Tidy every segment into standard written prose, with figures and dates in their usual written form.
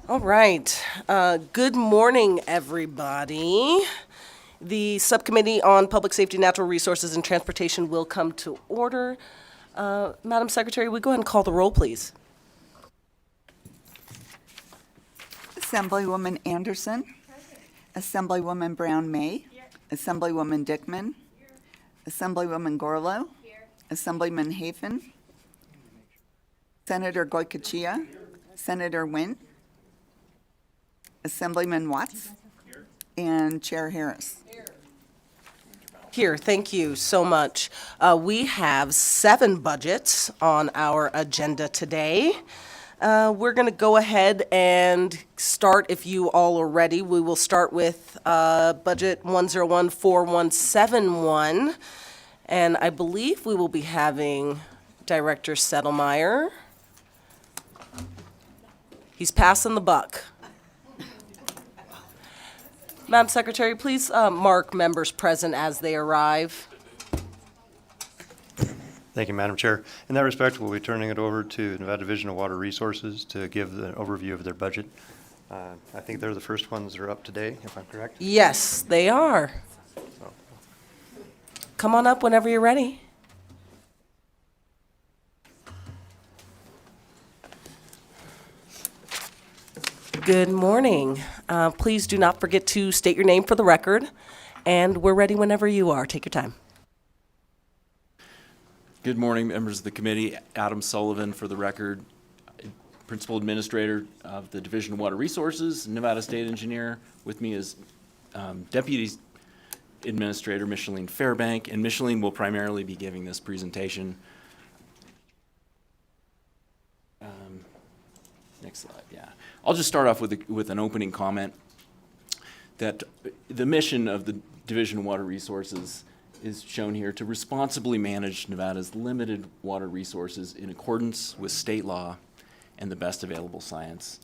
All right. Good morning, everybody. The Subcommittee on Public Safety, Natural Resources, and Transportation will come to order. Madam Secretary, we go ahead and call the roll, please. Assemblywoman Anderson. Assemblywoman Brown May. Assemblywoman Dickman. Assemblywoman Gorlow. Assemblyman Hafen. Senator Goycochea. Senator Nguyen. Assemblyman Watts. And Chair Harris. Here, thank you so much. We have 7 budgets on our agenda today. We're going to go ahead and start, if you all are ready. We will start with Budget 1014171. And I believe we will be having Director Settlemeyer. He's passing the buck. Madam Secretary, please mark members present as they arrive. Thank you, Madam Chair. In that respect, we'll be turning it over to Nevada Division of Water Resources to give the overview of their budget. I think they're the first ones that are up today, if I'm correct. Yes, they are. Come on up whenever you're ready. Good morning. Please do not forget to state your name for the record, and we're ready whenever you are. Take your time. Good morning, members of the committee. Adam Sullivan, for the record, Principal Administrator of the Division of Water Resources, Nevada State Engineer. With me is Deputy Administrator Micheline Fairbank, and Micheline will primarily be giving this presentation. Next slide, yeah. I'll just start off with an opening comment that the mission of the Division of Water Resources is shown here to responsibly manage Nevada's limited water resources in accordance with state law and the best available science.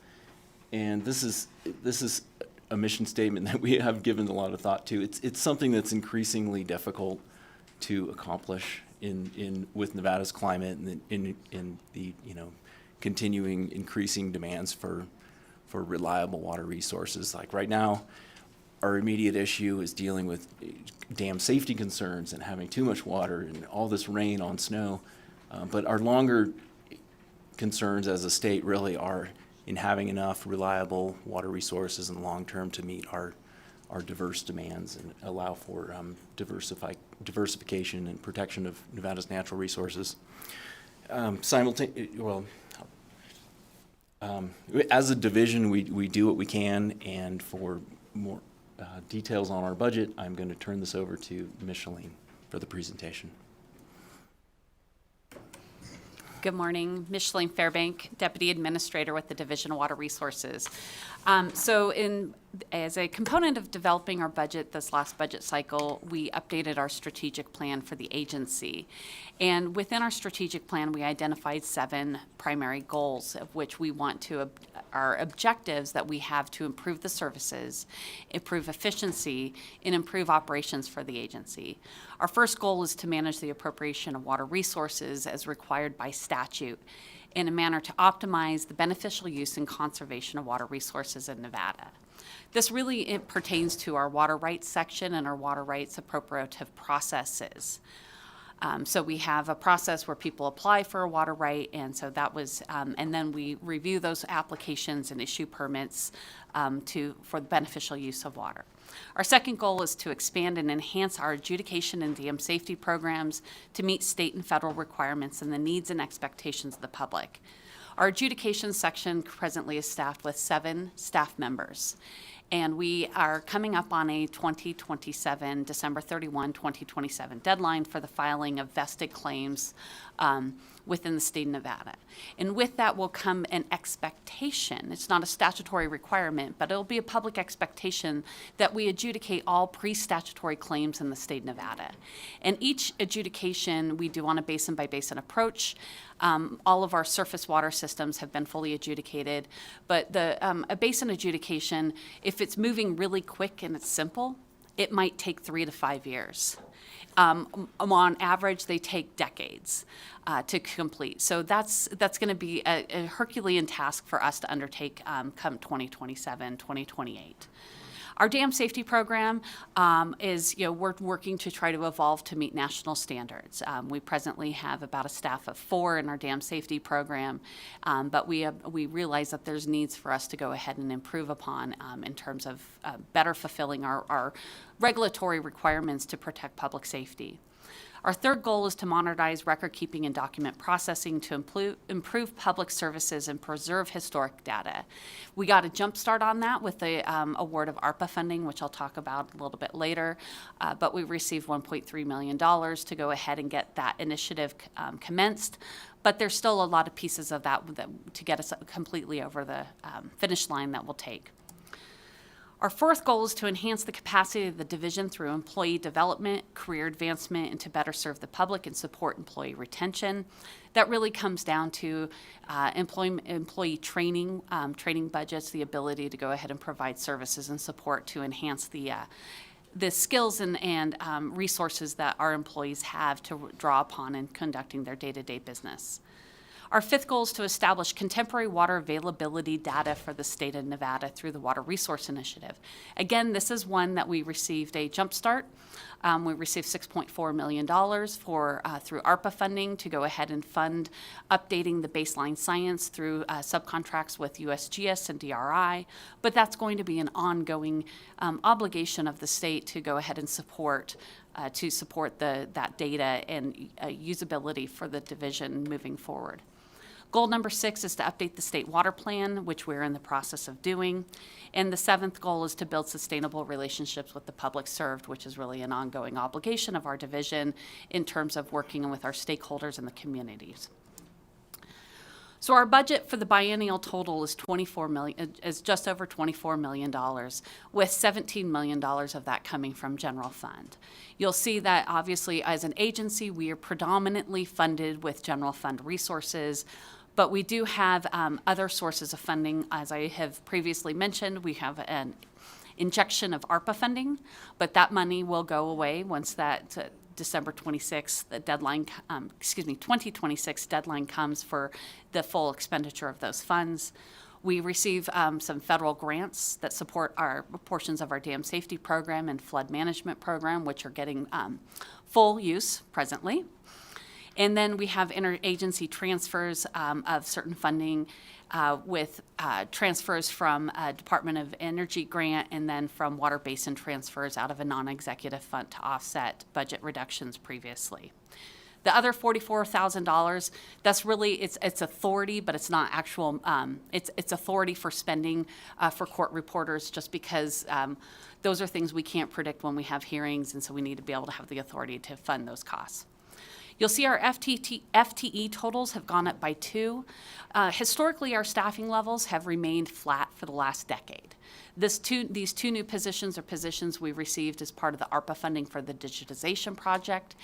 And this is a mission statement that we have given a lot of thought to. It's something that's increasingly difficult to accomplish with Nevada's climate and in the continuing increasing demands for reliable water resources. Like right now, our immediate issue is dealing with dam safety concerns and having too much water and all this rain on snow. But our longer concerns as a state really are in having enough reliable water resources in the long term to meet our diverse demands and allow for diversification and protection of Nevada's natural resources. As a division, we do what we can, and for more details on our budget, I'm going to turn this over to Micheline for the presentation. Good morning, Micheline Fairbank, Deputy Administrator with the Division of Water Resources. As a component of developing our budget this last budget cycle, we updated our strategic plan for the agency. And within our strategic plan, we identified 7 primary goals of which we want to, our objectives that we have to improve the services, improve efficiency, and improve operations for the agency. Our first goal is to manage the appropriation of water resources as required by statute in a manner to optimize the beneficial use and conservation of water resources in Nevada. This really pertains to our water rights section and our water rights appropriative processes. So we have a process where people apply for a water right, and so that was, and then we review those applications and issue permits for the beneficial use of water. Our second goal is to expand and enhance our adjudication and dam safety programs to meet state and federal requirements and the needs and expectations of the public. Our adjudication section presently is staffed with 7 staff members. And we are coming up on a December 31, 2027 deadline for the filing of vested claims within the state of Nevada. And with that will come an expectation. It's not a statutory requirement, but it'll be a public expectation that we adjudicate all pre-statutory claims in the state of Nevada. And each adjudication we do on a basin-by-basin approach. All of our surface water systems have been fully adjudicated, but a basin adjudication, if it's moving really quick and it's simple, it might take 3 to 5 years. On average, they take decades to complete. So that's going to be a Herculean task for us to undertake come 2027, 2028. Our dam safety program is, we're working to try to evolve to meet national standards. We presently have about a staff of 4 in our dam safety program, but we realize that there's needs for us to go ahead and improve upon in terms of better fulfilling our regulatory requirements to protect public safety. Our third goal is to modernize record keeping and document processing to improve public services and preserve historic data. We got a jump start on that with the award of ARPA funding, which I'll talk about a little bit later, but we received $1.3 million to go ahead and get that initiative commenced. But there's still a lot of pieces of that to get us completely over the finish line that will take. Our fourth goal is to enhance the capacity of the division through employee development, career advancement, and to better serve the public and support employee retention. That really comes down to employee training, training budgets, the ability to go ahead and provide services and support to enhance the skills and resources that our employees have to draw upon in conducting their day-to-day business. Our fifth goal is to establish contemporary water availability data for the state of Nevada through the Water Resource Initiative. Again, this is one that we received a jump start. We received $6.4 million through ARPA funding to go ahead and fund updating the baseline science through subcontracts with USGS and DRI, but that's going to be an ongoing obligation of the state to go ahead and support that data and usability for the division moving forward. Goal number 6 is to update the state water plan, which we're in the process of doing. And the 7th goal is to build sustainable relationships with the public served, which is really an ongoing obligation of our division in terms of working with our stakeholders and the communities. So our budget for the biennial total is just over $24 million, with $17 million of that coming from general fund. You'll see that obviously as an agency, we are predominantly funded with general fund resources, but we do have other sources of funding. As I have previously mentioned, we have an injection of ARPA funding, but that money will go away once that December 26th, the deadline, 2026 deadline comes for the full expenditure of those funds. We receive some federal grants that support our portions of our dam safety program and flood management program, which are getting full use presently. And then we have interagency transfers of certain funding with transfers from Department of Energy grant and then from water basin transfers out of a non-executive fund to offset budget reductions previously. The other $44,000, that's really, it's authority, but it's not actual, it's authority for spending for court reporters, just because those are things we can't predict when we have hearings, and so we need to be able to have the authority to fund those costs. You'll see our FTE totals have gone up by 2. Historically, our staffing levels have remained flat for the last decade. These two new positions are positions we received as part of the ARPA funding for the digitization project.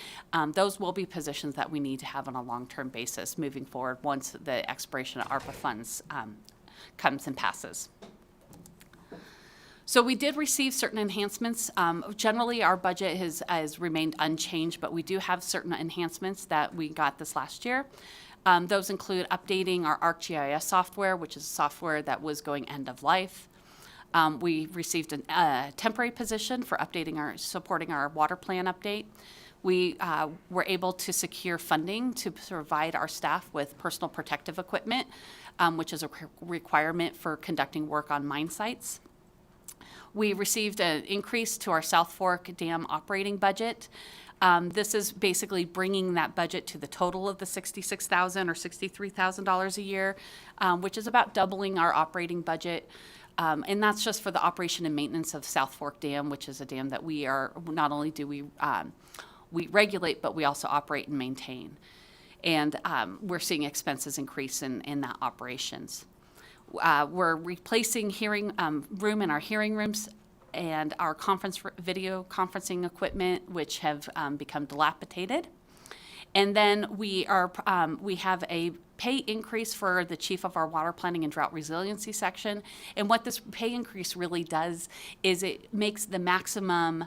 Those will be positions that we need to have on a long-term basis moving forward once the expiration of ARPA funds comes and passes. So we did receive certain enhancements. Generally, our budget has remained unchanged, but we do have certain enhancements that we got this last year. Those include updating our ArcGIS software, which is software that was going end of life. We received a temporary position for supporting our water plan update. We were able to secure funding to provide our staff with personal protective equipment, which is a requirement for conducting work on mine sites. We received an increase to our South Fork Dam operating budget. This is basically bringing that budget to the total of the $66,000 or $63,000 a year, which is about doubling our operating budget. And that's just for the operation and maintenance of South Fork Dam, which is a dam that we are, not only do we regulate, but we also operate and maintain. And we're seeing expenses increase in that operations. We're replacing hearing room in our hearing rooms and our video conferencing equipment, which have become dilapidated. And then we have a pay increase for the chief of our water planning and drought resiliency section. And what this pay increase really does is it makes the maximum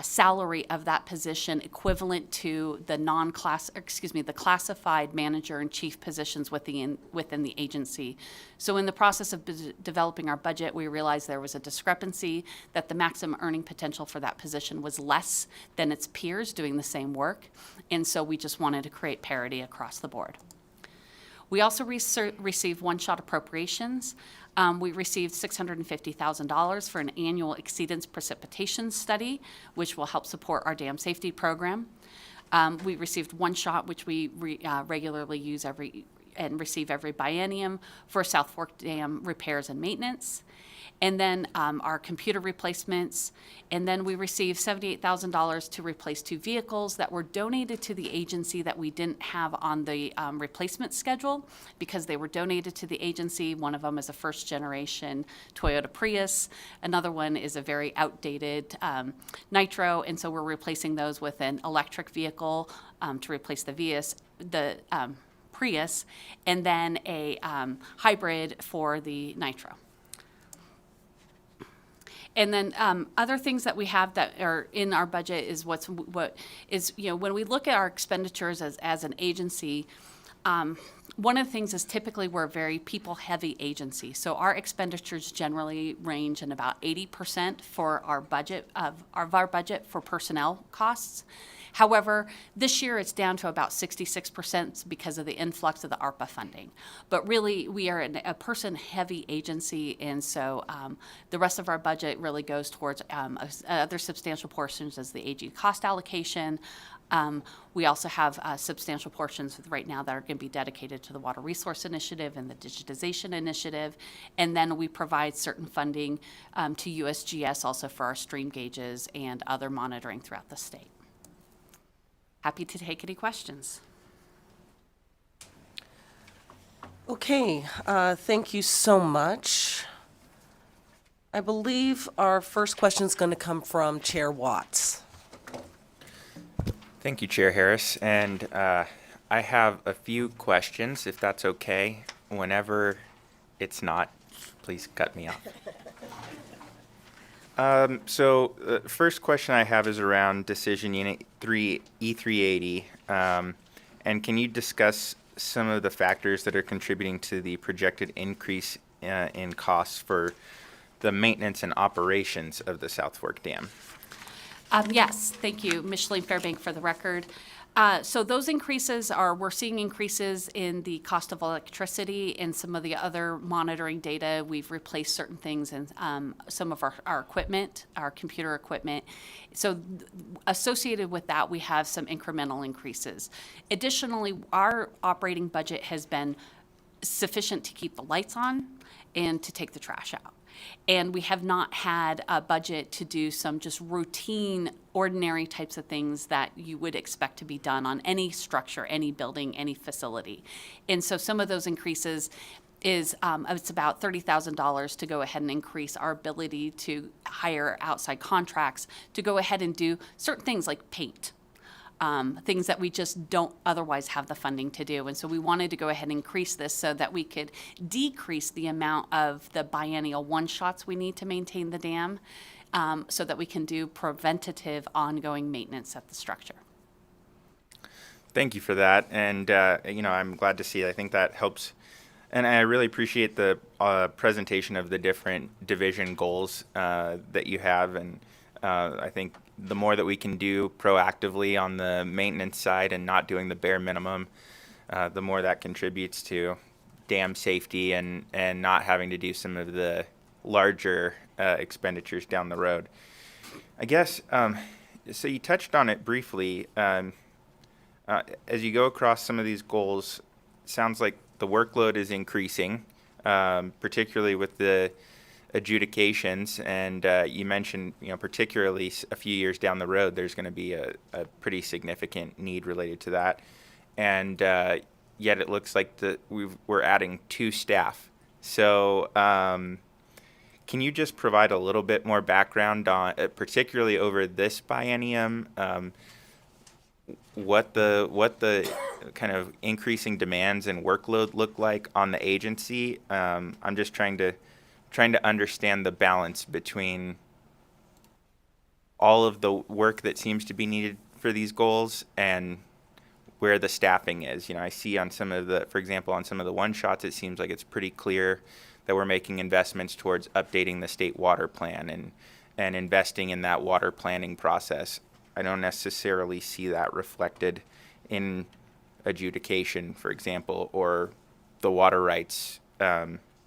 salary of that position equivalent to the the classified manager and chief positions within the agency. So in the process of developing our budget, we realized there was a discrepancy, that the maximum earning potential for that position was less than its peers doing the same work. And so we just wanted to create parity across the board. We also received one-shot appropriations. We received $650,000 for an annual exceedance precipitation study, which will help support our dam safety program. We received one shot, which we regularly use and receive every biennium, for South Fork Dam repairs and maintenance. And then our computer replacements. And then we received $78,000 to replace 2 vehicles that were donated to the agency that we didn't have on the replacement schedule because they were donated to the agency. One of them is a first generation Toyota Prius. Another one is a very outdated Nitro. And so we're replacing those with an electric vehicle to replace the Prius, and then a hybrid for the Nitro. And then other things that we have that are in our budget is when we look at our expenditures as an agency, one of the things is typically we're a very people-heavy agency. So our expenditures generally range in about 80% for our budget for personnel costs. However, this year it's down to about 66% because of the influx of the ARPA funding. But really, we are a person-heavy agency, and so the rest of our budget really goes towards other substantial portions as the AG cost allocation. We also have substantial portions right now that are going to be dedicated to the Water Resource Initiative and the Digitization Initiative. And then we provide certain funding to USGS also for our stream gauges and other monitoring throughout the state. Happy to take any questions. Okay, thank you so much. I believe our first question is going to come from Chair Watts. Thank you, Chair Harris. And I have a few questions, if that's okay. Whenever it's not, please cut me off. First question I have is around Decision Unit 3, E380. And can you discuss some of the factors that are contributing to the projected increase in costs for the maintenance and operations of the South Fork Dam? Yes, thank you, Micheline Fairbank for the record. So those increases we're seeing increases in the cost of electricity and some of the other monitoring data. We've replaced certain things in some of our equipment, our computer equipment. So associated with that, we have some incremental increases. Additionally, our operating budget has been sufficient to keep the lights on and to take the trash out. And we have not had a budget to do some just routine, ordinary types of things that you would expect to be done on any structure, any building, any facility. And so some of those increases is it's about $30,000 to go ahead and increase our ability to hire outside contracts to go ahead and do certain things like paint. Things that we just don't otherwise have the funding to do. And so we wanted to go ahead and increase this so that we could decrease the amount of the biennial one-shots we need to maintain the dam so that we can do preventative ongoing maintenance at the structure. Thank you for that. And, I'm glad to see it. I think that helps. And I really appreciate the presentation of the different division goals that you have. And I think the more that we can do proactively on the maintenance side and not doing the bare minimum, the more that contributes to dam safety and not having to do some of the larger expenditures down the road. I guess, so you touched on it briefly. As you go across some of these goals, it sounds like the workload is increasing, particularly with the adjudications, and you mentioned, particularly a few years down the road, there's going to be a pretty significant need related to that, and yet it looks like we're adding 2 staff. So can you just provide a little bit more background on, particularly over this biennium, what the kind of increasing demands and workload look like on the agency. I'm just trying to understand the balance between all of the work that seems to be needed for these goals and where the staffing is. I see on some of the, for example, on some of the one shots, it seems like it's pretty clear that we're making investments towards updating the state water plan and investing in that water planning process. I don't necessarily see that reflected in adjudication, for example, or the water rights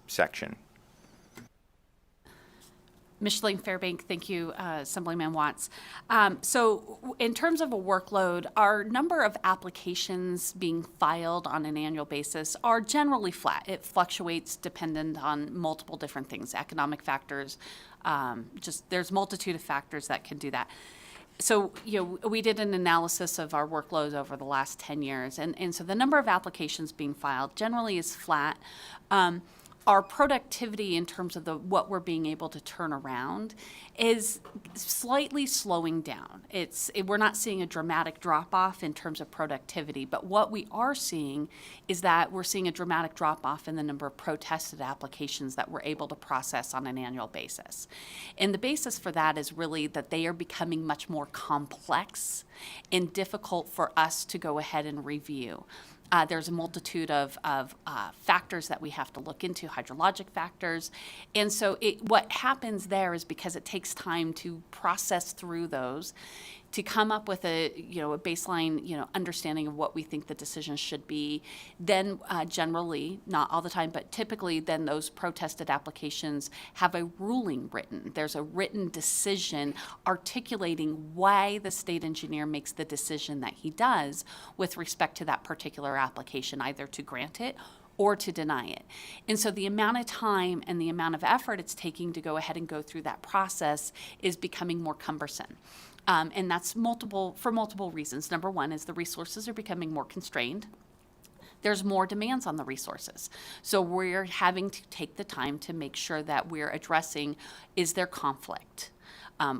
section. Micheline Fairbank, thank you, Assemblyman Watts. So in terms of a workload, our number of applications being filed on an annual basis are generally flat. It fluctuates dependent on multiple different things, economic factors, there's multitude of factors that can do that. So, we did an analysis of our workloads over the last 10 years, and so the number of applications being filed generally is flat. Our productivity in terms of what we're being able to turn around is slightly slowing down. We're not seeing a dramatic drop-off in terms of productivity, but what we are seeing is that we're seeing a dramatic drop-off in the number of protested applications that we're able to process on an annual basis. And the basis for that is really that they are becoming much more complex and difficult for us to go ahead and review. There's a multitude of factors that we have to look into, hydrologic factors. And so what happens there is because it takes time to process through those, to come up with a baseline, understanding of what we think the decision should be. Then generally, not all the time, but typically then those protested applications have a ruling written. There's a written decision articulating why the state engineer makes the decision that he does with respect to that particular application, either to grant it or to deny it. And so the amount of time and the amount of effort it's taking to go ahead and go through that process is becoming more cumbersome. And that's for multiple reasons. Number one is the resources are becoming more constrained. There's more demands on the resources. So we're having to take the time to make sure that we're addressing, is there conflict?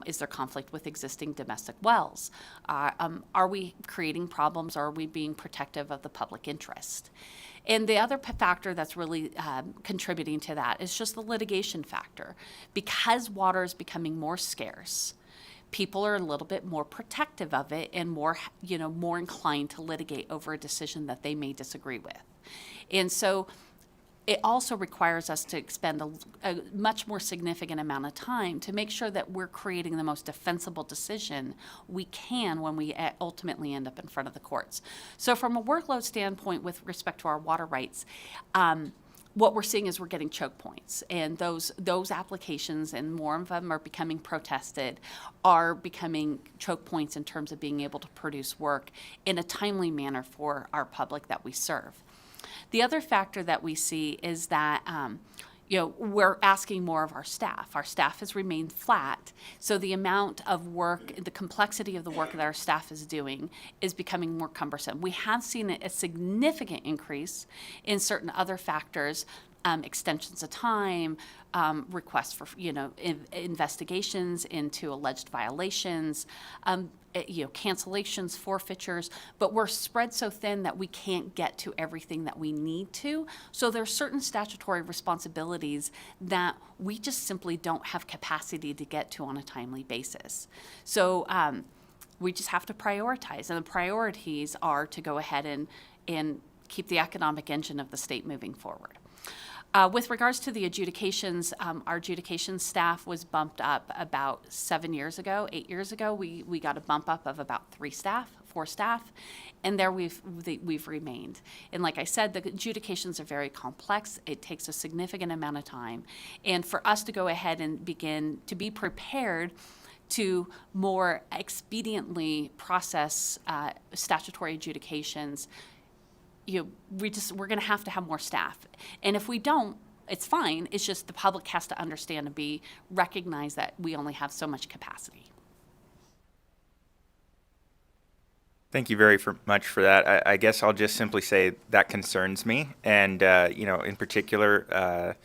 Is there conflict with existing domestic wells? Are we creating problems? Or are we being protective of the public interest? And the other factor that's really contributing to that is just the litigation factor. Because water is becoming more scarce, people are a little bit more protective of it and more inclined to litigate over a decision that they may disagree with. And so it also requires us to expend a much more significant amount of time to make sure that we're creating the most defensible decision we can when we ultimately end up in front of the courts. So from a workload standpoint with respect to our water rights, what we're seeing is we're getting choke points, and those applications, and more of them are becoming protested, are becoming choke points in terms of being able to produce work in a timely manner for our public that we serve. The other factor that we see is that we're asking more of our staff. Our staff has remained flat, so the amount of work, the complexity of the work that our staff is doing is becoming more cumbersome. We have seen a significant increase in certain other factors, extensions of time, requests for investigations into alleged violations, cancellations, forfeitures, but we're spread so thin that we can't get to everything that we need to. So there's certain statutory responsibilities that we just simply don't have capacity to get to on a timely basis. So we just have to prioritize, and the priorities are to go ahead and keep the economic engine of the state moving forward. With regards to the adjudications, our adjudication staff was bumped up about 8 years ago. We got a bump up of about 4 staff, and there we've remained. And like I said, the adjudications are very complex. It takes a significant amount of time. And for us to go ahead and begin to be prepared to more expediently process statutory adjudications, we're going to have more staff. And if we don't, it's fine. It's just the public has to understand and recognize that we only have so much capacity. Thank you very much for that. I guess I'll just simply say that concerns me. And, in particular,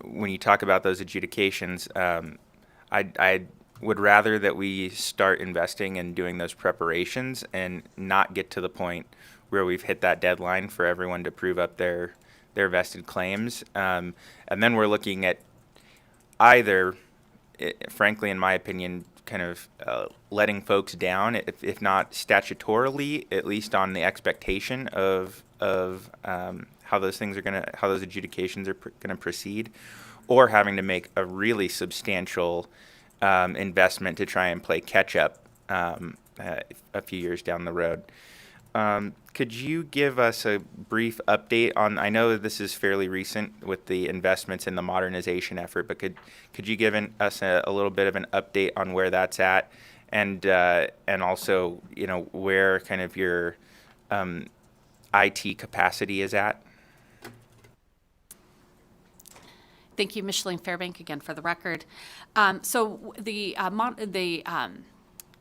when you talk about those adjudications, I would rather that we start investing and doing those preparations and not get to the point where we've hit that deadline for everyone to prove up their vested claims. And then we're looking at either, frankly, in my opinion, kind of letting folks down, if not statutorily, at least on the expectation of how those things are how those adjudications are gonna proceed, or having to make a really substantial investment to try and play catch up a few years down the road. Could you give us a brief update on, I know this is fairly recent with the investments in the modernization effort, but could you give us a little bit of an update on where that's at, and also, you know, where kind of your IT capacity is at? Thank you, Micheline Fairbank, again for the record. So the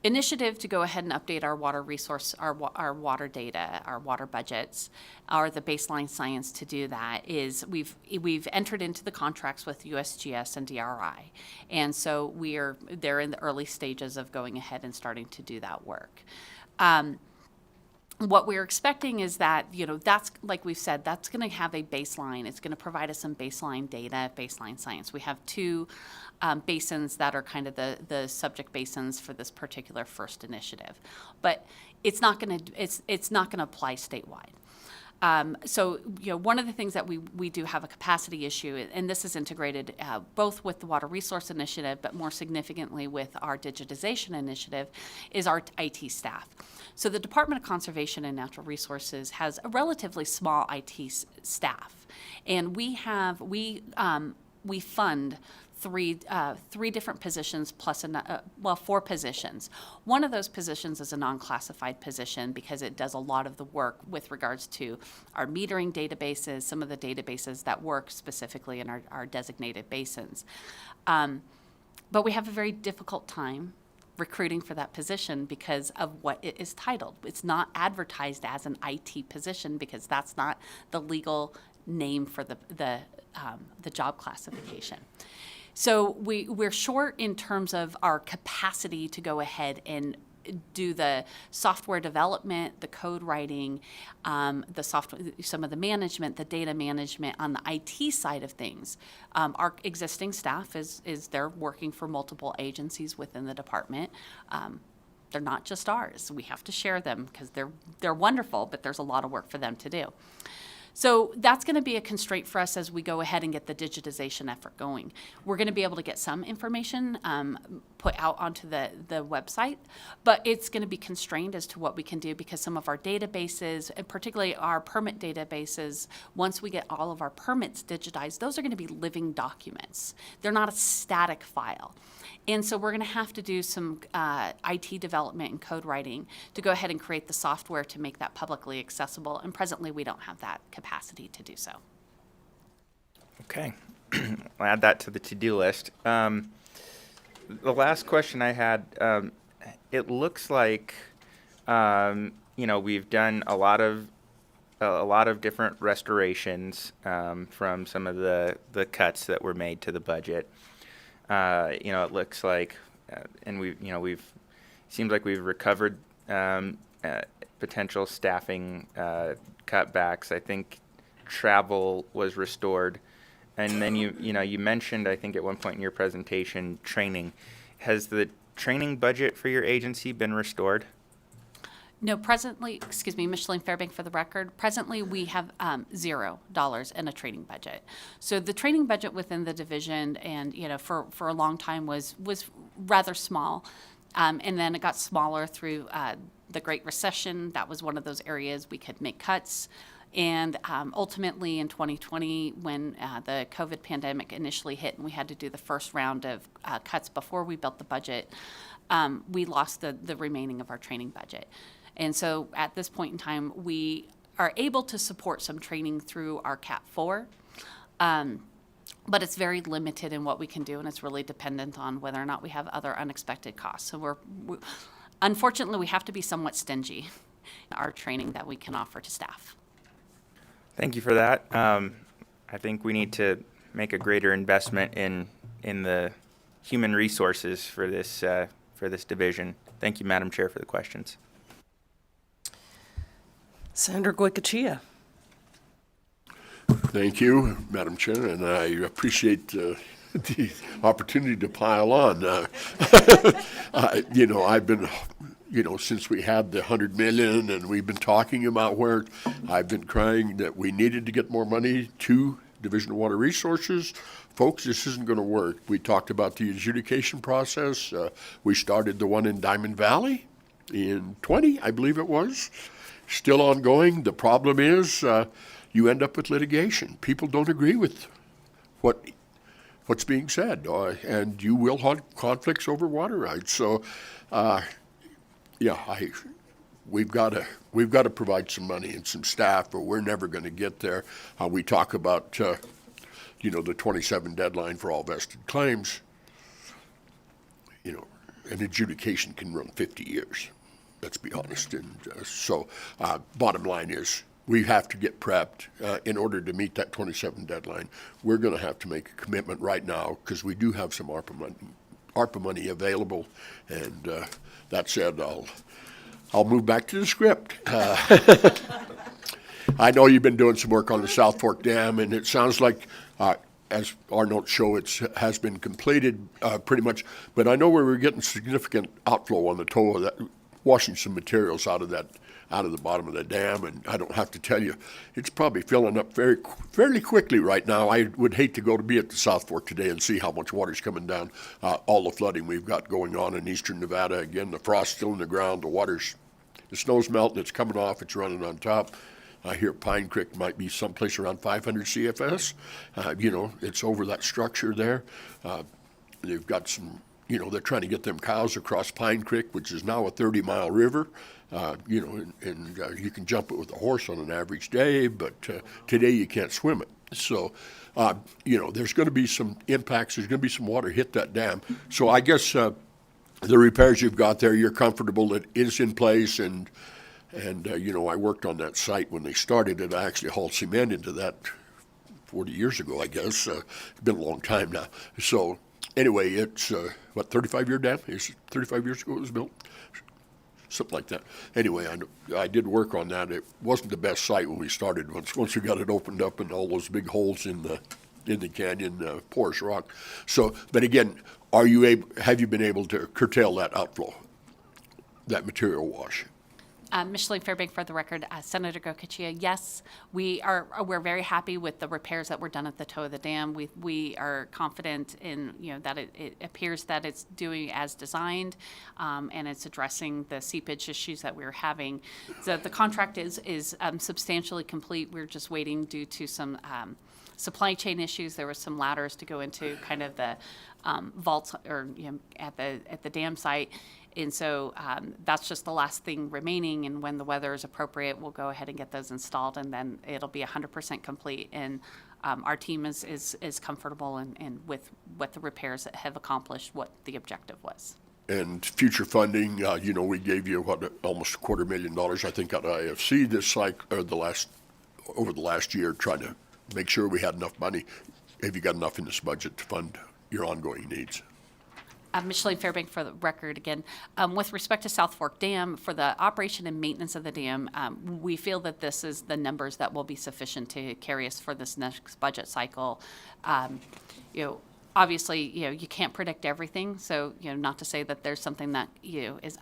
initiative to go ahead and update our water resource, our water data, our water budgets, or the baseline science to do that is we've entered into the contracts with USGS and DRI, and so they're in the early stages of going ahead and starting to do that work. What we're expecting is that, you know, that's, like we've said, that's going to have a baseline. It's going to provide us some baseline data, baseline science. We have two basins that are kind of the subject basins for this particular first initiative, but it's not going to apply statewide. So, you know, one of the things that we do have a capacity issue, and this is integrated both with the Water Resource Initiative, but more significantly with our digitization initiative, is our IT staff. So the Department of Conservation and Natural Resources has a relatively small IT staff, and we fund three different positions plus four positions. One of those positions is a non-classified position because it does a lot of the work with regards to our metering databases, some of the databases that work specifically in our designated basins. But we have a very difficult time recruiting for that position because of what it is titled. It's not advertised as an IT position because that's not the legal name for the job classification. So we're short in terms of our capacity to go ahead and do the software development, the code writing, the software, some of the management, the data management on the IT side of things. Our existing staff is they're working for multiple agencies within the department. They're not just ours. We have to share them because they're wonderful, but there's a lot of work for them to do. So that's going to be a constraint for us as we go ahead and get the digitization effort going. We're going to be able to get some information put out onto the website, but it's going to be constrained as to what we can do because some of our databases, and particularly our permit databases, once we get all of our permits digitized, those are going to be living documents. They're not a static file. And so we're going to have to do some IT development and code writing to go ahead and create the software to make that publicly accessible. And presently, we don't have that capacity to do so. Okay. I'll add that to the to-do list. The last question I had, it looks like, you know, we've done a lot of different restorations from some of the cuts that were made to the budget. You know, it looks like, and seems like we've recovered potential staffing cutbacks. I think travel was restored, and then you mentioned, I think at one point in your presentation, training. Has the training budget for your agency been restored? No, presently, excuse me, Micheline Fairbank for the record, presently we have $0 in a training budget. So the training budget within the division and, you know, for a long time was rather small. And then it got smaller through the Great Recession. That was one of those areas we could make cuts. And ultimately in 2020, when the COVID pandemic initially hit and we had to do the first round of cuts before we built the budget, we lost the remaining of our training budget. And so at this point in time, we are able to support some training through our CAP 4, but it's very limited in what we can do, and it's really dependent on whether or not we have other unexpected costs. So unfortunately, we have to be somewhat stingy in our training that we can offer to staff. Thank you for that. I think we need to make a greater investment in the human resources for this division. Thank you, Madam Chair, for the questions. Senator Goycochea. Thank you, Madam Chair, and I appreciate the opportunity to pile on. I've been, since we had the 100 million and we've been talking about where I've been crying that we needed to get more money to Division of Water Resources. Folks, this isn't going to work. We talked about the adjudication process. We started the one in Diamond Valley in 20, I believe it was. Still ongoing. The problem is you end up with litigation. People don't agree with what's being said, and you will have conflicts over water rights. So, we've got to provide some money and some staff, but we're never going to get there. We talk about the 27 deadline for all vested claims. An adjudication can run 50 years. Let's be honest. And bottom line is, we have to get prepped in order to meet that 27 deadline. We're going to have to make a commitment right now because we do have some ARPA money available. And that said, I'll move back to the script. I know you've been doing some work on the South Fork Dam, and it sounds like, as our notes show, it has been completed pretty much. But I know we were getting significant outflow on the toe of that, washing some materials out of the bottom of the dam, and I don't have to tell you, it's probably filling up fairly quickly right now. I would hate to go to be at the South Fork today and see how much water's coming down. All the flooding we've got going on in eastern Nevada. Again, the frost's still in the ground, the snow's melting, it's coming off, it's running on top. I hear Pine Creek might be someplace around 500 CFS. It's over that structure there. They've got some, they're trying to get them cows across Pine Creek, which is now a 30-mile river. And you can jump it with a horse on an average day, but today you can't swim it. So, there's going to be some impacts. There's going to be some water hit that dam. So I guess the repairs you've got there, you're comfortable that it is in place. And I worked on that site when they started it. I actually hauled cement into that 40 years ago, I guess. It's been a long time now. So anyway, it's, 35-year dam? Is it 35 years ago it was built? Something like that. Anyway, I did work on that. It wasn't the best site when we started. Once we got it opened up and all those big holes in the canyon, porous rock. So, but again, have you been able to curtail that outflow, that material wash? Micheline Fairbank for the record. Senator Goycochea, yes, we're very happy with the repairs that were done at the toe of the dam. We are confident in that it appears that it's doing as designed, and it's addressing the seepage issues that we were having. So the contract is substantially complete. We're just waiting due to some supply chain issues. There was some ladders to go into kind of the vaults or at the dam site. And so that's just the last thing remaining, and when the weather is appropriate, we'll go ahead and get those installed, and then it'll be 100% complete. And our team is comfortable and with what the repairs that have accomplished what the objective was. And future funding, we gave you almost $250,000, I think, out of IFC over the last year, trying to make sure we had enough money. Have you got enough in this budget to fund your ongoing needs? Micheline Fairbank for the record again. With respect to South Fork Dam, for the operation and maintenance of the dam, we feel that this is the numbers that will be sufficient to carry us for this next budget cycle. Obviously, you can't predict everything, so not to say that there's something that is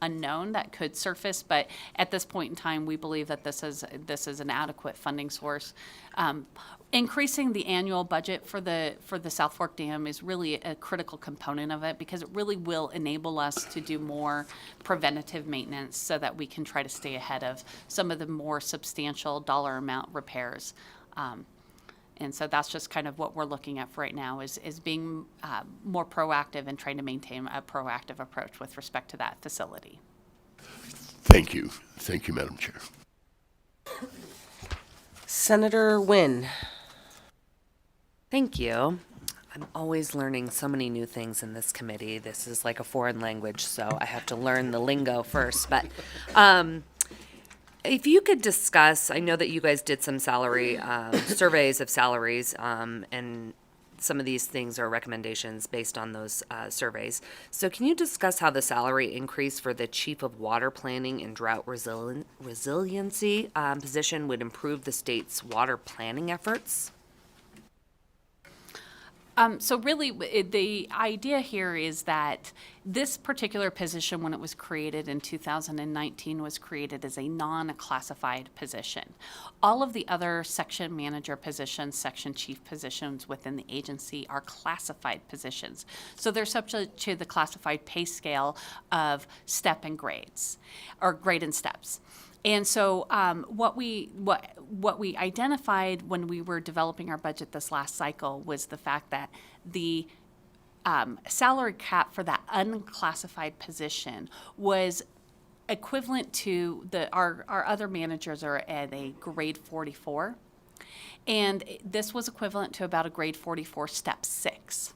unknown that could surface, but at this point in time, we believe that this is an adequate funding source. Increasing the annual budget for the South Fork Dam is really a critical component of it, because it really will enable us to do more preventative maintenance so that we can try to stay ahead of some of the more substantial dollar amount repairs. And so that's just kind of what we're looking at for right now is being more proactive and trying to maintain a proactive approach with respect to that facility. Thank you. Thank you, Madam Chair. Senator Wynn. Thank you. I'm always learning so many new things in this committee. This is like a foreign language, so I have to learn the lingo first. But if you could discuss, I know that you guys did some salary surveys of salaries and some of these things are recommendations based on those surveys. So can you discuss how the salary increase for the Chief of Water Planning and Drought Resiliency position would improve the state's water planning efforts? So really, the idea here is that this particular position, when it was created in 2019, was created as a non-classified position. All of the other section manager positions, section chief positions within the agency are classified positions. So they're subject to the classified pay scale of step and grades, or grade and steps. And so what we identified when we were developing our budget this last cycle was the fact that the salary cap for that unclassified position was equivalent to our other managers are at a grade 44. And this was equivalent to about a grade 44 step 6.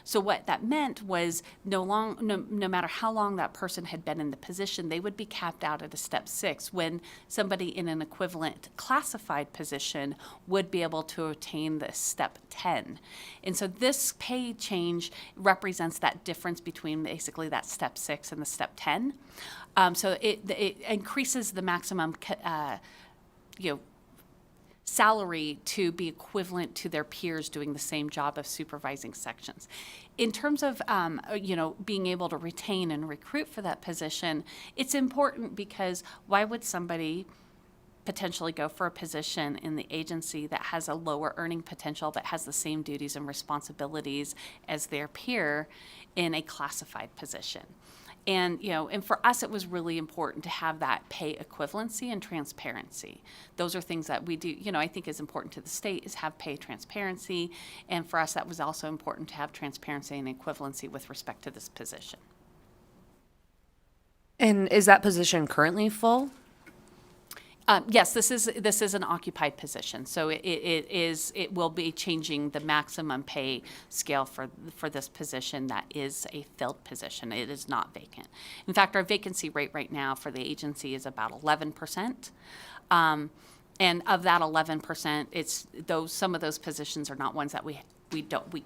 So what that meant was no matter how long that person had been in the position, they would be capped out at a step 6 when somebody in an equivalent classified position would be able to attain the step 10. And so this pay change represents that difference between basically that step 6 and the step 10. So it increases the maximum salary to be equivalent to their peers doing the same job of supervising sections. In terms of, being able to retain and recruit for that position, it's important because why would somebody potentially go for a position in the agency that has a lower earning potential, that has the same duties and responsibilities as their peer in a classified position? And, and for us, it was really important to have that pay equivalency and transparency. Those are things that we do, I think is important to the state is have pay transparency. And for us, that was also important to have transparency and equivalency with respect to this position. And is that position currently full? Yes, this is an occupied position, so it will be changing the maximum pay scale for this position. That is a filled position. It is not vacant. In fact, our vacancy rate right now for the agency is about 11%. And of that 11%, some of those positions are not ones that we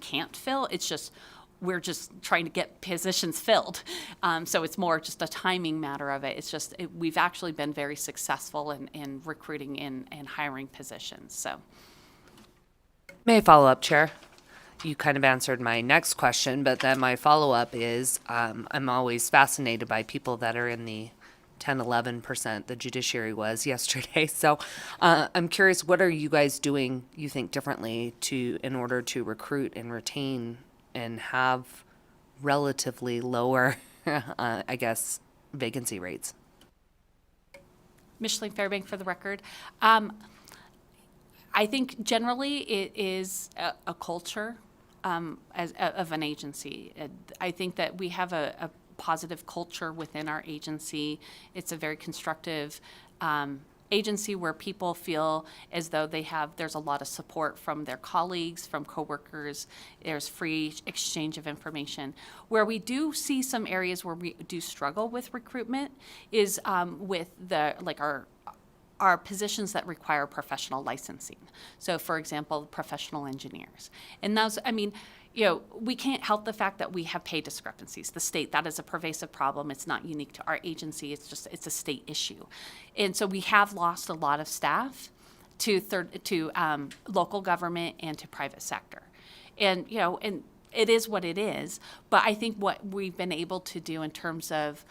can't fill. It's just we're just trying to get positions filled. So it's more just a timing matter of it. It's just we've actually been very successful in recruiting and hiring positions. So, May I follow up, Chair? You kind of answered my next question, but then my follow-up is I'm always fascinated by people that are in the 10, 11% the judiciary was yesterday. So I'm curious, what are you guys doing, you think, differently in order to recruit and retain and have relatively lower, vacancy rates? Micheline Fairbank for the record. I think generally it is a culture of an agency. I think that we have a positive culture within our agency. It's a very constructive agency where people feel as though there's a lot of support from their colleagues, from coworkers. There's free exchange of information. Where we do see some areas where we do struggle with recruitment is with our positions that require professional licensing. So, for example, professional engineers. And those, we can't help the fact that we have pay discrepancies. The state, that is a pervasive problem. It's not unique to our agency. It's a state issue. And so we have lost a lot of staff to local government and to private sector. And, and it is what it is. But I think what we've been able to do in terms of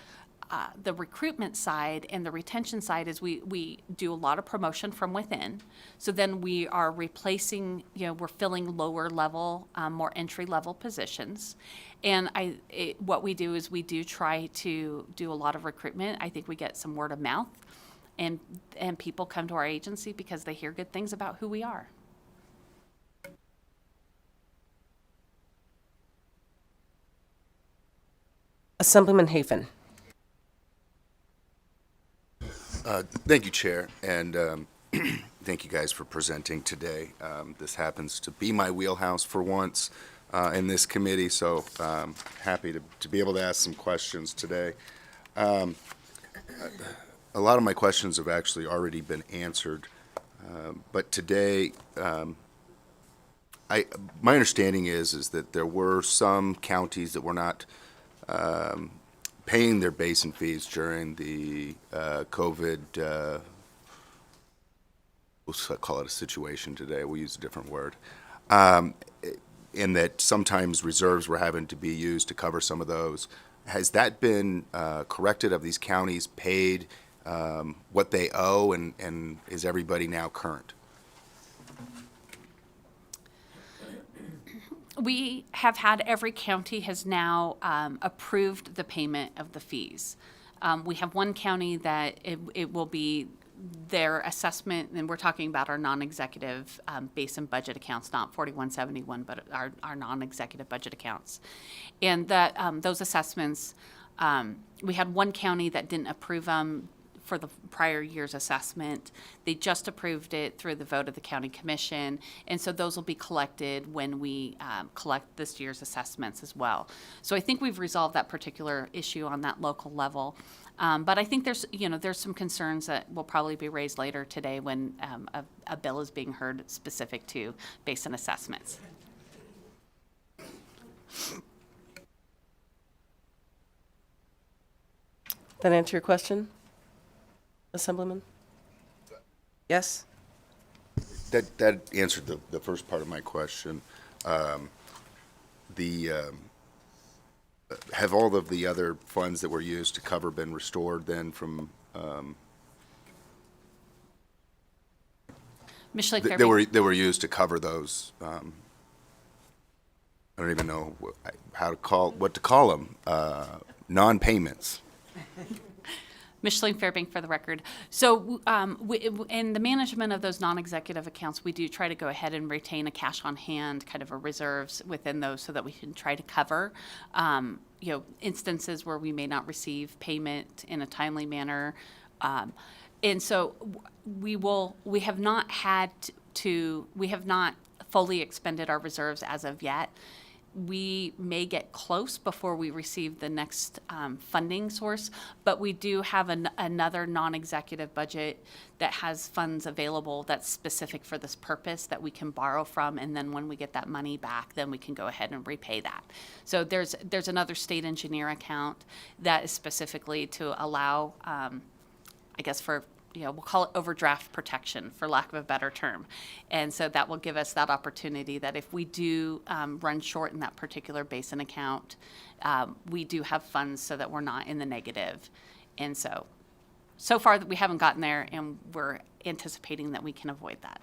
the recruitment side and the retention side is we do a lot of promotion from within. So then we are replacing, we're filling lower level, more entry level positions. And what we do is we do try to do a lot of recruitment. I think we get some word of mouth and people come to our agency because they hear good things about who we are. Assemblyman Hafen. Thank you, Chair, and thank you guys for presenting today. This happens to be my wheelhouse for once in this committee, so happy to be able to ask some questions today. A lot of my questions have actually already been answered, but today my understanding is that there were some counties that were not paying their basin fees during the COVID, we'll call it a situation today, we'll use a different word, in that sometimes reserves were having to be used to cover some of those. Has that been corrected? Have these counties paid what they owe, and is everybody now current? We have had, every county has now approved the payment of the fees. We have one county that it will be their assessment, and we're talking about our non-executive basin budget accounts, not 4171, but our non-executive budget accounts. And that those assessments, we had one county that didn't approve them for the prior year's assessment. They just approved it through the vote of the county commission, and so those will be collected when we collect this year's assessments as well. So I think we've resolved that particular issue on that local level. But I think there's some concerns that will probably be raised later today when a bill is being heard specific to basin assessments. That answer your question, Assemblyman? Yes? That answered the first part of my question. Have all of the other funds that were used to cover been restored then from, Ms. Schlick, that were used to cover those, I don't even know what to call them, non-payments? Ms. Schling-Fairbank for the record. So in the management of those non-executive accounts, we do try to go ahead and retain a cash on hand, kind of a reserves within those so that we can try to cover instances where we may not receive payment in a timely manner. And so we have not fully expended our reserves as of yet. We may get close before we receive the next funding source, but we do have another non-executive budget that has funds available that's specific for this purpose that we can borrow from, and then when we get that money back, then we can go ahead and repay that. So there's another state engineer account that is specifically to allow, we'll call it overdraft protection, for lack of a better term. And so that will give us that opportunity that if we do run short in that particular basin account, we do have funds so that we're not in the negative. And so far that we haven't gotten there, and we're anticipating that we can avoid that.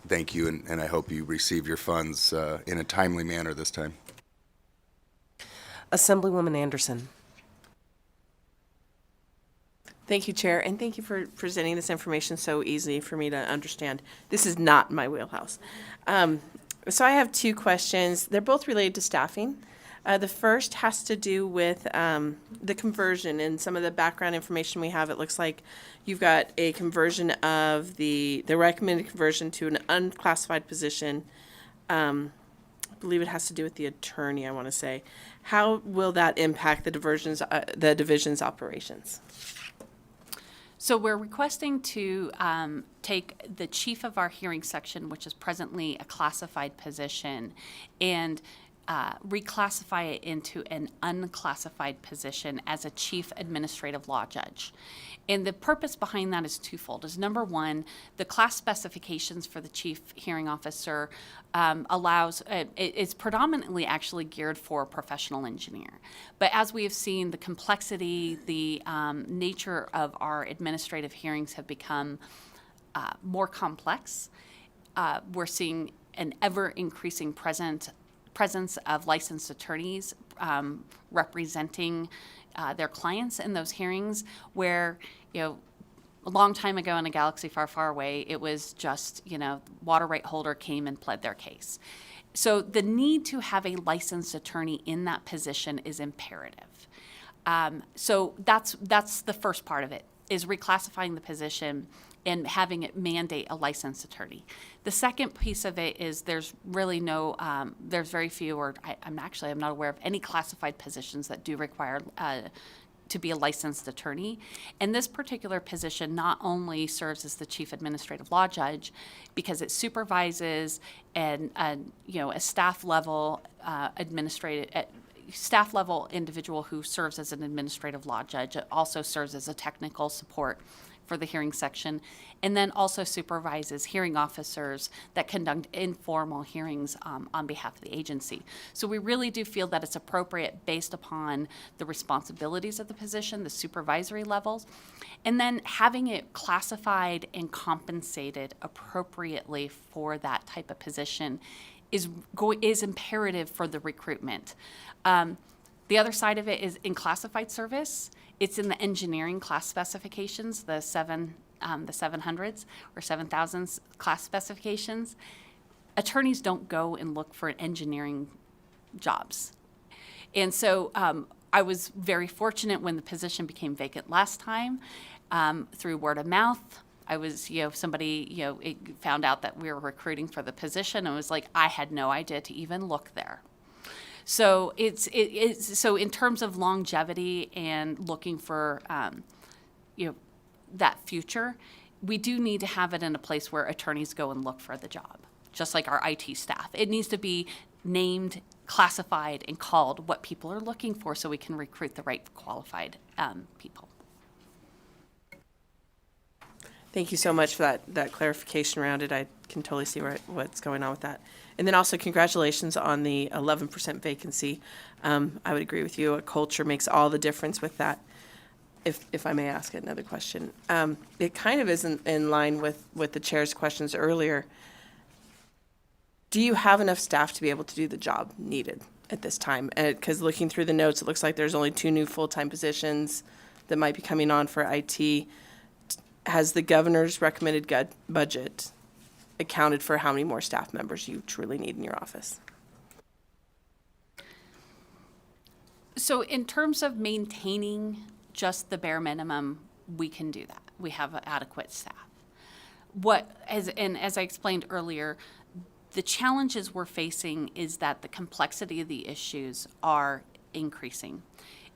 Thank you, and I hope you receive your funds in a timely manner this time. Assemblywoman Anderson. Thank you, Chair, and thank you for presenting this information so easily for me to understand. This is not my wheelhouse. So I have two questions. They're both related to staffing. The first has to do with the conversion and some of the background information we have. It looks like you've got a conversion of the recommended conversion to an unclassified position. I believe it has to do with the attorney, I want to say. How will that impact the division's operations? So we're requesting to take the chief of our hearing section, which is presently a classified position, and reclassify it into an unclassified position as a chief administrative law judge. And the purpose behind that is twofold. Is number one, the class specifications for the chief hearing officer it's predominantly actually geared for a professional engineer. But as we have seen, the complexity, the nature of our administrative hearings have become more complex. We're seeing an ever-increasing presence of licensed attorneys representing their clients in those hearings, where, a long time ago in a galaxy far, far away, it was just, water right holder came and pled their case. So the need to have a licensed attorney in that position is imperative. So that's the first part of it, is reclassifying the position and having it mandate a licensed attorney. The second piece of it is there's really there's very few, or I'm not aware of any classified positions that do require to be a licensed attorney. And this particular position not only serves as the chief administrative law judge, because it supervises and, a staff level staff level individual who serves as an administrative law judge. It also serves as a technical support for the hearing section, and then also supervises hearing officers that conduct informal hearings on behalf of the agency. So we really do feel that it's appropriate based upon the responsibilities of the position, the supervisory levels, and then having it classified and compensated appropriately for that type of position is imperative for the recruitment. The other side of it is in classified service. It's in the engineering class specifications, the 700s or 7000s class specifications. Attorneys don't go and look for engineering jobs. And so I was very fortunate when the position became vacant last time through word of mouth. I was, somebody, it found out that we were recruiting for the position and was like, I had no idea to even look there. So so in terms of longevity and looking for, that future, we do need to have it in a place where attorneys go and look for the job, just like our IT staff. It needs to be named, classified, and called what people are looking for so we can recruit the right qualified people. Thank you so much for that clarification around it. I can totally see what's going on with that. And then also congratulations on the 11% vacancy. I would agree with you. A culture makes all the difference with that. If I may ask another question. It kind of is in line with the chair's questions earlier. Do you have enough staff to be able to do the job needed at this time? Because looking through the notes, it looks like there's only 2 new full-time positions that might be coming on for IT. Has the governor's recommended budget accounted for how many more staff members you truly need in your office? So in terms of maintaining just the bare minimum, we can do that. We have adequate staff. As I explained earlier, the challenges we're facing is that the complexity of the issues are increasing.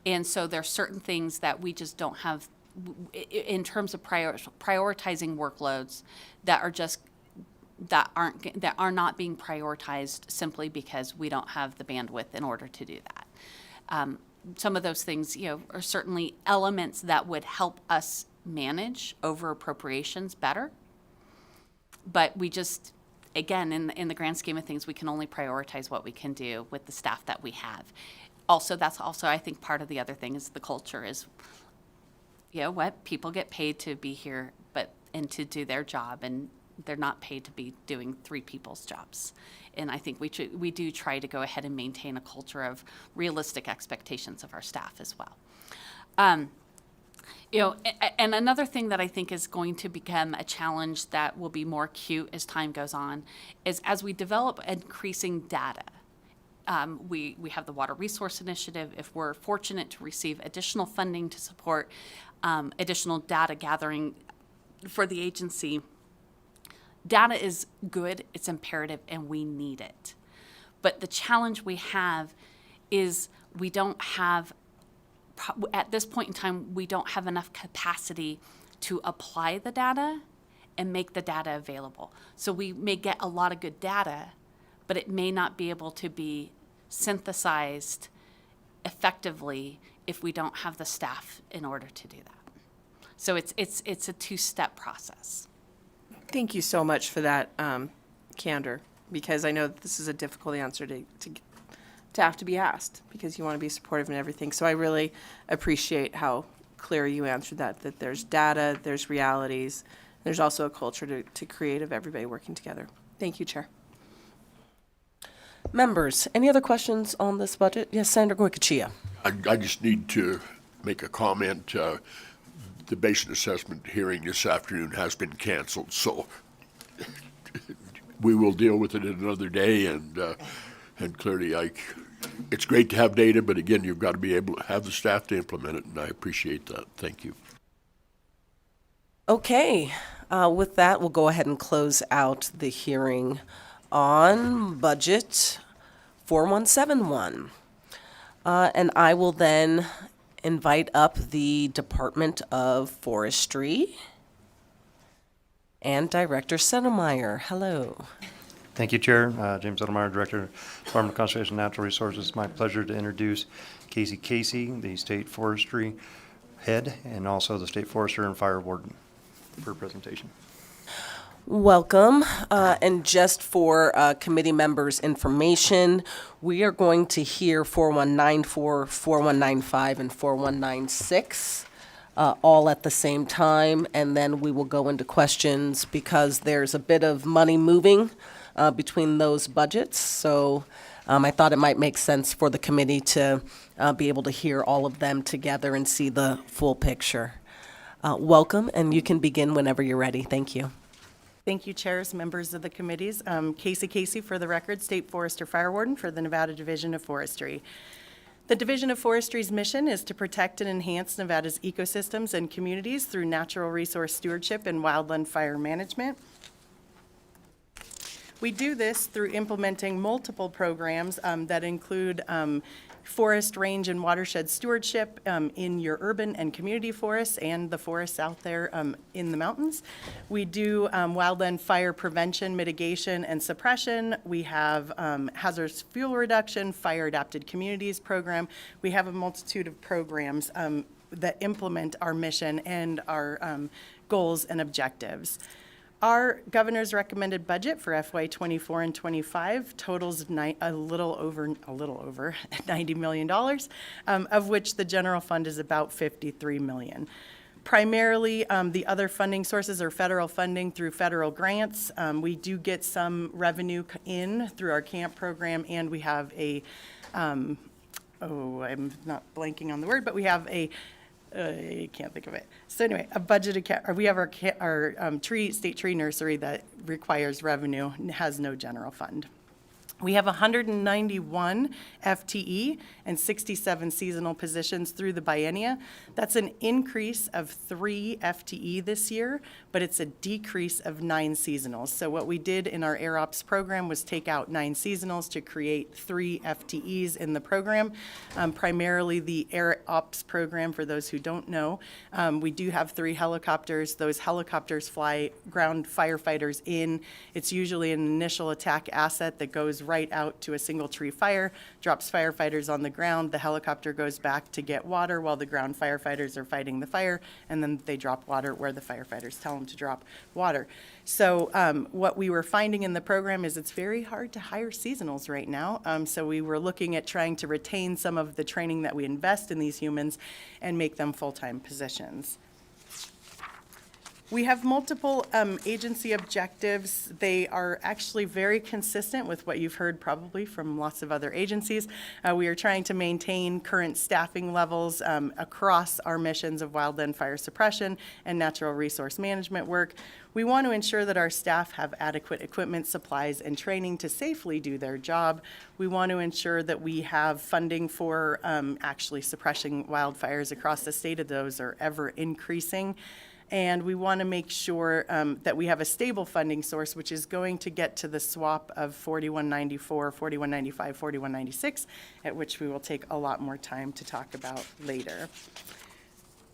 And so there are certain things that we just don't have in terms of prioritizing workloads that are not being prioritized simply because we don't have the bandwidth in order to do that. Some of those things, are certainly elements that would help us manage over appropriations better. But we just, again, in the grand scheme of things, we can only prioritize what we can do with the staff that we have. Also, that's also, I think, part of the other thing is the culture is, people get paid to be here, and to do their job, and they're not paid to be doing 3 people's jobs. And I think we do try to go ahead and maintain a culture of realistic expectations of our staff as well. And another thing that I think is going to become a challenge that will be more acute as time goes on is as we develop increasing data. We have the Water Resource Initiative. If we're fortunate to receive additional funding to support additional data gathering for the agency, data is good, it's imperative, and we need it. But the challenge we have is we don't have, at this point in time, we don't have enough capacity to apply the data and make the data available. So we may get a lot of good data, but it may not be able to be synthesized effectively if we don't have the staff in order to do that. So it's a 2-step process. Thank you so much for that candor, because I know that this is a difficult answer to have to be asked, because you want to be supportive and everything. So I really appreciate how clear you answered that there's data, there's realities, there's also a culture to create of everybody working together. Thank you, Chair. Members, any other questions on this budget? Yes, Senator Goycochea. I just need to make a comment. The basin assessment hearing this afternoon has been canceled, so we will deal with it another day. And clearly, it's great to have data, but again, you've got to be able to have the staff to implement it, and I appreciate that. Thank you. Okay, with that, we'll go ahead and close out the hearing on budget 4171. And I will then invite up the Department of Forestry and Director Settlemeyer. Hello. Thank you, Chair. James Edelmeyer, Director, Department of Conservation and Natural Resources. It's my pleasure to introduce Casey Casey, the State Forestry Head, and also the State Forester and Fire Warden for presentation. Welcome. And just for committee members' information, we are going to hear 4194, 4195, and 4196 all at the same time, and then we will go into questions because there's a bit of money moving between those budgets. So I thought it might make sense for the committee to be able to hear all of them together and see the full picture. Welcome, and you can begin whenever you're ready. Thank you. Thank you, chairs, members of the committees. Casey Casey, for the record, State Forester Fire Warden for the Nevada Division of Forestry. The Division of Forestry's mission is to protect and enhance Nevada's ecosystems and communities through natural resource stewardship and wildland fire management. We do this through implementing multiple programs that include forest, range, and watershed stewardship in your urban and community forests and the forests out there in the mountains. We do wildland fire prevention, mitigation, and suppression. We have hazardous fuel reduction, fire adapted communities program. We have a multitude of programs that implement our mission and our goals and objectives. Our governor's recommended budget for FY '24 and '25 totals a little over $90 million, of which the general fund is about $53 million. Primarily, the other funding sources are federal funding through federal grants. We do get some revenue in through our camp program, and we have a, I'm not blanking on the word, but we have a I can't think of it. So anyway, a budget account, we have our state tree nursery that requires revenue and has no general fund. We have 191 FTE and 67 seasonal positions through the biennia. That's an increase of 3 FTE this year, but it's a decrease of 9 seasonals. So what we did in our Air Ops program was take out 9 seasonals to create 3 FTEs in the program. Primarily the Air Ops program, for those who don't know, we do have 3 helicopters. Those helicopters fly ground firefighters in. It's usually an initial attack asset that goes right out to a single tree fire, drops firefighters on the ground. The helicopter goes back to get water while the ground firefighters are fighting the fire, and then they drop water where the firefighters tell them to drop water. So what we were finding in the program is it's very hard to hire seasonals right now. So we were looking at trying to retain some of the training that we invest in these humans and make them full-time positions. We have multiple agency objectives. They are actually very consistent with what you've heard probably from lots of other agencies. We are trying to maintain current staffing levels across our missions of wildland fire suppression and natural resource management work. We want to ensure that our staff have adequate equipment, supplies, and training to safely do their job. We want to ensure that we have funding for actually suppressing wildfires across the state. Those are ever increasing. And we want to make sure that we have a stable funding source, which is going to get to the swap of 4194, 4195, 4196, at which we will take a lot more time to talk about later.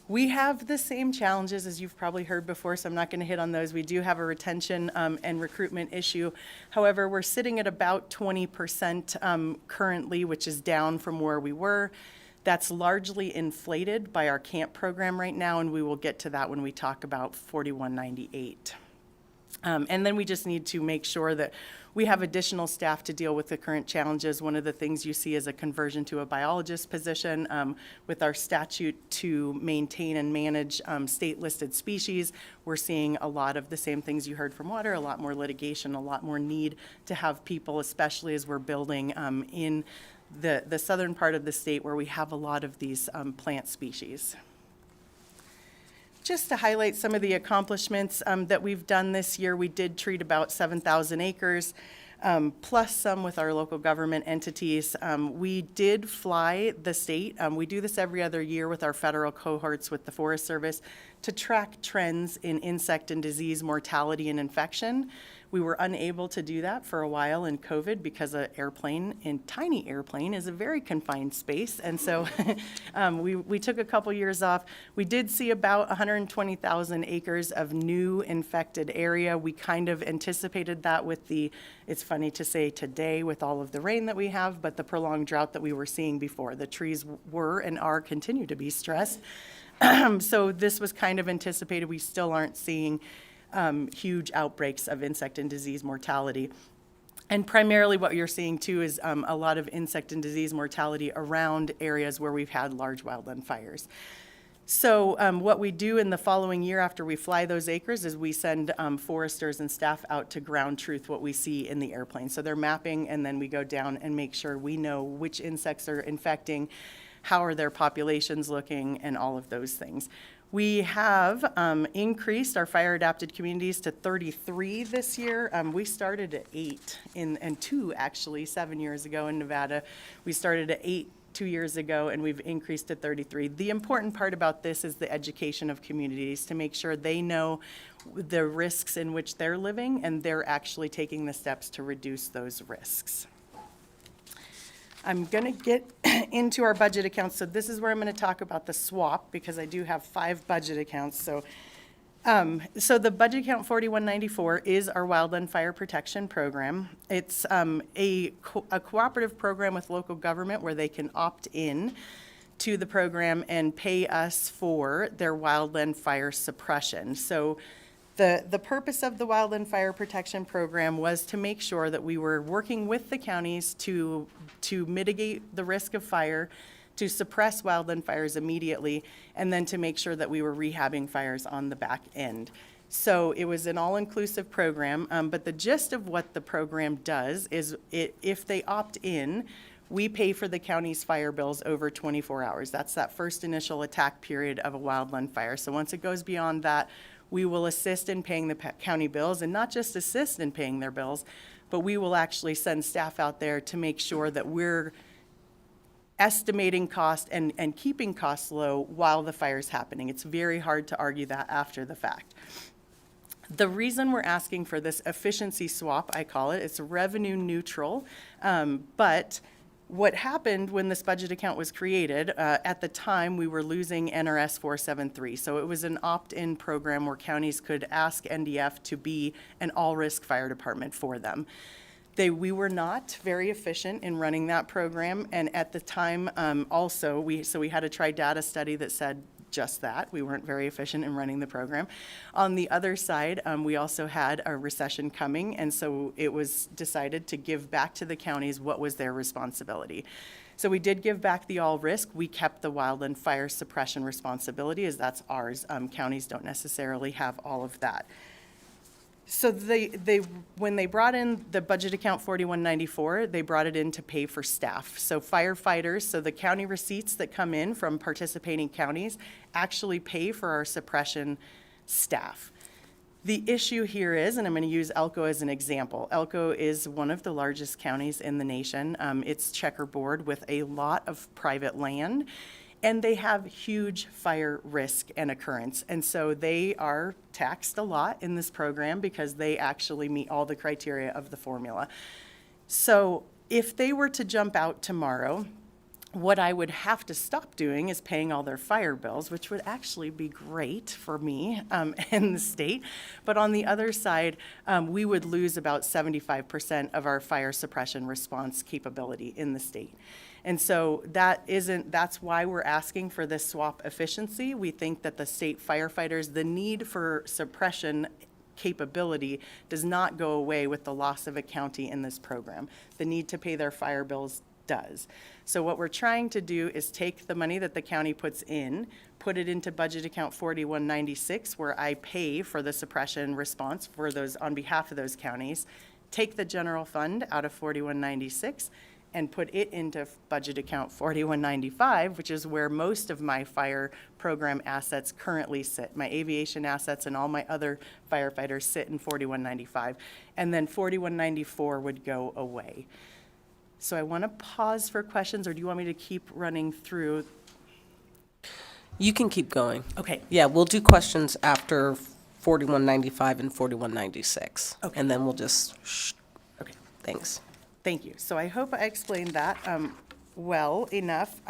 We have the same challenges as you've probably heard before, so I'm not going to hit on those. We do have a retention and recruitment issue. However, we're sitting at about 20% currently, which is down from where we were. That's largely inflated by our camp program right now, and we will get to that when we talk about 4198. And then we just need to make sure that we have additional staff to deal with the current challenges. One of the things you see is a conversion to a biologist position with our statute to maintain and manage state-listed species. We're seeing a lot of the same things you heard from water, a lot more litigation, a lot more need to have people, especially as we're building in the southern part of the state where we have a lot of these plant species. Just to highlight some of the accomplishments that we've done this year, we did treat about 7,000 acres, plus some with our local government entities. We did fly the state. We do this every other year with our federal cohorts with the Forest Service to track trends in insect and disease mortality and infection. We were unable to do that for a while in COVID because a tiny airplane is a very confined space. And so we took a couple years off. We did see about 120,000 acres of new infected area. We kind of anticipated that with it's funny to say today with all of the rain that we have, but the prolonged drought that we were seeing before. The trees were and continue to be stressed. So this was kind of anticipated. We still aren't seeing huge outbreaks of insect and disease mortality. And primarily what you're seeing too is a lot of insect and disease mortality around areas where we've had large wildland fires. So what we do in the following year after we fly those acres is we send foresters and staff out to ground truth what we see in the airplane. So they're mapping, and then we go down and make sure we know which insects are infecting, how are their populations looking, and all of those things. We have increased our fire-adapted communities to 33 this year. We started at 8 and 2 actually 7 years ago in Nevada. We started at 8 2 years ago, and we've increased to 33. The important part about this is the education of communities to make sure they know the risks in which they're living, and they're actually taking the steps to reduce those risks. I'm going to get into our budget accounts. So this is where I'm going to talk about the swap, because I do have 5 budget accounts. So the budget account 4194 is our wildland fire protection program. It's a cooperative program with local government where they can opt in to the program and pay us for their wildland fire suppression. So the purpose of the wildland fire protection program was to make sure that we were working with the counties to mitigate the risk of fire, to suppress wildland fires immediately, and then to make sure that we were rehabbing fires on the back end. So it was an all-inclusive program, but the gist of what the program does is if they opt in, we pay for the county's fire bills over 24 hours. That's that first initial attack period of a wildland fire. So once it goes beyond that, we will assist in paying the county bills, and not just assist in paying their bills, but we will actually send staff out there to make sure that we're estimating cost and keeping costs low while the fire's happening. It's very hard to argue that after the fact. The reason we're asking for this efficiency swap, I call it, it's revenue neutral, but what happened when this budget account was created, at the time we were losing NRS 473. So it was an opt-in program where counties could ask NDF to be an all-risk fire department for them. We were not very efficient in running that program, and at the time also, we had a tri-data study that said just that. We weren't very efficient in running the program. On the other side, we also had a recession coming, and so it was decided to give back to the counties what was their responsibility. So we did give back the all risk. We kept the wildland fire suppression responsibility, as that's ours. Counties don't necessarily have all of that. So when they brought in the budget account 4194, they brought it in to pay for staff. So firefighters, so the county receipts that come in from participating counties actually pay for our suppression staff. The issue here is, and I'm going to use Elko as an example. Elko is one of the largest counties in the nation. It's checkerboard with a lot of private land, and they have huge fire risk and occurrence. And so they are taxed a lot in this program because they actually meet all the criteria of the formula. So if they were to jump out tomorrow, what I would have to stop doing is paying all their fire bills, which would actually be great for me and the state. But on the other side, we would lose about 75% of our fire suppression response capability in the state. And so that's why we're asking for this swap efficiency. We think that the state firefighters, the need for suppression capability does not go away with the loss of a county in this program. The need to pay their fire bills does. So what we're trying to do is take the money that the county puts in, put it into budget account 4196, where I pay for the suppression response for those on behalf of those counties, take the general fund out of 4196, and put it into budget account 4195, which is where most of my fire program assets currently sit. My aviation assets and all my other firefighters sit in 4195, and then 4194 would go away. So I want to pause for questions, or do you want me to keep running through? You can keep going. Okay. Yeah, we'll do questions after 4195 and 4196. Okay. And then we'll just, okay, thanks. Thank you. So I hope I explained that well enough.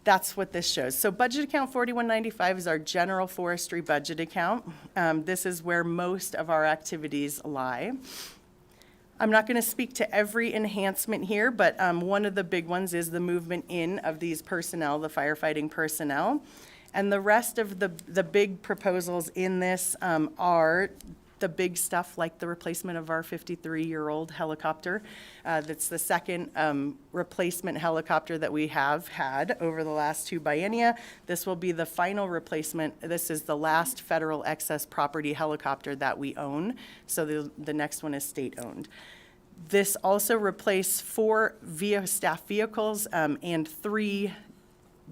That's what this shows. So budget account 4195 is our general forestry budget account. This is where most of our activities lie. I'm not going to speak to every enhancement here, but one of the big ones is the movement in of these personnel, the firefighting personnel. And the rest of the big proposals in this are the big stuff like the replacement of our 53-year-old helicopter. That's the second replacement helicopter that we have had over the last 2 biennia. This will be the final replacement. This is the last federal excess property helicopter that we own. So the next one is state-owned. This also replaced 4 staff vehicles and 3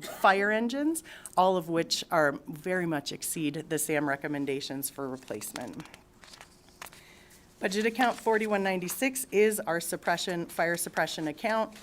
fire engines, all of which are very much exceed the SAM recommendations for replacement. Budget account 4196 is our fire suppression account.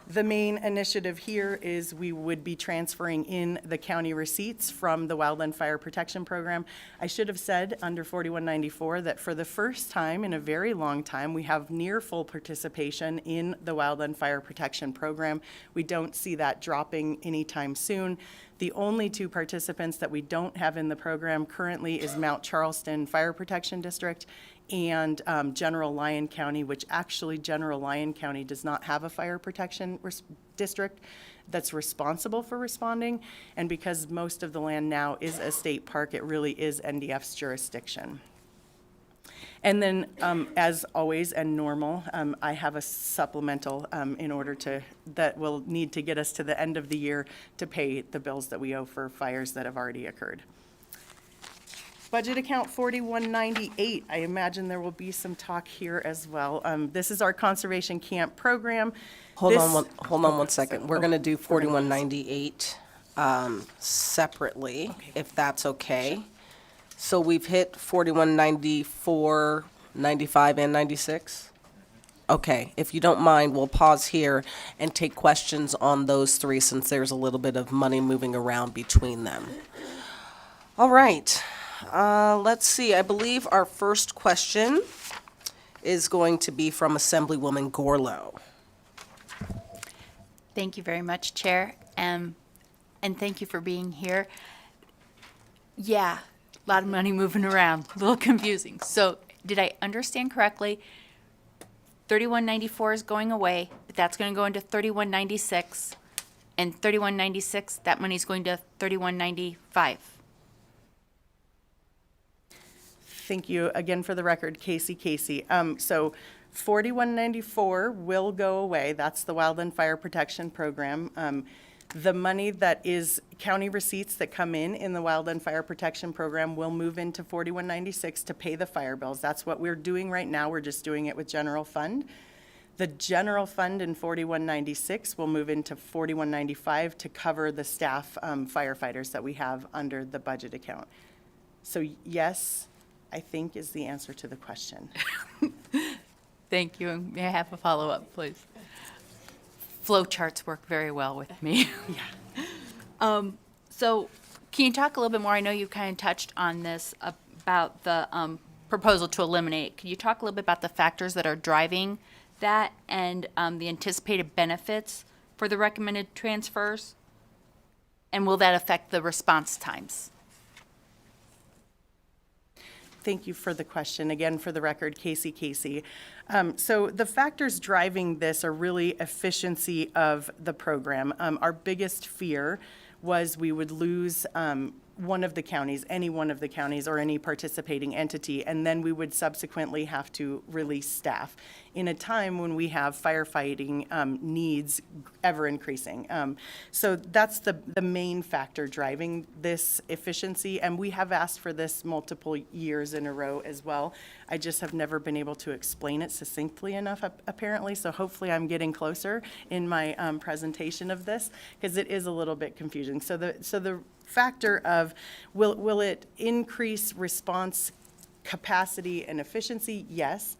The main initiative here is we would be transferring in the county receipts from the Wildland Fire Protection Program. I should have said under 4194 that for the first time in a very long time, we have near full participation in the Wildland Fire Protection Program. We don't see that dropping anytime soon. The only 2 participants that we don't have in the program currently is Mount Charleston Fire Protection District and General Lyon County, which actually General Lyon County does not have a fire protection district that's responsible for responding. And because most of the land now is a state park, it really is NDF's jurisdiction. And then, as always and normal, I have a supplemental in order that will need to get us to the end of the year to pay the bills that we owe for fires that have already occurred. Budget account 4198, I imagine there will be some talk here as well. This is our conservation camp program. Hold on one second. We're going to do 4198 separately, if that's okay. So we've hit 4194, 95, and 96? Okay, if you don't mind, we'll pause here and take questions on those 3 since there's a little bit of money moving around between them. All right. Let's see, I believe our first question is going to be from Assemblywoman Gorlow. Thank you very much, Chair, and thank you for being here. Yeah, a lot of money moving around, a little confusing. So did I understand correctly? 3194 is going away, but that's going to go into 3196, and 3196, that money's going to 3195. Thank you again for the record, Casey. So 4194 will go away. That's the Wildland Fire Protection Program. The money that is county receipts that come in the Wildland Fire Protection Program will move into 4196 to pay the fire bills. That's what we're doing right now. We're just doing it with general fund. The general fund in 4196 will move into 4195 to cover the staff firefighters that we have under the budget account. So yes, I think is the answer to the question. Thank you, and may I have a follow-up, please? Flow charts work very well with me. Yeah. So can you talk a little bit more? I know you kind of touched on this about the proposal to eliminate. Can you talk a little bit about the factors that are driving that and the anticipated benefits for the recommended transfers? And will that affect the response times? Thank you for the question. Again, for the record, Casey. So the factors driving this are really efficiency of the program. Our biggest fear was we would lose one of the counties, any one of the counties or any participating entity, and then we would subsequently have to release staff in a time when we have firefighting needs ever increasing. So that's the main factor driving this efficiency, and we have asked for this multiple years in a row as well. I just have never been able to explain it succinctly enough, apparently, so hopefully I'm getting closer in my presentation of this, because it is a little bit confusing. So the factor of will it increase response capacity and efficiency? Yes,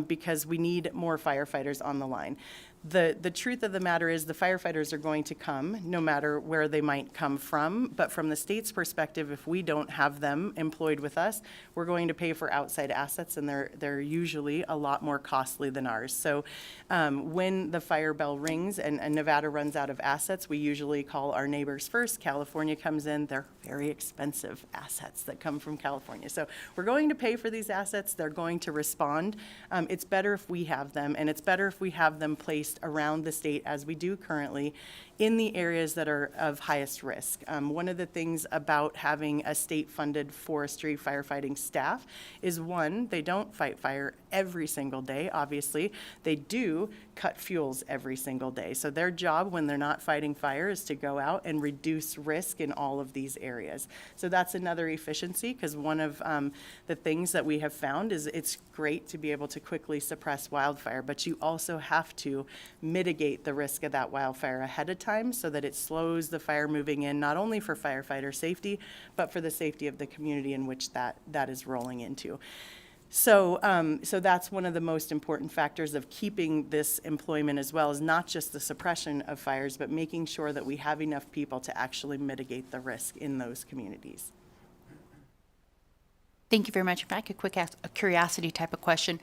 because we need more firefighters on the line. The truth of the matter is the firefighters are going to come, no matter where they might come from. But from the state's perspective, if we don't have them employed with us, we're going to pay for outside assets, and they're usually a lot more costly than ours. So when the fire bell rings and Nevada runs out of assets, we usually call our neighbors first. California comes in. They're very expensive assets that come from California. So we're going to pay for these assets. They're going to respond. It's better if we have them, and it's better if we have them placed around the state, as we do currently, in the areas that are of highest risk. One of the things about having a state-funded forestry firefighting staff is, one, they don't fight fire every single day, obviously. They do cut fuels every single day. So their job when they're not fighting fire is to go out and reduce risk in all of these areas. So that's another efficiency, because one of the things that we have found is it's great to be able to quickly suppress wildfire, but you also have to mitigate the risk of that wildfire ahead of time so that it slows the fire moving in, not only for firefighter safety, but for the safety of the community in which that is rolling into. So that's one of the most important factors of keeping this employment, as well as not just the suppression of fires, but making sure that we have enough people to actually mitigate the risk in those communities. Thank you very much. If I could quick ask a curiosity type of question.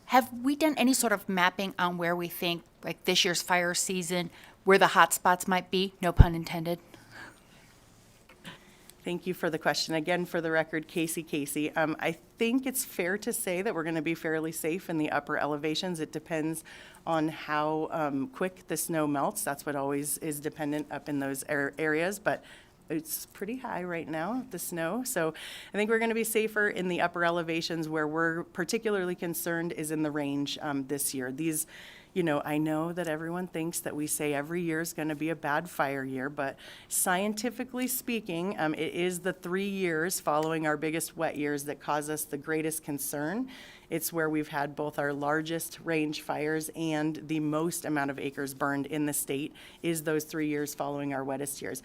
Have we done any sort of mapping on where we think, like this year's fire season, where the hot spots might be? No pun intended. Thank you for the question. Again, for the record, Casey. I think it's fair to say that we're going to be fairly safe in the upper elevations. It depends on how quick the snow melts. That's what always is dependent up in those areas, but it's pretty high right now, the snow. So I think we're going to be safer in the upper elevations. Where we're particularly concerned is in the range this year. These, I know that everyone thinks that we say every year is going to be a bad fire year, but scientifically speaking, it is the 3 years following our biggest wet years that cause us the greatest concern. It's where we've had both our largest range fires and the most amount of acres burned in the state is those 3 years following our wettest years.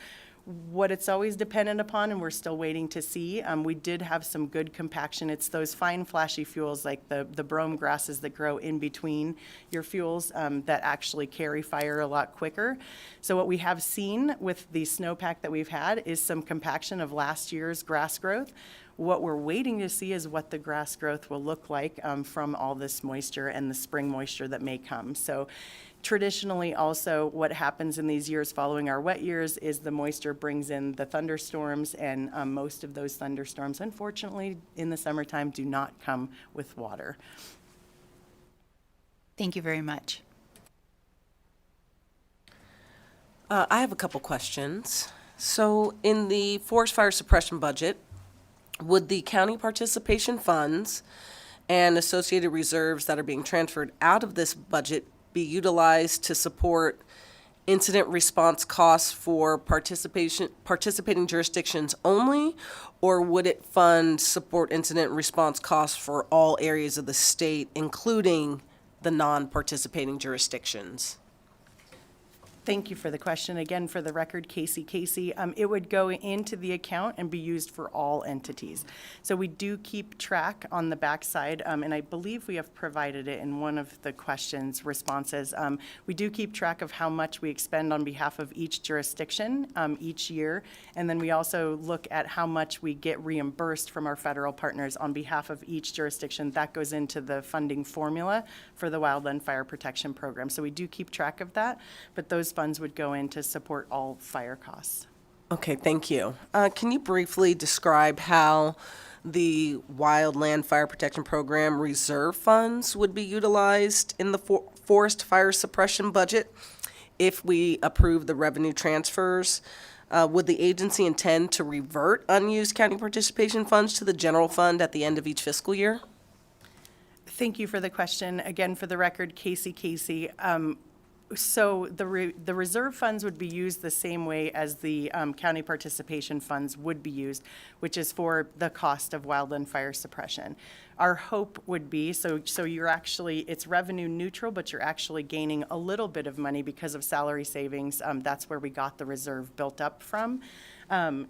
What it's always dependent upon, and we're still waiting to see, we did have some good compaction. It's those fine flashy fuels like the brome grasses that grow in between your fuels that actually carry fire a lot quicker. So what we have seen with the snowpack that we've had is some compaction of last year's grass growth. What we're waiting to see is what the grass growth will look like from all this moisture and the spring moisture that may come. So traditionally, also, what happens in these years following our wet years is the moisture brings in the thunderstorms, and most of those thunderstorms, unfortunately, in the summertime do not come with water. Thank you very much. I have a couple questions. So in the forest fire suppression budget, would the county participation funds and associated reserves that are being transferred out of this budget be utilized to support incident response costs for participating jurisdictions only, or would it fund support incident response costs for all areas of the state, including the non-participating jurisdictions? Thank you for the question. Again, for the record, Casey. It would go into the account and be used for all entities. So we do keep track on the backside, and I believe we have provided it in one of the questions responses. We do keep track of how much we expend on behalf of each jurisdiction each year, and then we also look at how much we get reimbursed from our federal partners on behalf of each jurisdiction. That goes into the funding formula for the Wildland Fire Protection Program. So we do keep track of that, but those funds would go in to support all fire costs. Okay, thank you. Can you briefly describe how the Wildland Fire Protection Program reserve funds would be utilized in the forest fire suppression budget if we approve the revenue transfers? Would the agency intend to revert unused county participation funds to the general fund at the end of each fiscal year? Thank you for the question. Again, for the record, Casey. So the reserve funds would be used the same way as the county participation funds would be used, which is for the cost of wildland fire suppression. Our hope would be, so you're actually, it's revenue neutral, but you're actually gaining a little bit of money because of salary savings. That's where we got the reserve built up from.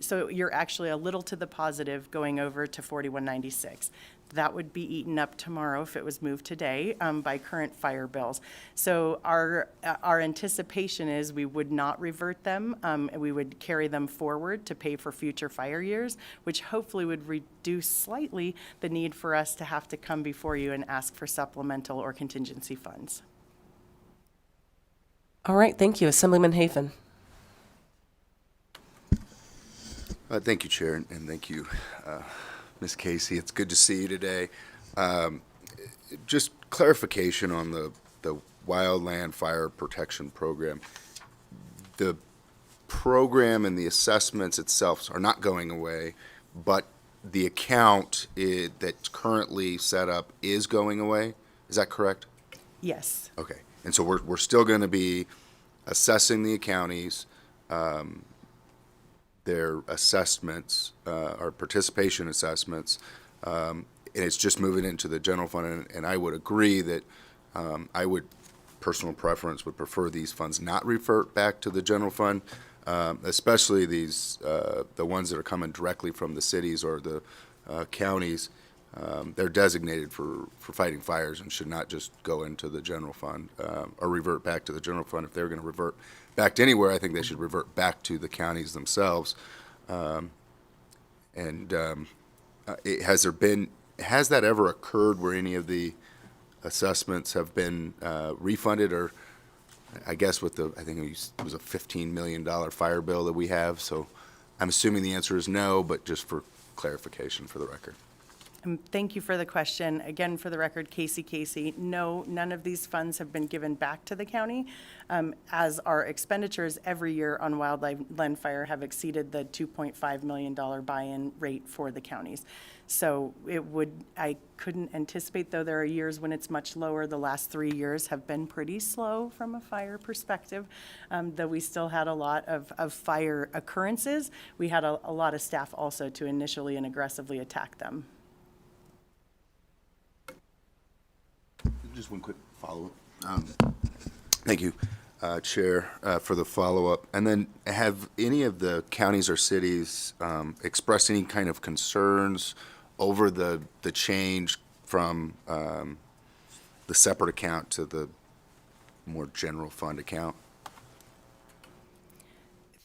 So you're actually a little to the positive going over to 4196. that would be eaten up tomorrow if it was moved today by current fire bills. So our anticipation is we would not revert them. We would carry them forward to pay for future fire years, which hopefully would reduce slightly the need for us to have to come before you and ask for supplemental or contingency funds. All right, thank you. Assemblyman Hafen. Thank you, Chair, and thank you, Ms. Casey. It's good to see you today. Just clarification on the Wildland Fire Protection Program. The program and the assessments itself are not going away, but the account that's currently set up is going away. Is that correct? Yes. Okay. And so we're still going to be assessing the counties, their assessments, or participation assessments, and it's just moving into the general fund. And I would agree that personal preference would prefer these funds not revert back to the general fund, especially these, the ones that are coming directly from the cities or the counties. They're designated for fighting fires and should not just go into the general fund or revert back to the general fund. If they're going to revert back to anywhere, I think they should revert back to the counties themselves. Has that ever occurred where any of the assessments have been refunded? Or I guess I think it was a $15 million fire bill that we have. So I'm assuming the answer is no, but just for clarification for the record. Thank you for the question. Again, for the record, Casey, no, none of these funds have been given back to the county, as our expenditures every year on wildland fire have exceeded the $2.5 million buy-in rate for the counties. So I couldn't anticipate, though there are years when it's much lower. The last 3 years have been pretty slow from a fire perspective, though we still had a lot of fire occurrences. We had a lot of staff also to initially and aggressively attack them. Just one quick follow-up. Thank you, Chair, for the follow-up. And then have any of the counties or cities expressed any kind of concerns over the change from the separate account to the more general fund account?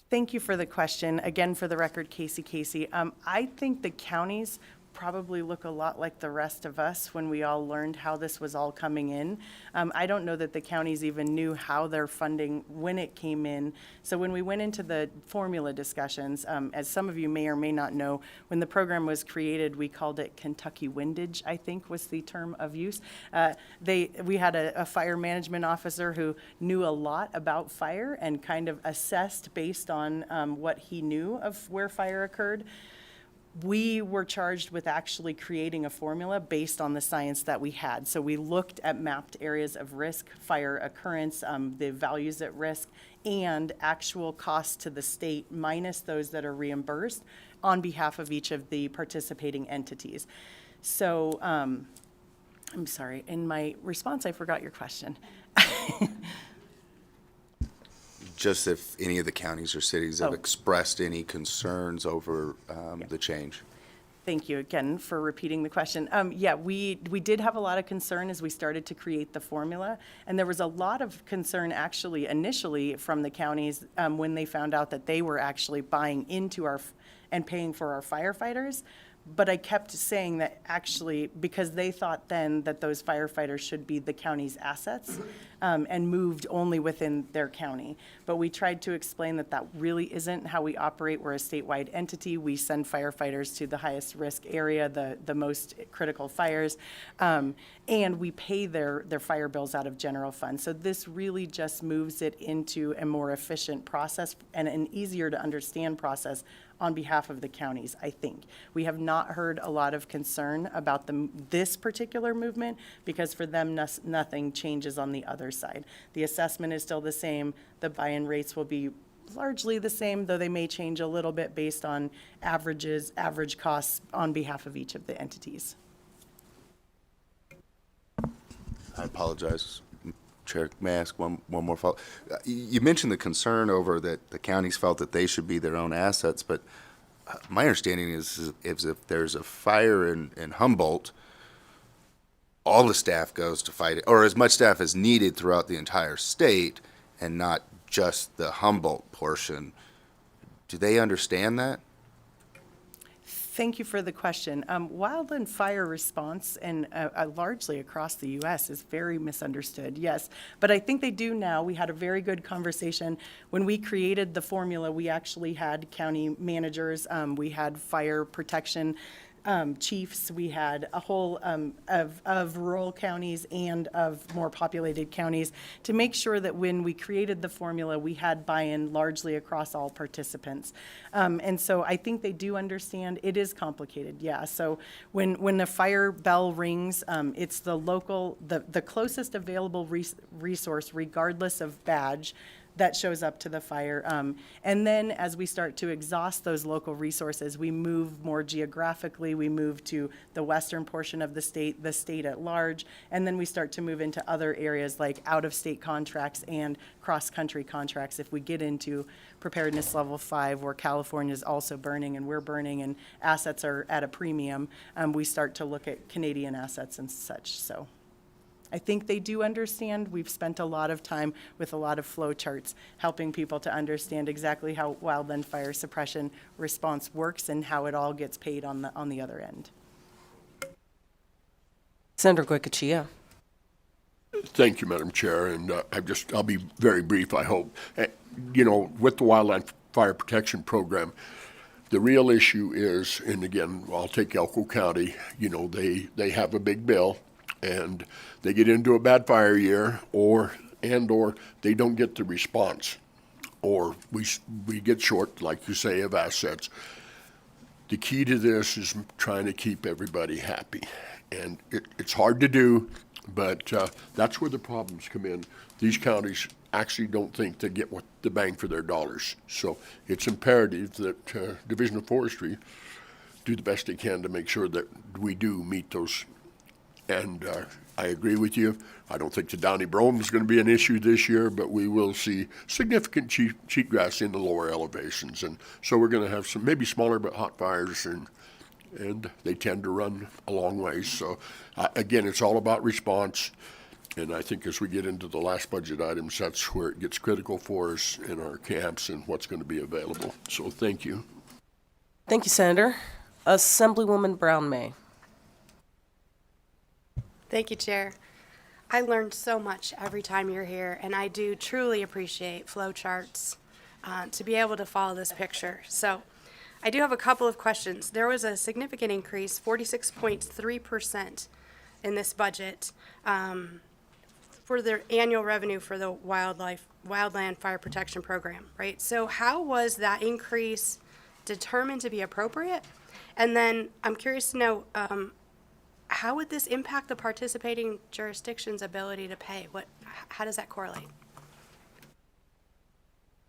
Thank you for the question. Again, for the record, Casey. I think the counties probably look a lot like the rest of us when we all learned how this was all coming in. I don't know that the counties even knew how their funding, when it came in. So when we went into the formula discussions, as some of you may or may not know, when the program was created, we called it Kentucky Windage, I think was the term of use. We had a fire management officer who knew a lot about fire and kind of assessed based on what he knew of where fire occurred. We were charged with actually creating a formula based on the science that we had. So we looked at mapped areas of risk, fire occurrence, the values at risk, and actual costs to the state minus those that are reimbursed on behalf of each of the participating entities. So I'm sorry, in my response, I forgot your question. Just if any of the counties or cities have expressed any concerns over the change. Thank you again for repeating the question. Yeah, we did have a lot of concern as we started to create the formula, and there was a lot of concern actually initially from the counties when they found out that they were actually buying into and paying for our firefighters. But I kept saying that actually, because they thought then that those firefighters should be the county's assets and moved only within their county. But we tried to explain that that really isn't how we operate. We're a statewide entity. We send firefighters to the highest risk area, the most critical fires, and we pay their fire bills out of general fund. So this really just moves it into a more efficient process and an easier to understand process on behalf of the counties, I think. We have not heard a lot of concern about this particular movement because for them, nothing changes on the other side. The assessment is still the same. The buy-in rates will be largely the same, though they may change a little bit based on average costs on behalf of each of the entities. I apologize, Chair. May I ask one more follow-up? You mentioned the concern over that the counties felt that they should be their own assets, but my understanding is if there's a fire in Humboldt, all the staff goes to fight it, or as much staff as needed throughout the entire state, and not just the Humboldt portion. Do they understand that? Thank you for the question. Wildland fire response, and largely across the U.S., is very misunderstood, yes. But I think they do now. We had a very good conversation. When we created the formula, we actually had county managers, we had fire protection chiefs, we had a whole of rural counties and of more populated counties to make sure that when we created the formula, we had buy-in largely across all participants. And so I think they do understand. It is complicated, yeah. So when the fire bell rings, it's the local, the closest available resource, regardless of badge, that shows up to the fire. And then as we start to exhaust those local resources, we move more geographically, we move to the western portion of the state at large, and then we start to move into other areas like out-of-state contracts and cross-country contracts. If we get into preparedness level 5, where California is also burning and we're burning and assets are at a premium, we start to look at Canadian assets and such, so. I think they do understand. We've spent a lot of time with a lot of flow charts helping people to understand exactly how wildland fire suppression response works and how it all gets paid on the other end. Senator Goycochea. Thank you, Madam Chair, and I'll be very brief, I hope. You know, with the Wildland Fire Protection Program, the real issue is, and again, I'll take Elko County, you know, they have a big bill, and they get into a bad fire year, or they don't get the response, or we get short, like you say, of assets. The key to this is trying to keep everybody happy, and it's hard to do, but that's where the problems come in. These counties actually don't think they get what the bang for their dollars, so it's imperative that Division of Forestry do the best they can to make sure that we do meet those. And I agree with you. I don't think the downy brome is going to be an issue this year, but we will see significant cheatgrass in the lower elevations. And so we're going to have some maybe smaller but hot fires, and they tend to run a long ways. So again, it's all about response. And I think as we get into the last budget items, that's where it gets critical for us in our camps and what's going to be available. So thank you. Thank you, Senator. Assemblywoman Brown-May. Thank you, Chair. I learned so much every time you're here, and I do truly appreciate flow charts to be able to follow this picture. So I do have a couple of questions. There was a significant increase, 46.3% in this budget for the annual revenue for the Wildland Fire Protection Program, right? So how was that increase determined to be appropriate? And then I'm curious to know, how would this impact the participating jurisdiction's ability to pay? How does that correlate?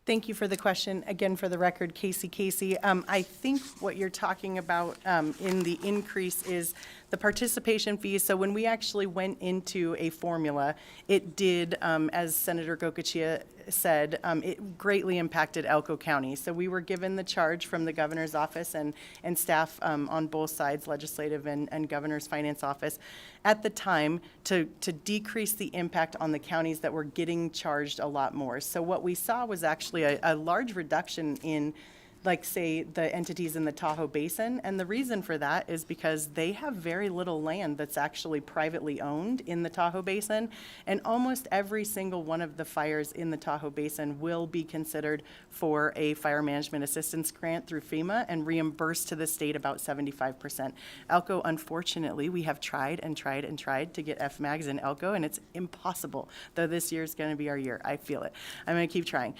Thank you for the question. Again, for the record, Casey. I think what you're talking about in the increase is the participation fees. So when we actually went into a formula, it did, as Senator Goycochea said, it greatly impacted Elko County. So we were given the charge from the governor's office and staff on both sides, legislative and governor's finance office, at the time to decrease the impact on the counties that were getting charged a lot more. So what we saw was actually a large reduction in, like, say, the entities in the Tahoe Basin. And the reason for that is because they have very little land that's actually privately owned in the Tahoe Basin. And almost every single one of the fires in the Tahoe Basin will be considered for a fire management assistance grant through FEMA and reimbursed to the state about 75%. Elko, unfortunately, we have tried to get FMAGs in Elko, and it's impossible, though this year is going to be our year. I feel it. I'm going to keep trying.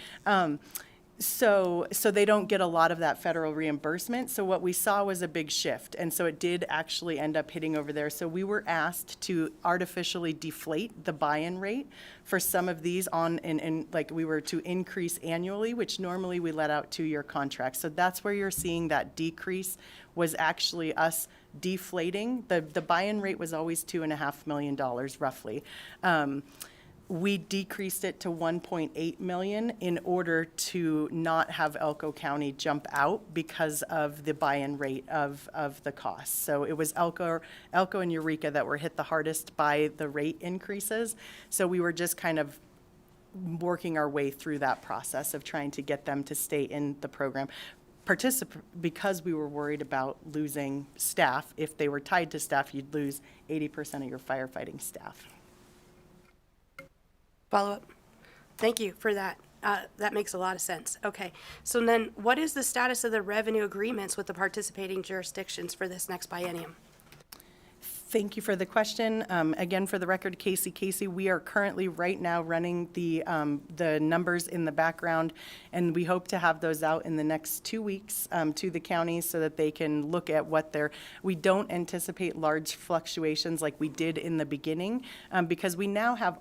So they don't get a lot of that federal reimbursement. So what we saw was a big shift. And so it did actually end up hitting over there. So we were asked to artificially deflate the buy-in rate for some of these like we were to increase annually, which normally we let out 2-year contracts. So that's where you're seeing that decrease was actually us deflating. The buy-in rate was always $2.5 million roughly. We decreased it to 1.8 million in order to not have Elko County jump out because of the buy-in rate of the costs. So it was Elko and Eureka that were hit the hardest by the rate increases. So we were just kind of working our way through that process of trying to get them to stay in the program. Because we were worried about losing staff. If they were tied to staff, you'd lose 80% of your firefighting staff. Follow-up. Thank you for that. That makes a lot of sense. Okay. So then what is the status of the revenue agreements with the participating jurisdictions for this next biennium? Thank you for the question. Again, for the record, Casey, we are currently right now running the numbers in the background, and we hope to have those out in the next 2 weeks to the counties so that they can look at what we don't anticipate large fluctuations like we did in the beginning because we now have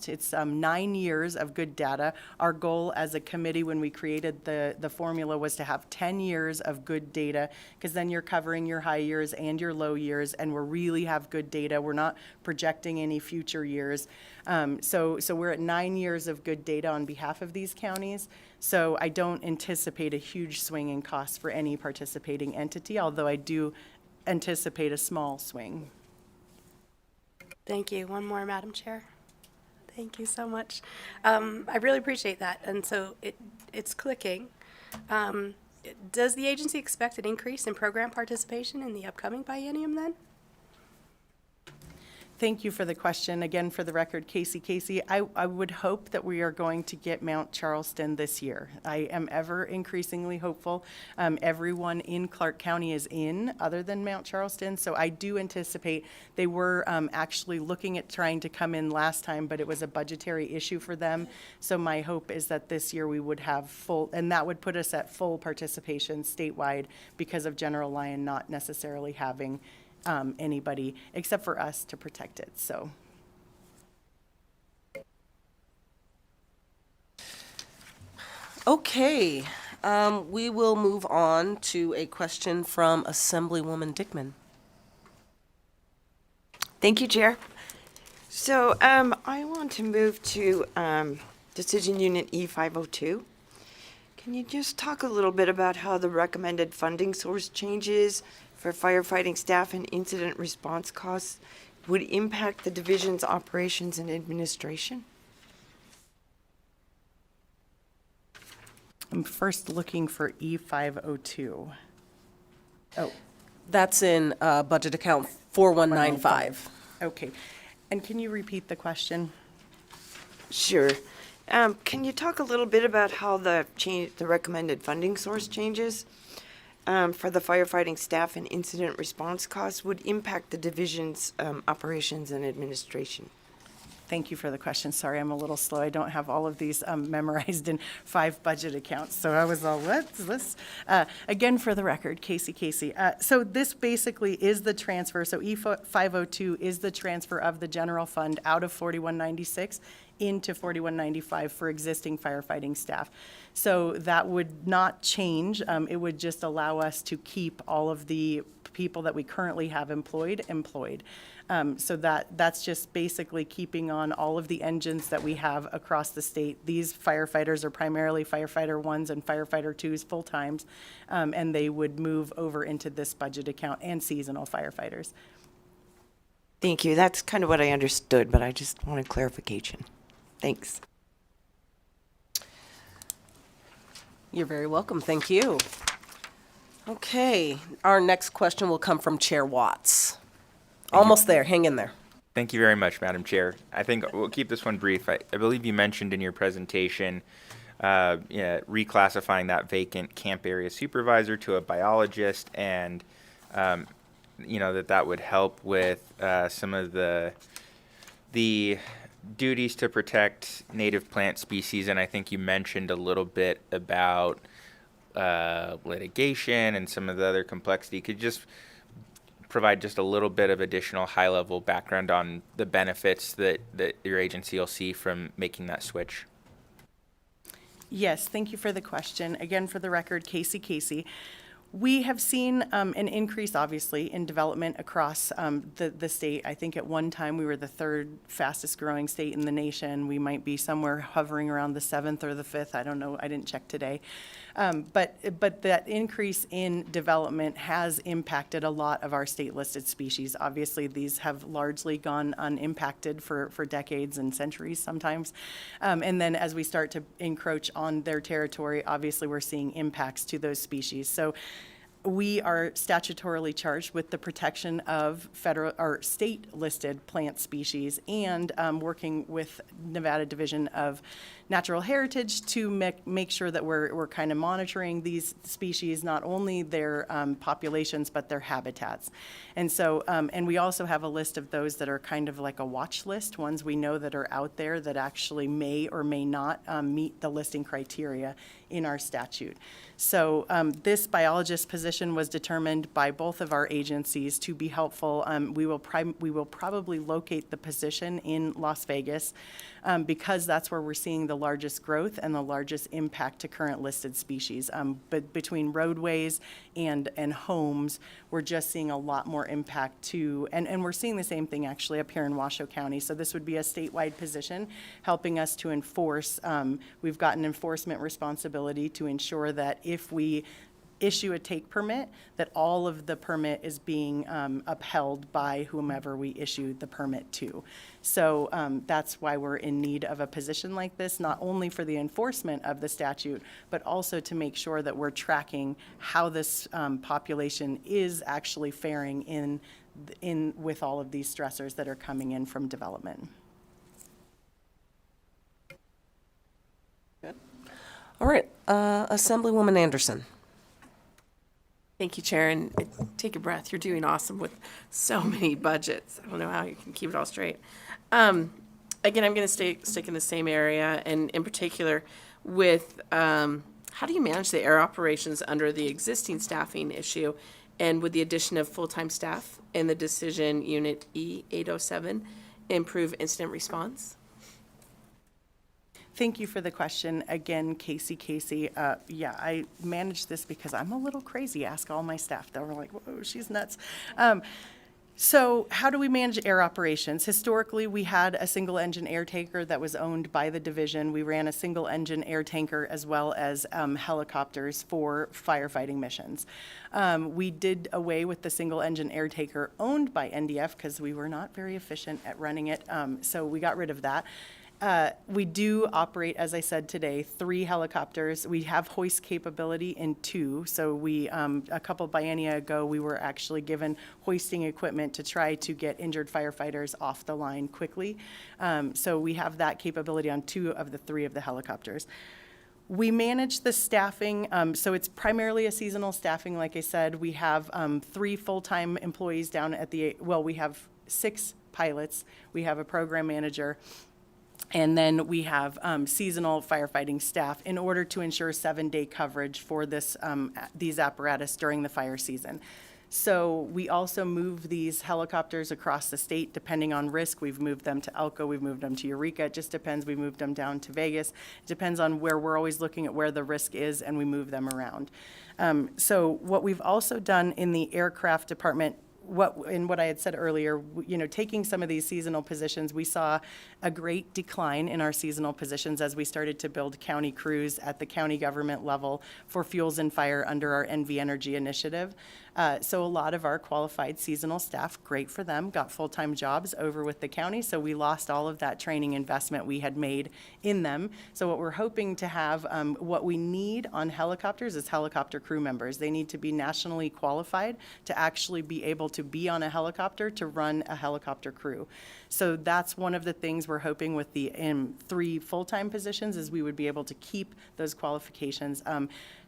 it's 9 years of good data. Our goal as a committee when we created the formula was to have 10 years of good data because then you're covering your high years and your low years, and we're really have good data. We're not projecting any future years. So we're at 9 years of good data on behalf of these counties. So I don't anticipate a huge swing in costs for any participating entity, although I do anticipate a small swing. Thank you. One more, Madam Chair. Thank you so much. I really appreciate that. And so it's clicking. Does the agency expect an increase in program participation in the upcoming biennium then? Thank you for the question. Again, for the record, Casey, I would hope that we are going to get Mount Charleston this year. I am ever increasingly hopeful. Everyone in Clark County is in, other than Mount Charleston, so I do anticipate they were actually looking at trying to come in last time, but it was a budgetary issue for them. So my hope is that this year we would have full, and that would put us at full participation statewide because of General Lyon not necessarily having anybody except for us to protect it. So. Okay, we will move on to a question from Assemblywoman Dickman. Thank you, Chair. So I want to move to Decision Unit E502. Can you just talk a little bit about how the recommended funding source changes for firefighting staff and incident response costs would impact the division's operations and administration? I'm first looking for E502. Oh. That's in budget account 4195. Okay. And can you repeat the question? Sure. Can you talk a little bit about how the recommended funding source changes for the firefighting staff and incident response costs would impact the division's operations and administration? Thank you for the question. Sorry, I'm a little slow. I don't have all of these memorized in 5 budget accounts. So I was all, what's this? Again, for the record, Casey. So this basically is the transfer. So E502 is the transfer of the general fund out of 4196 into 4195 for existing firefighting staff. So that would not change. It would just allow us to keep all of the people that we currently have employed. So that's just basically keeping on all of the engines that we have across the state. These firefighters are primarily firefighter 1s and firefighter 2s full-times, and they would move over into this budget account and seasonal firefighters. Thank you. That's kind of what I understood, but I just wanted clarification. Thanks. You're very welcome. Thank you. Okay, our next question will come from Chair Watts. Almost there. Hang in there. Thank you very much, Madam Chair. I think we'll keep this one brief. I believe you mentioned in your presentation reclassifying that vacant camp area supervisor to a biologist, and that would help with some of the duties to protect native plant species. And I think you mentioned a little bit about litigation and some of the other complexity. Could you just provide just a little bit of additional high-level background on the benefits that your agency will see from making that switch? Yes, thank you for the question. Again, for the record, Casey. We have seen an increase, obviously, in development across the state. I think at one time we were the third fastest growing state in the nation. We might be somewhere hovering around the seventh or the fifth. I don't know. I didn't check today. But that increase in development has impacted a lot of our state-listed species. Obviously, these have largely gone unimpacted for decades and centuries sometimes. And then as we start to encroach on their territory, obviously we're seeing impacts to those species. So we are statutorily charged with the protection of federal or state-listed plant species and working with Nevada Division of Natural Heritage to make sure that we're kind of monitoring these species, not only their populations, but their habitats. And so, and we also have a list of those that are kind of like a watch list, ones we know that are out there that actually may or may not meet the listing criteria in our statute. So this biologist position was determined by both of our agencies to be helpful. We will probably locate the position in Las Vegas because that's where we're seeing the largest growth and the largest impact to current listed species. But between roadways and homes, we're just seeing a lot more impact to, and we're seeing the same thing actually up here in Washoe County. So this would be a statewide position helping us to enforce. We've got an enforcement responsibility to ensure that if we issue a take permit, that all of the permit is being upheld by whomever we issue the permit to. So that's why we're in need of a position like this, not only for the enforcement of the statute, but also to make sure that we're tracking how this population is actually faring in with all of these stressors that are coming in from development. All right, Assemblywoman Anderson. Thank you, Chair, and take a breath. You're doing awesome with so many budgets. I don't know how you can keep it all straight. Again, I'm going to stick in the same area, and in particular with how do you manage the air operations under the existing staffing issue and with the addition of full-time staff in the Decision Unit E807, improve incident response? Thank you for the question. Again, Casey. Yeah, I manage this because I'm a little crazy. Ask all my staff. They were like, whoa, she's nuts. So how do we manage air operations? Historically, we had a single engine air tanker that was owned by the division. We ran a single engine air tanker as well as helicopters for firefighting missions. We did away with the single engine air tanker owned by NDF because we were not very efficient at running it. So we got rid of that. We do operate, as I said today, 3 helicopters. We have hoist capability in 2. So we, a couple biennia ago, we were actually given hoisting equipment to try to get injured firefighters off the line quickly. So we have that capability on 2 of the 3 of the helicopters. We manage the staffing, so it's primarily a seasonal staffing. Like I said, we have 3 full-time employees down at we have 6 pilots. We have a program manager. And then we have seasonal firefighting staff in order to ensure 7-day coverage for these apparatus during the fire season. So we also move these helicopters across the state depending on risk. We've moved them to Elko, we've moved them to Eureka. It just depends. We moved them down to Vegas. It depends on where we're always looking at where the risk is, and we move them around. So what we've also done in the aircraft department, what I had said earlier, taking some of these seasonal positions, we saw a great decline in our seasonal positions as we started to build county crews at the county government level for fuels and fire under our NV Energy initiative. So a lot of our qualified seasonal staff, great for them, got full-time jobs over with the county, so we lost all of that training investment we had made in them. So what we're hoping to have, what we need on helicopters is helicopter crew members. They need to be nationally qualified to actually be able to be on a helicopter to run a helicopter crew. So that's one of the things we're hoping with the 3 full-time positions is we would be able to keep those qualifications.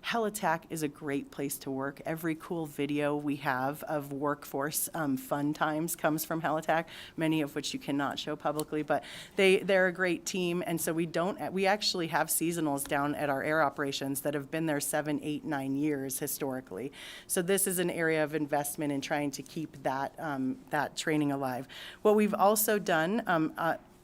Helitac is a great place to work. Every cool video we have of workforce fun times comes from Helitac, many of which you cannot show publicly, but they're a great team. And so we actually have seasonals down at our air operations that have been there 7, 8, 9 years historically. So this is an area of investment in trying to keep that training alive. What we've also done,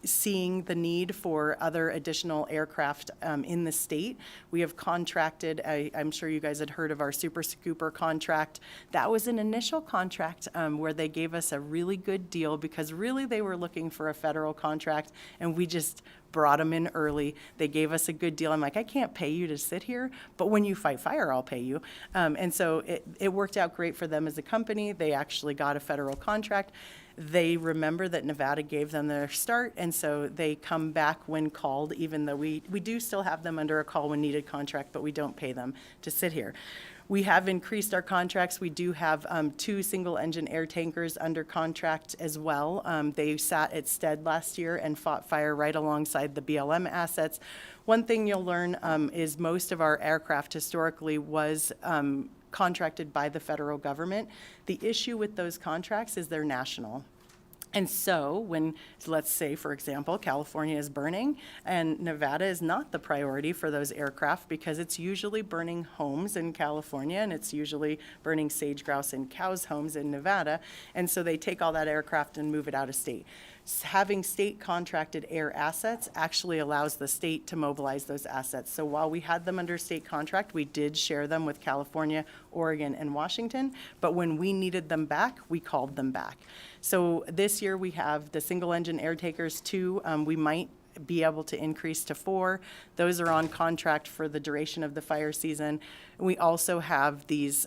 seeing the need for other additional aircraft in the state. We have contracted, I'm sure you guys had heard of our Super Scooper contract. That was an initial contract where they gave us a really good deal because really they were looking for a federal contract, and we just brought them in early. They gave us a good deal. I'm like, I can't pay you to sit here, but when you fight fire, I'll pay you. And so it worked out great for them as a company. They actually got a federal contract. They remember that Nevada gave them their start, and so they come back when called, even though we do still have them under a call when needed contract, but we don't pay them to sit here. We have increased our contracts. We do have 2 single-engine air tankers under contract as well. They sat at Stead last year and fought fire right alongside the BLM assets. One thing you'll learn is most of our aircraft historically was contracted by the federal government. The issue with those contracts is they're national. And so when, let's say, for example, California is burning and Nevada is not the priority for those aircraft because it's usually burning homes in California and it's usually burning sage grouse and cows' homes in Nevada. And so they take all that aircraft and move it out of state. Having state contracted air assets actually allows the state to mobilize those assets. So while we had them under state contract, we did share them with California, Oregon, and Washington. But when we needed them back, we called them back. So this year we have the single engine air takers 2. We might be able to increase to 4. Those are on contract for the duration of the fire season. We also have these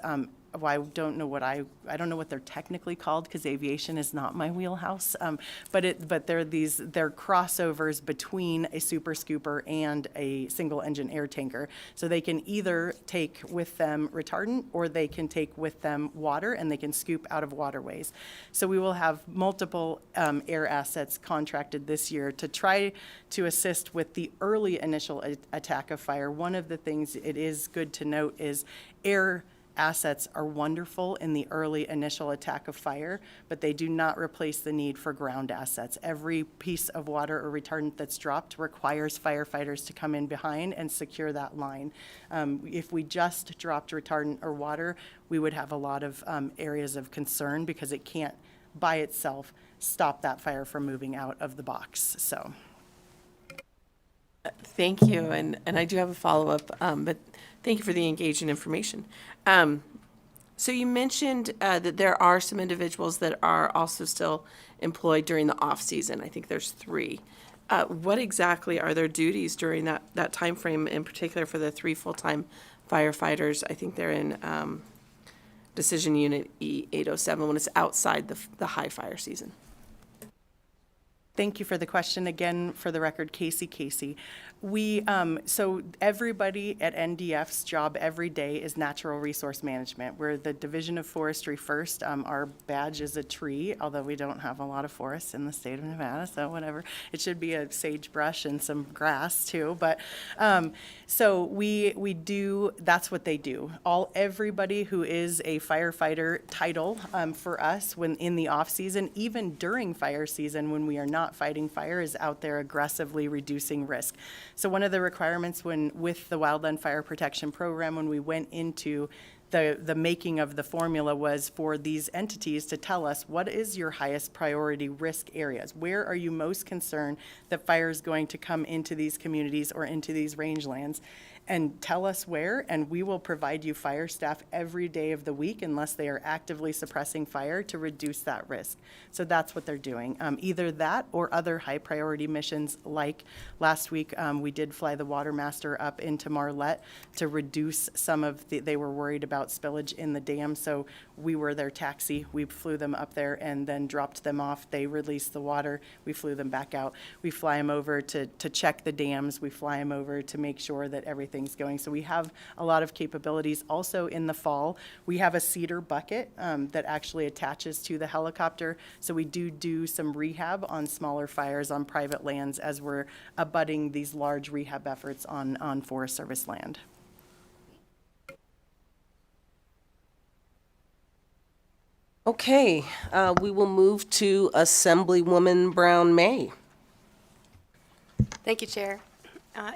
well, I don't know what they're technically called because aviation is not my wheelhouse. But they're crossovers between a Super Scooper and a single engine air tanker. So they can either take with them retardant or they can take with them water, and they can scoop out of waterways. So we will have multiple air assets contracted this year to try to assist with the early initial attack of fire. One of the things it is good to note is air assets are wonderful in the early initial attack of fire, but they do not replace the need for ground assets. Every piece of water or retardant that's dropped requires firefighters to come in behind and secure that line. If we just dropped retardant or water, we would have a lot of areas of concern because it can't by itself stop that fire from moving out of the box. So. Thank you, and I do have a follow-up, but thank you for the engaging information. So you mentioned that there are some individuals that are also still employed during the off-season. I think there's 3. What exactly are their duties during that time frame, in particular for the 3 full-time firefighters? I think they're in Decision Unit E807 when it's outside the high fire season. Thank you for the question. Again, for the record, Casey. So everybody at NDF's job every day is natural resource management. We're the Division of Forestry first. Our badge is a tree, although we don't have a lot of forests in the state of Nevada, so whatever. It should be a sagebrush and some grass too. But so we do, that's what they do. Everybody who is a firefighter title for us when in the off season, even during fire season when we are not fighting fire, is out there aggressively reducing risk. So one of the requirements with the Wildland Fire Protection Program, when we went into the making of the formula, was for these entities to tell us what is your highest priority risk areas. Where are you most concerned that fire is going to come into these communities or into these rangelands? And tell us where, and we will provide you fire staff every day of the week unless they are actively suppressing fire to reduce that risk. So that's what they're doing. Either that or other high priority missions, like last week we did fly the Water Master up into Marlette to reduce some of they were worried about spillage in the dam, so we were their taxi. We flew them up there and then dropped them off. They released the water. We flew them back out. We fly them over to check the dams. We fly them over to make sure that everything's going. So we have a lot of capabilities. Also in the fall, we have a cedar bucket that actually attaches to the helicopter. So we do some rehab on smaller fires on private lands as we're abutting these large rehab efforts on Forest Service land. Okay, we will move to Assemblywoman Brown-May. Thank you, Chair.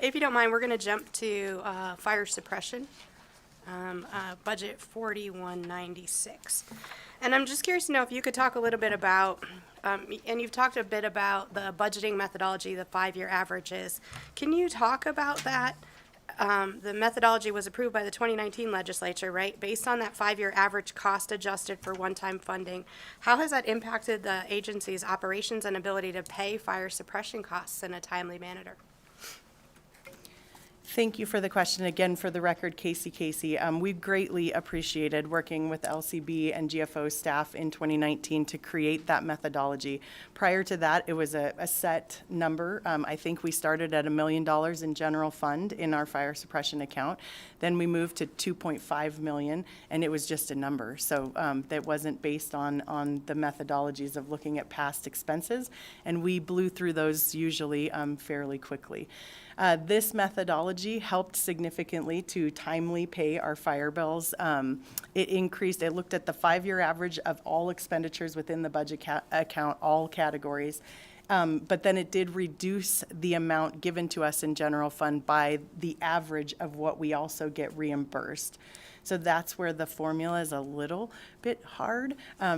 If you don't mind, we're going to jump to fire suppression. budget 4196. And I'm just curious to know if you could talk a little bit about, and you've talked a bit about the budgeting methodology, the 5-year averages. Can you talk about that? The methodology was approved by the 2019 legislature, right? Based on that 5-year average cost adjusted for one-time funding, how has that impacted the agency's operations and ability to pay fire suppression costs in a timely manner? Thank you for the question. Again, for the record, Casey. We've greatly appreciated working with LCB and GFO staff in 2019 to create that methodology. Prior to that, it was a set number. I think we started at $1 million in general fund in our fire suppression account. Then we moved to 2.5 million, and it was just a number. So that wasn't based on the methodologies of looking at past expenses, and we blew through those usually fairly quickly. This methodology helped significantly to timely pay our fire bills. It looked at the 5-year average of all expenditures within the budget account, all categories. But then it did reduce the amount given to us in general fund by the average of what we also get reimbursed. So that's where the formula is a little bit hard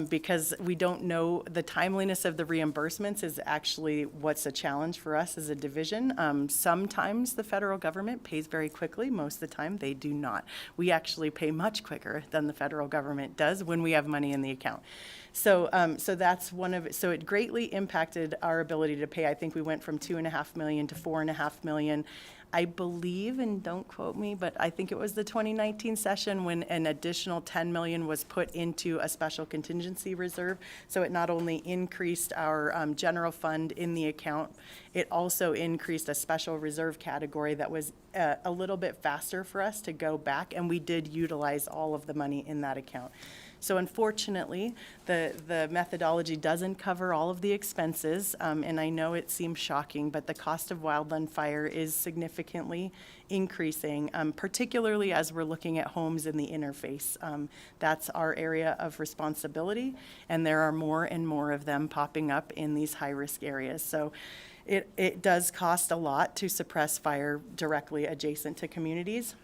because we don't know the timeliness of the reimbursements is actually what's a challenge for us as a division. Sometimes the federal government pays very quickly. Most of the time they do not. We actually pay much quicker than the federal government does when we have money in the account. So that's one of it. So it greatly impacted our ability to pay. I think we went from $2.5 million to $4.5 million. I believe, and don't quote me, but I think it was the 2019 session when an additional $10 million was put into a special contingency reserve. So it not only increased our general fund in the account, it also increased a special reserve category that was a little bit faster for us to go back, and we did utilize all of the money in that account. So unfortunately, the methodology doesn't cover all of the expenses, and I know it seems shocking, but the cost of wildland fire is significantly increasing, particularly as we're looking at homes in the interface. That's our area of responsibility, and there are more and more of them popping up in these high-risk areas. So it does cost a lot to suppress fire directly adjacent to communities.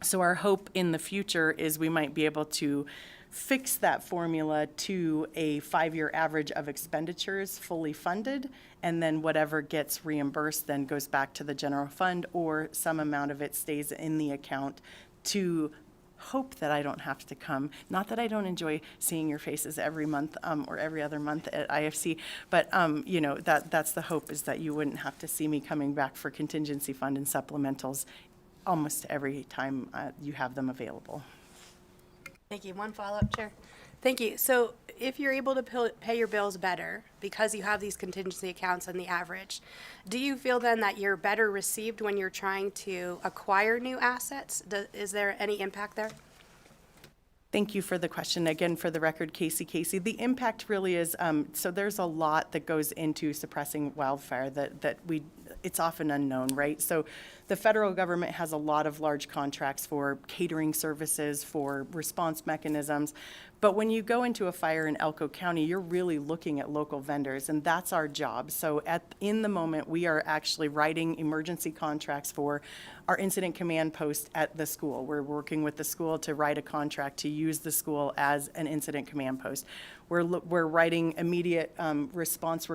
So our hope in the future is we might be able to fix that formula to a 5-year average of expenditures fully funded, and then whatever gets reimbursed then goes back to the general fund, or some amount of it stays in the account to hope that I don't have to come. Not that I don't enjoy seeing your faces every month or every other month at IFC, but you know, that's the hope, is that you wouldn't have to see me coming back for contingency fund and supplementals almost every time you have them available. Thank you. One follow-up, Chair. Thank you. So if you're able to pay your bills better because you have these contingency accounts on the average, do you feel then that you're better received when you're trying to acquire new assets? Is there any impact there? Thank you for the question. Again, for the record, Casey. The impact really is, so there's a lot that goes into suppressing wildfire it's often unknown, right? So the federal government has a lot of large contracts for catering services, for response mechanisms. But when you go into a fire in Elko County, you're really looking at local vendors, and that's our job. So in the moment, we are actually writing emergency contracts for our incident command post at the school. We're working with the school to write a contract to use the school as an incident command post. We're writing immediate response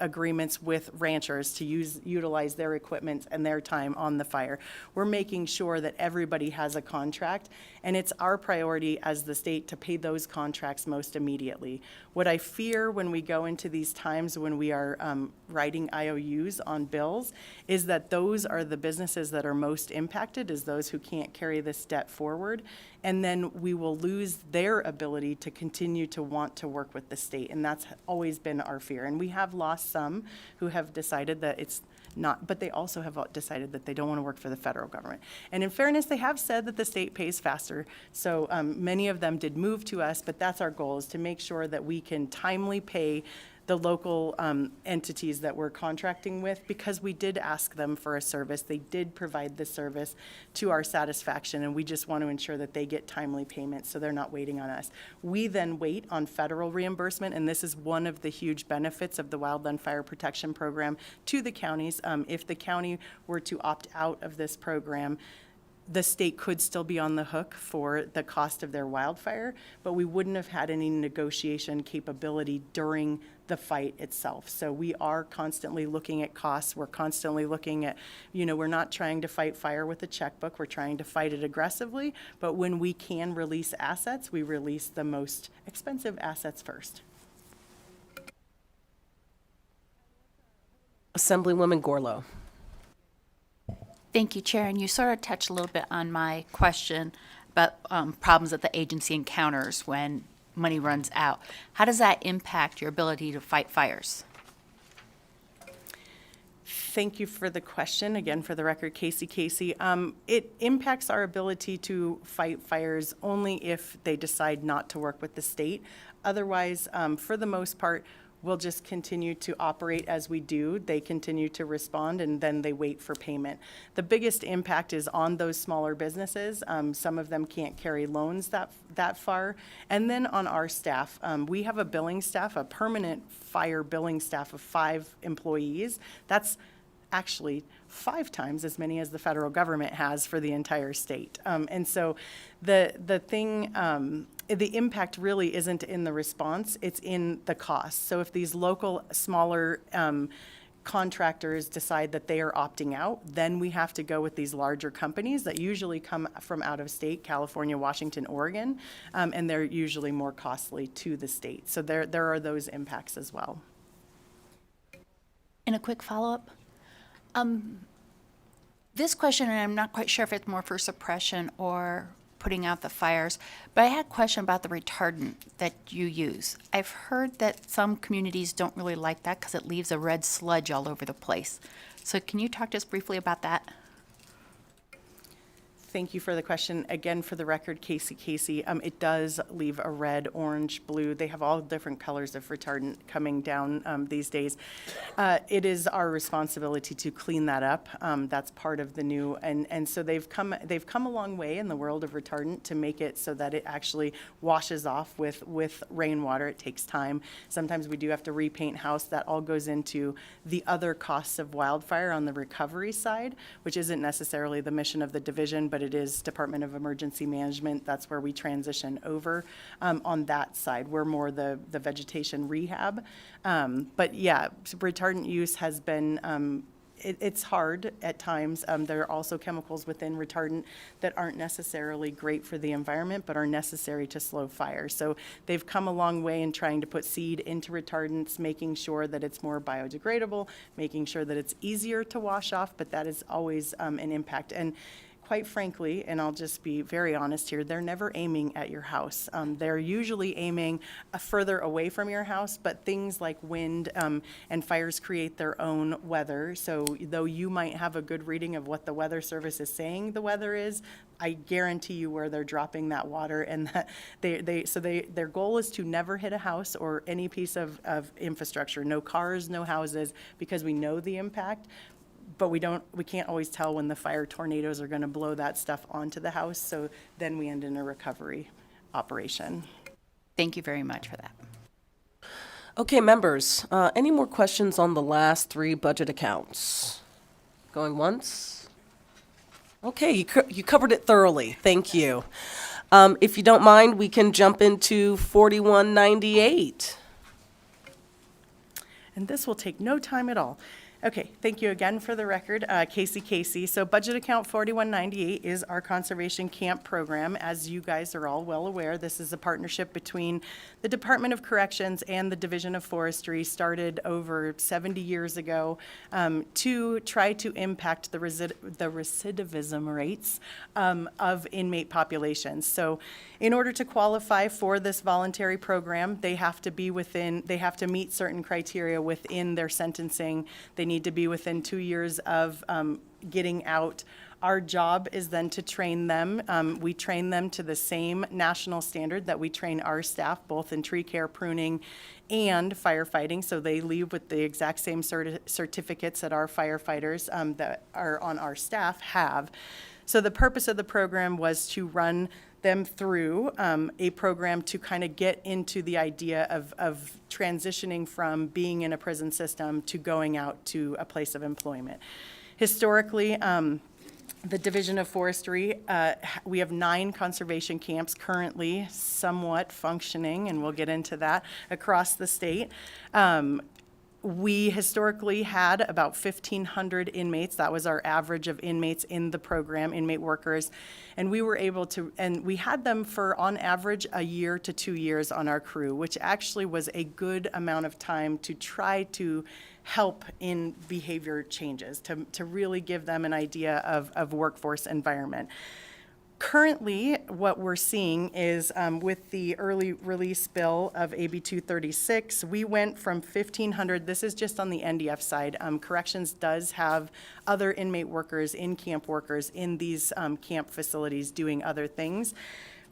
agreements with ranchers to utilize their equipment and their time on the fire. We're making sure that everybody has a contract, and it's our priority as the state to pay those contracts most immediately. What I fear when we go into these times when we are writing IOUs on bills is that those are the businesses that are most impacted, is those who can't carry this debt forward, and then we will lose their ability to continue to want to work with the state, and that's always been our fear. And we have lost some who have decided that it's not, but they also have decided that they don't want to work for the federal government. And in fairness, they have said that the state pays faster, so many of them did move to us, but that's our goal, is to make sure that we can timely pay the local entities that we're contracting with, because we did ask them for a service. They did provide the service to our satisfaction, and we just want to ensure that they get timely payments so they're not waiting on us. We then wait on federal reimbursement, and this is one of the huge benefits of the Wildland Fire Protection Program to the counties. If the county were to opt out of this program, the state could still be on the hook for the cost of their wildfire, but we wouldn't have had any negotiation capability during the fight itself. So we are constantly looking at costs. We're constantly looking at, we're not trying to fight fire with a checkbook. We're trying to fight it aggressively. But when we can release assets, we release the most expensive assets first. Assemblywoman Gorlow. Thank you, Chair. And you sort of touched a little bit on my question about problems that the agency encounters when money runs out. How does that impact your ability to fight fires? Thank you for the question. Again, for the record, Casey. It impacts our ability to fight fires only if they decide not to work with the state. Otherwise, for the most part, we'll just continue to operate as we do. They continue to respond, and then they wait for payment. The biggest impact is on those smaller businesses. Some of them can't carry loans that far. And then on our staff, we have a billing staff, a permanent fire billing staff of 5 employees. That's actually 5 times as many as the federal government has for the entire state. And so the thing, the impact really isn't in the response, it's in the cost. So if these local, smaller contractors decide that they are opting out, then we have to go with these larger companies that usually come from out of state, California, Washington, Oregon, and they're usually more costly to the state. So there are those impacts as well. And a quick follow-up. This question, and I'm not quite sure if it's more for suppression or putting out the fires, but I had a question about the retardant that you use. I've heard that some communities don't really like that because it leaves a red sludge all over the place. So can you talk to us briefly about that? Thank you for the question. Again, for the record, Casey, it does leave a red, orange, blue. They have all different colors of retardant coming down these days. It is our responsibility to clean that up. That's part of the new, and so they've come a long way in the world of retardant to make it so that it actually washes off with rainwater. It takes time. Sometimes we do have to repaint house. That all goes into the other costs of wildfire on the recovery side, which isn't necessarily the mission of the division, but it is Department of Emergency Management. That's where we transition over on that side. We're more the vegetation rehab. But yeah, retardant use has been, it's hard at times. There are also chemicals within retardant that aren't necessarily great for the environment, but are necessary to slow fire. So they've come a long way in trying to put seed into retardants, making sure that it's more biodegradable, making sure that it's easier to wash off, but that is always an impact. And quite frankly, and I'll just be very honest here, they're never aiming at your house. They're usually aiming further away from your house, but things like wind and fires create their own weather. So though you might have a good reading of what the Weather Service is saying the weather is, I guarantee you where they're dropping that water, and that their goal is to never hit a house or any piece of infrastructure, no cars, no houses, because we know the impact. But we can't always tell when the fire tornadoes are going to blow that stuff onto the house, so then we end in a recovery operation. Thank you very much for that. Okay, members, any more questions on the last 3 budget accounts? Going once? Okay, you covered it thoroughly. Thank you. If you don't mind, we can jump into 4198. And this will take no time at all. Okay, thank you again for the record, Casey. So budget account 4198 is our conservation camp program. As you guys are all well aware, this is a partnership between the Department of Corrections and the Division of Forestry, started over 70 years ago to try to impact the recidivism rates of inmate populations. So in order to qualify for this voluntary program, they have to meet certain criteria within their sentencing. They need to be within 2 years of getting out. Our job is then to train them. We train them to the same national standard that we train our staff, both in tree care, pruning, and firefighting. So they leave with the exact same certificates that our firefighters that are on our staff have. So the purpose of the program was to run them through a program to kind of get into the idea of transitioning from being in a prison system to going out to a place of employment. Historically, The Division of Forestry, we have 9 conservation camps currently somewhat functioning, and we'll get into that, across the state. We historically had about 1,500 inmates. That was our average of inmates in the program, inmate workers. And we were able to, and we had them for, on average, a year to 2 years on our crew, which actually was a good amount of time to try to help in behavior changes, to really give them an idea of workforce environment. Currently, what we're seeing is with the early release bill of AB 236, we went from 1,500, this is just on the NDF side. Corrections does have other inmate workers, in-camp workers in these camp facilities doing other things.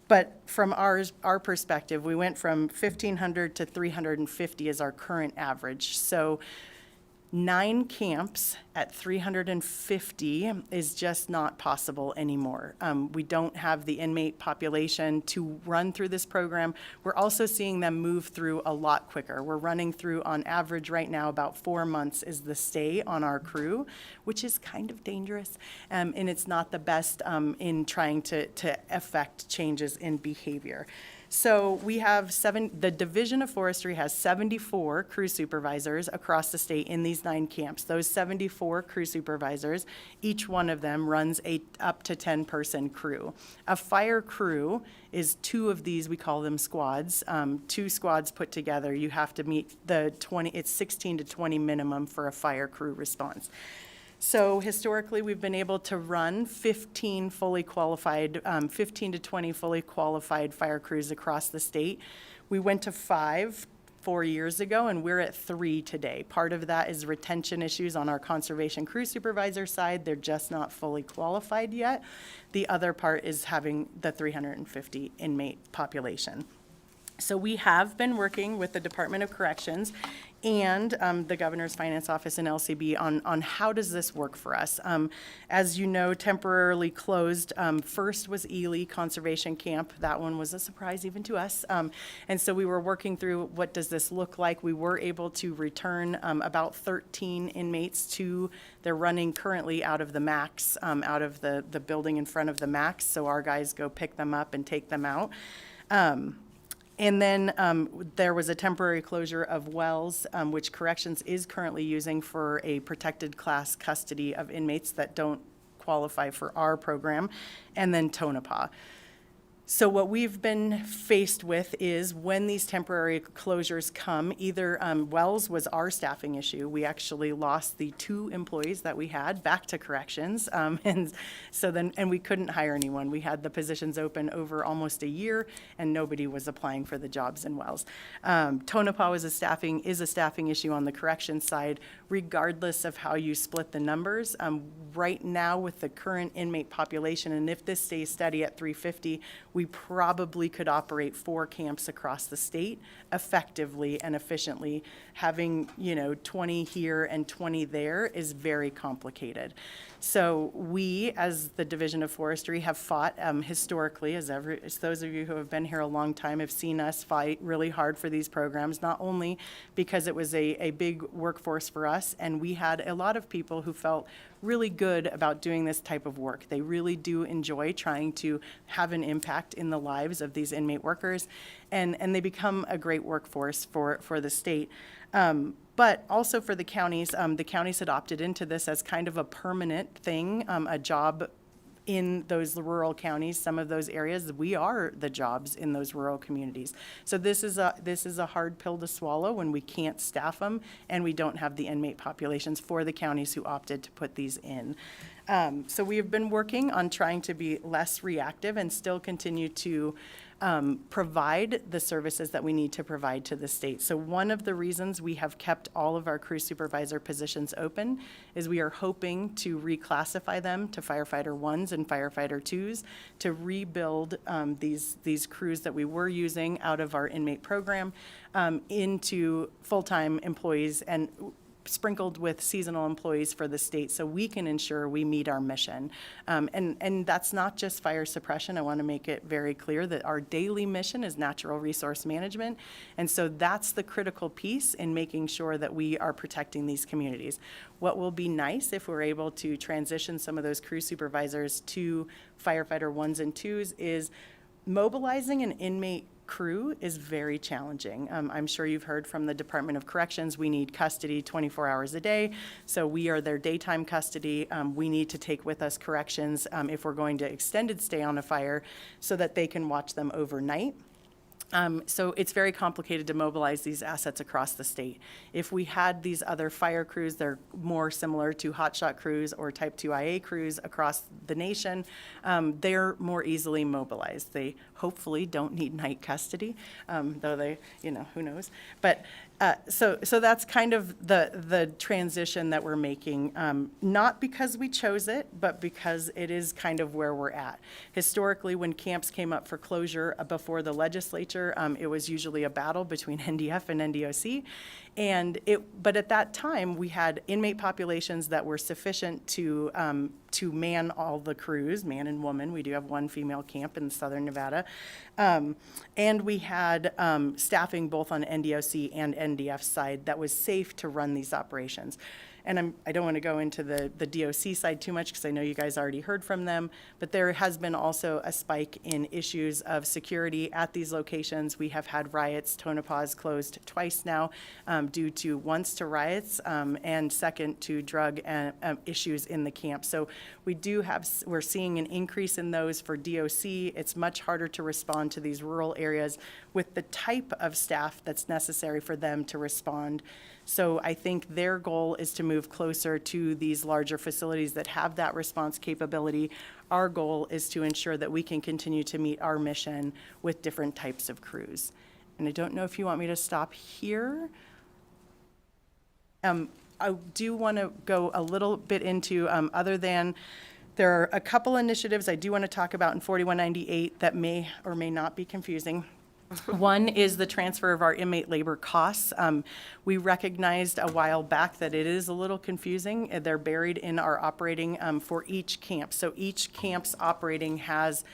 But from our perspective, we went from 1,500 to 350 is our current average. So 9 camps at 350 is just not possible anymore. We don't have the inmate population to run through this program. We're also seeing them move through a lot quicker. We're running through, on average right now, about 4 months is the stay on our crew, which is kind of dangerous. And it's not the best in trying to affect changes in behavior. So we have the Division of Forestry has 74 crew supervisors across the state in these 9 camps. Those 74 crew supervisors, each one of them runs a up to 10-person crew. A fire crew is 2 of these, we call them squads, 2 squads put together. You have to meet it's 16 to 20 minimum for a fire crew response. So historically, we've been able to run 15 to 20 fully qualified fire crews across the state. We went to 5 4 years ago, and we're at 3 today. Part of that is retention issues on our conservation crew supervisor side. They're just not fully qualified yet. The other part is having the 350 inmate population. So we have been working with the Department of Corrections and the Governor's Finance Office and LCB on how does this work for us. As you know, temporarily closed, first was Ely Conservation Camp. That one was a surprise even to us. And so we were working through what does this look like. We were able to return about 13 inmates to, they're running currently out of the MAX, out of the building in front of the MAX. So our guys go pick them up and take them out. And then there was a temporary closure of Wells, which Corrections is currently using for a protected class custody of inmates that don't qualify for our program, and then Tonopah. So what we've been faced with is when these temporary closures come, either Wells was our staffing issue. We actually lost the 2 employees that we had back to corrections. And we couldn't hire anyone. We had the positions open over almost a year and nobody was applying for the jobs in Wells. Tonopah is a staffing issue on the corrections side, regardless of how you split the numbers. Right now with the current inmate population, and if this stays steady at 350, we probably could operate 4 camps across the state effectively and efficiently. Having, 20 here and 20 there is very complicated. So we, as the Division of Forestry, have fought historically, as those of you who have been here a long time have seen us fight really hard for these programs, not only because it was a big workforce for us, and we had a lot of people who felt really good about doing this type of work. They really do enjoy trying to have an impact in the lives of these inmate workers, and they become a great workforce for the state. But also for the counties had opted into this as kind of a permanent thing, a job in those rural counties, some of those areas. We are the jobs in those rural communities. So this is a hard pill to swallow when we can't staff them and we don't have the inmate populations for the counties who opted to put these in. So we have been working on trying to be less reactive and still continue to provide the services that we need to provide to the state. So one of the reasons we have kept all of our crew supervisor positions open is we are hoping to reclassify them to firefighter 1s and firefighter 2s to rebuild these crews that we were using out of our inmate program into full-time employees. And sprinkled with seasonal employees for the state so we can ensure we meet our mission. And that's not just fire suppression. I want to make it very clear that our daily mission is natural resource management. And so that's the critical piece in making sure that we are protecting these communities. What will be nice if we're able to transition some of those crew supervisors to firefighter 1s and 2s is mobilizing an inmate crew is very challenging. I'm sure you've heard from the Department of Corrections, we need custody 24 hours a day. So we are their daytime custody. We need to take with us corrections if we're going to extended stay on a fire so that they can watch them overnight. So it's very complicated to mobilize these assets across the state. If we had these other fire crews, they're more similar to hotshot crews or Type 2 IA crews across the nation, they're more easily mobilized. They hopefully don't need night custody, though they, who knows. But so that's kind of the transition that we're making, not because we chose it, but because it is kind of where we're at. Historically, when camps came up for closure before the legislature, it was usually a battle between NDF and NDOC. But at that time, we had inmate populations that were sufficient to man all the crews, man and woman. We do have one female camp in southern Nevada. And we had staffing both on NDOC and NDF side that was safe to run these operations. And I don't want to go into the DOC side too much because I know you guys already heard from them, but there has been also a spike in issues of security at these locations. We have had riots. Tonopah's closed twice now due to, once to riots and second to drug issues in the camp. So we're seeing an increase in those for DOC. It's much harder to respond to these rural areas with the type of staff that's necessary for them to respond. So I think their goal is to move closer to these larger facilities that have that response capability. Our goal is to ensure that we can continue to meet our mission with different types of crews. And I don't know if you want me to stop here. I do want to go a little bit into, other than, there are a couple initiatives I do want to talk about in 4198 that may or may not be confusing. One is the transfer of our inmate labor costs. We recognized a while back that it is a little confusing. They're buried in our operating for each camp. So each camp's operating has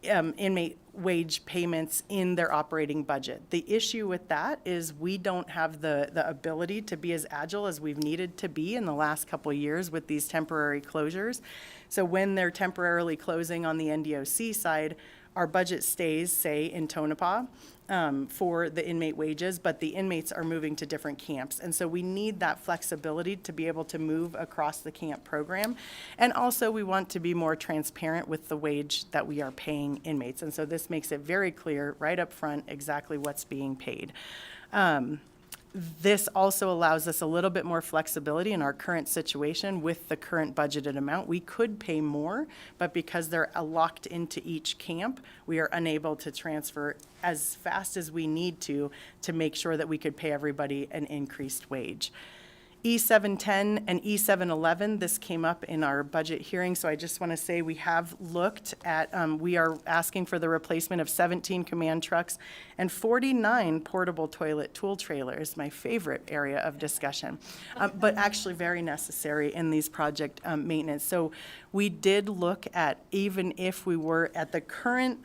inmate wage payments in their operating budget. The issue with that is we don't have the ability to be as agile as we've needed to be in the last couple of years with these temporary closures. So when they're temporarily closing on the NDOC side, our budget stays, say, in Tonopah for the inmate wages, but the inmates are moving to different camps. And so we need that flexibility to be able to move across the camp program. And also we want to be more transparent with the wage that we are paying inmates. And so this makes it very clear right up front exactly what's being paid. This also allows us a little bit more flexibility in our current situation with the current budgeted amount. We could pay more, but because they're locked into each camp, we are unable to transfer as fast as we need to make sure that we could pay everybody an increased wage. E710 and E711, this came up in our budget hearing, so I just want to say we have looked at, we are asking for the replacement of 17 command trucks and 49 portable toilet tool trailers, my favorite area of discussion, but actually very necessary in these project maintenance. So we did look at, even if we were at the current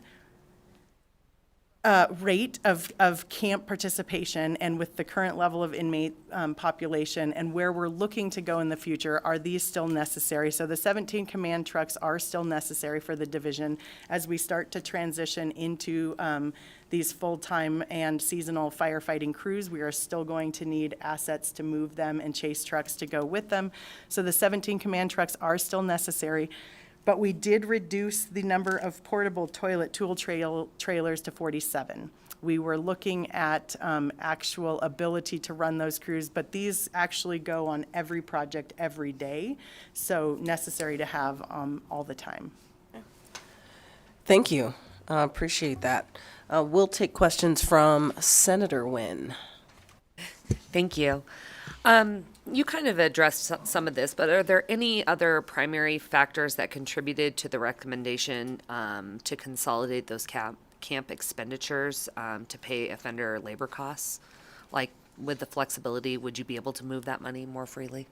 rate of camp participation and with the current level of inmate population and where we're looking to go in the future, are these still necessary? So the 17 command trucks are still necessary for the division as we start to transition into these full-time and seasonal firefighting crews. We are still going to need assets to move them and chase trucks to go with them. So the 17 command trucks are still necessary. But we did reduce the number of portable toilet tool trailers to 47. We were looking at actual ability to run those crews, but these actually go on every project every day, so necessary to have all the time. Thank you. Appreciate that. We'll take questions from Senator Nguyen. Thank you. You kind of addressed some of this, but are there any other primary factors that contributed to the recommendation to consolidate those camp expenditures to pay offender labor costs? Like with the flexibility, would you be able to move that money more freely?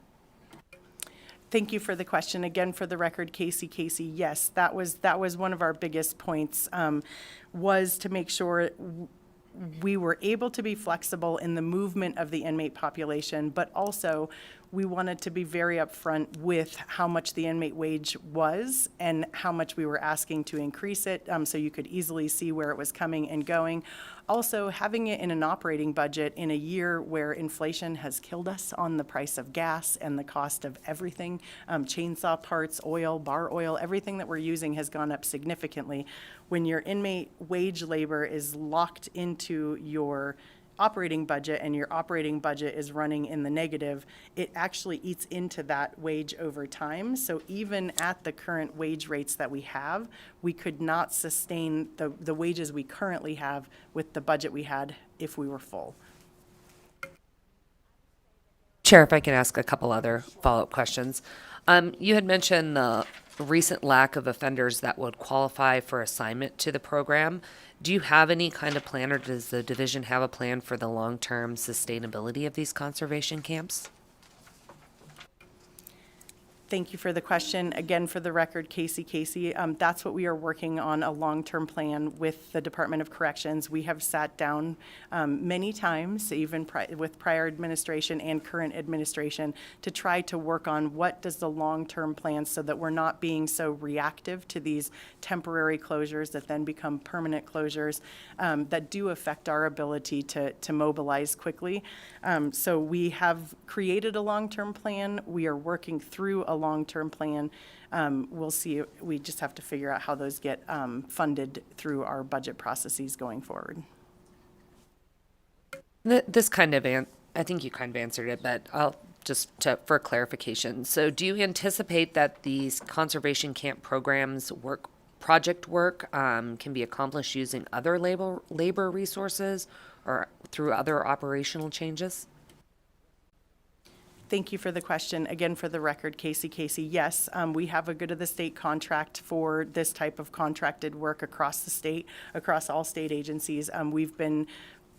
Thank you for the question. Again, for the record, Casey, yes, that was one of our biggest points, was to make sure we were able to be flexible in the movement of the inmate population, but also we wanted to be very upfront with how much the inmate wage was and how much we were asking to increase it, so you could easily see where it was coming and going. Also, having it in an operating budget in a year where inflation has killed us on the price of gas and the cost of everything, chainsaw parts, oil, bar oil, everything that we're using has gone up significantly. When your inmate wage labor is locked into your operating budget and your operating budget is running in the negative, it actually eats into that wage over time. So even at the current wage rates that we have, we could not sustain the wages we currently have with the budget we had if we were full. Chair, if I can ask a couple other follow-up questions. You had mentioned the recent lack of offenders that would qualify for assignment to the program. Do you have any kind of plan, or does the division have a plan for the long-term sustainability of these conservation camps? Thank you for the question. Again, for the record, Casey, that's what we are working on, a long-term plan with the Department of Corrections. We have sat down many times, even with prior administration and current administration, to try to work on what does the long-term plan, so that we're not being so reactive to these temporary closures that then become permanent closures that do affect our ability to mobilize quickly. So we have created a long-term plan. We are working through a long-term plan. We'll see. We just have to figure out how those get funded through our budget processes going forward. This kind of, I think you kind of answered it, but I'll for clarification. So do you anticipate that these conservation camp programs project work can be accomplished using other labor resources or through other operational changes? Thank you for the question. Again, for the record, Casey, yes, we have a good of the state contract for this type of contracted work across the state, across all state agencies. We've been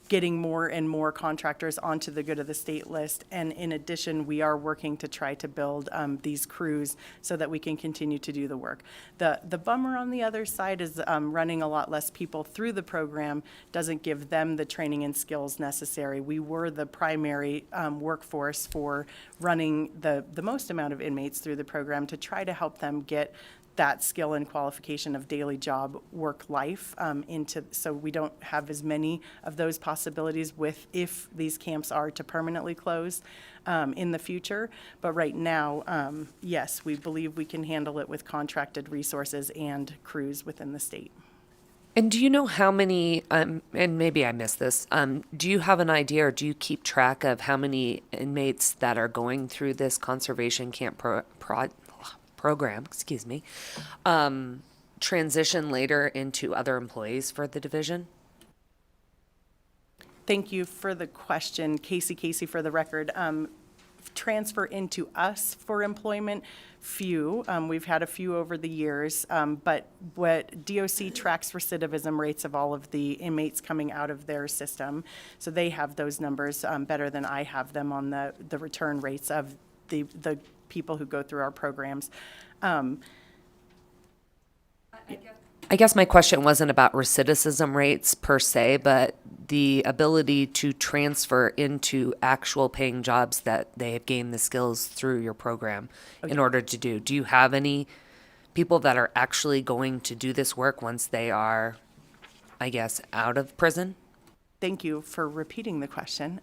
getting more and more contractors onto the good of the state list. And in addition, we are working to try to build these crews so that we can continue to do the work. The bummer on the other side is running a lot less people through the program doesn't give them the training and skills necessary. We were the primary workforce for running the most amount of inmates through the program to try to help them get that skill and qualification of daily job work life so we don't have as many of those possibilities if these camps are to permanently close in the future. But right now, yes, we believe we can handle it with contracted resources and crews within the state. And do you know how many, and maybe I missed this, do you have an idea, or do you keep track of how many inmates that are going through this conservation camp program, transition later into other employees for the division? Thank you for the question, Casey, for the record. Transfer into us for employment, few. We've had a few over the years, but what DOC tracks recidivism rates of all of the inmates coming out of their system. So they have those numbers better than I have them on the return rates of the people who go through our programs. I guess my question wasn't about recidivism rates per se, but the ability to transfer into actual paying jobs that they have gained the skills through your program in order to do. Do you have any people that are actually going to do this work once they are, I guess, out of prison? Thank you for repeating the question.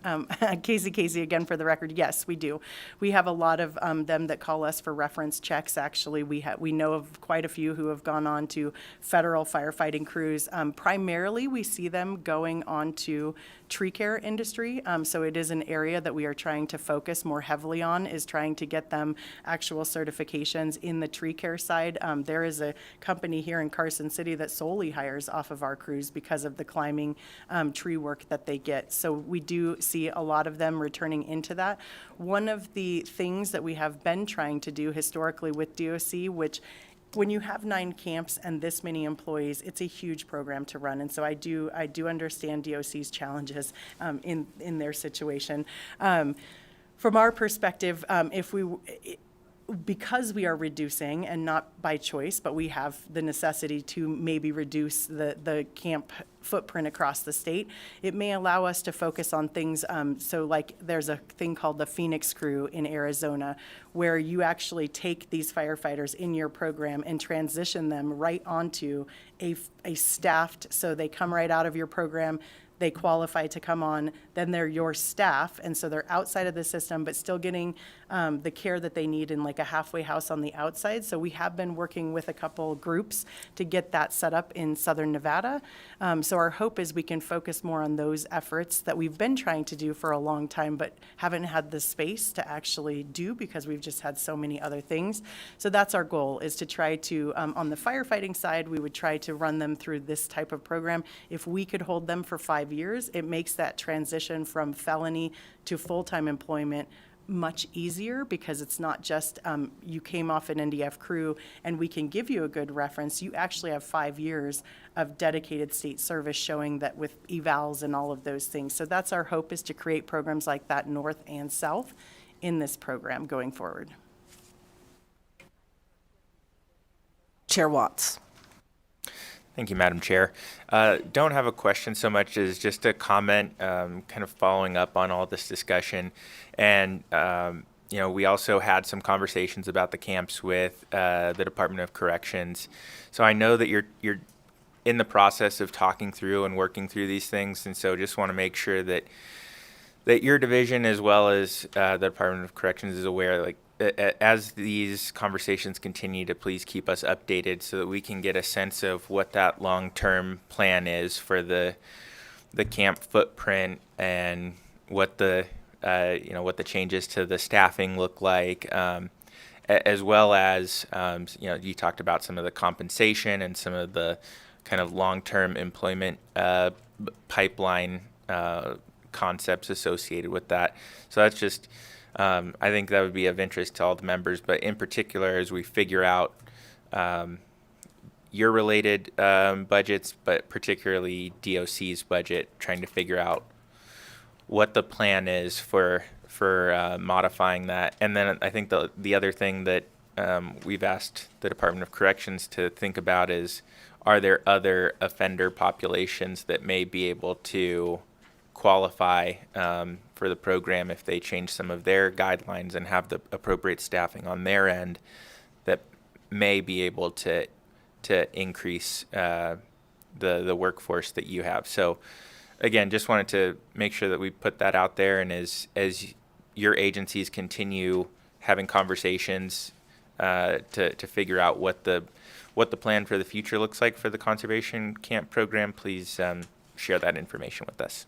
Casey, again, for the record, yes, we do. We have a lot of them that call us for reference checks. Actually, we know of quite a few who have gone on to federal firefighting crews. Primarily, we see them going on to tree care industry. So it is an area that we are trying to focus more heavily on, is trying to get them actual certifications in the tree care side. There is a company here in Carson City that solely hires off of our crews because of the climbing tree work that they get. So we do see a lot of them returning into that. One of the things that we have been trying to do historically with DOC, which when you have 9 camps and this many employees, it's a huge program to run. And so I do understand DOC's challenges in their situation. From our perspective, because we are reducing, and not by choice, but we have the necessity to maybe reduce the camp footprint across the state, it may allow us to focus on things, so like there's a thing called the Phoenix Crew in Arizona, where you actually take these firefighters in your program and transition them right onto a staffed, so they come right out of your program, they qualify to come on, then they're your staff, and so they're outside of the system, but still getting the care that they need in like a halfway house on the outside. So we have been working with a couple groups to get that set up in Southern Nevada. So our hope is we can focus more on those efforts that we've been trying to do for a long time, but haven't had the space to actually do because we've just had so many other things. So that's our goal, is to try to, on the firefighting side, we would try to run them through this type of program. If we could hold them for 5 years, it makes that transition from felony to full-time employment much easier, because it's not just you came off an NDF crew and we can give you a good reference. You actually have 5 years of dedicated state service showing that with evals and all of those things. So that's our hope, is to create programs like that north and south in this program going forward. Chair Watts. Thank you, Madam Chair. Don't have a question so much as just a comment, kind of following up on all this discussion. And, we also had some conversations about the camps with the Department of Corrections. So I know that you're in the process of talking through and working through these things. And so just want to make sure that your division, as well as the Department of Corrections, is aware, like, as these conversations continue, to please keep us updated so that we can get a sense of what that long-term plan is for the camp footprint, and what the what the changes to the staffing look like, as well as you talked about some of the compensation and some of the kind of long-term employment pipeline concepts associated with that. So that's just I think that would be of interest to all the members, but in particular, as we figure out your related budgets, but particularly DOC's budget, trying to figure out what the plan is for modifying that. And then I think the other thing that we've asked the Department of Corrections to think about is, are there other offender populations that may be able to qualify for the program if they change some of their guidelines and have the appropriate staffing on their end, that may be able to increase the workforce that you have. So again, just wanted to make sure that we put that out there, and as your agencies continue having conversations to figure out what the plan for the future looks like for the conservation camp program, please share that information with us.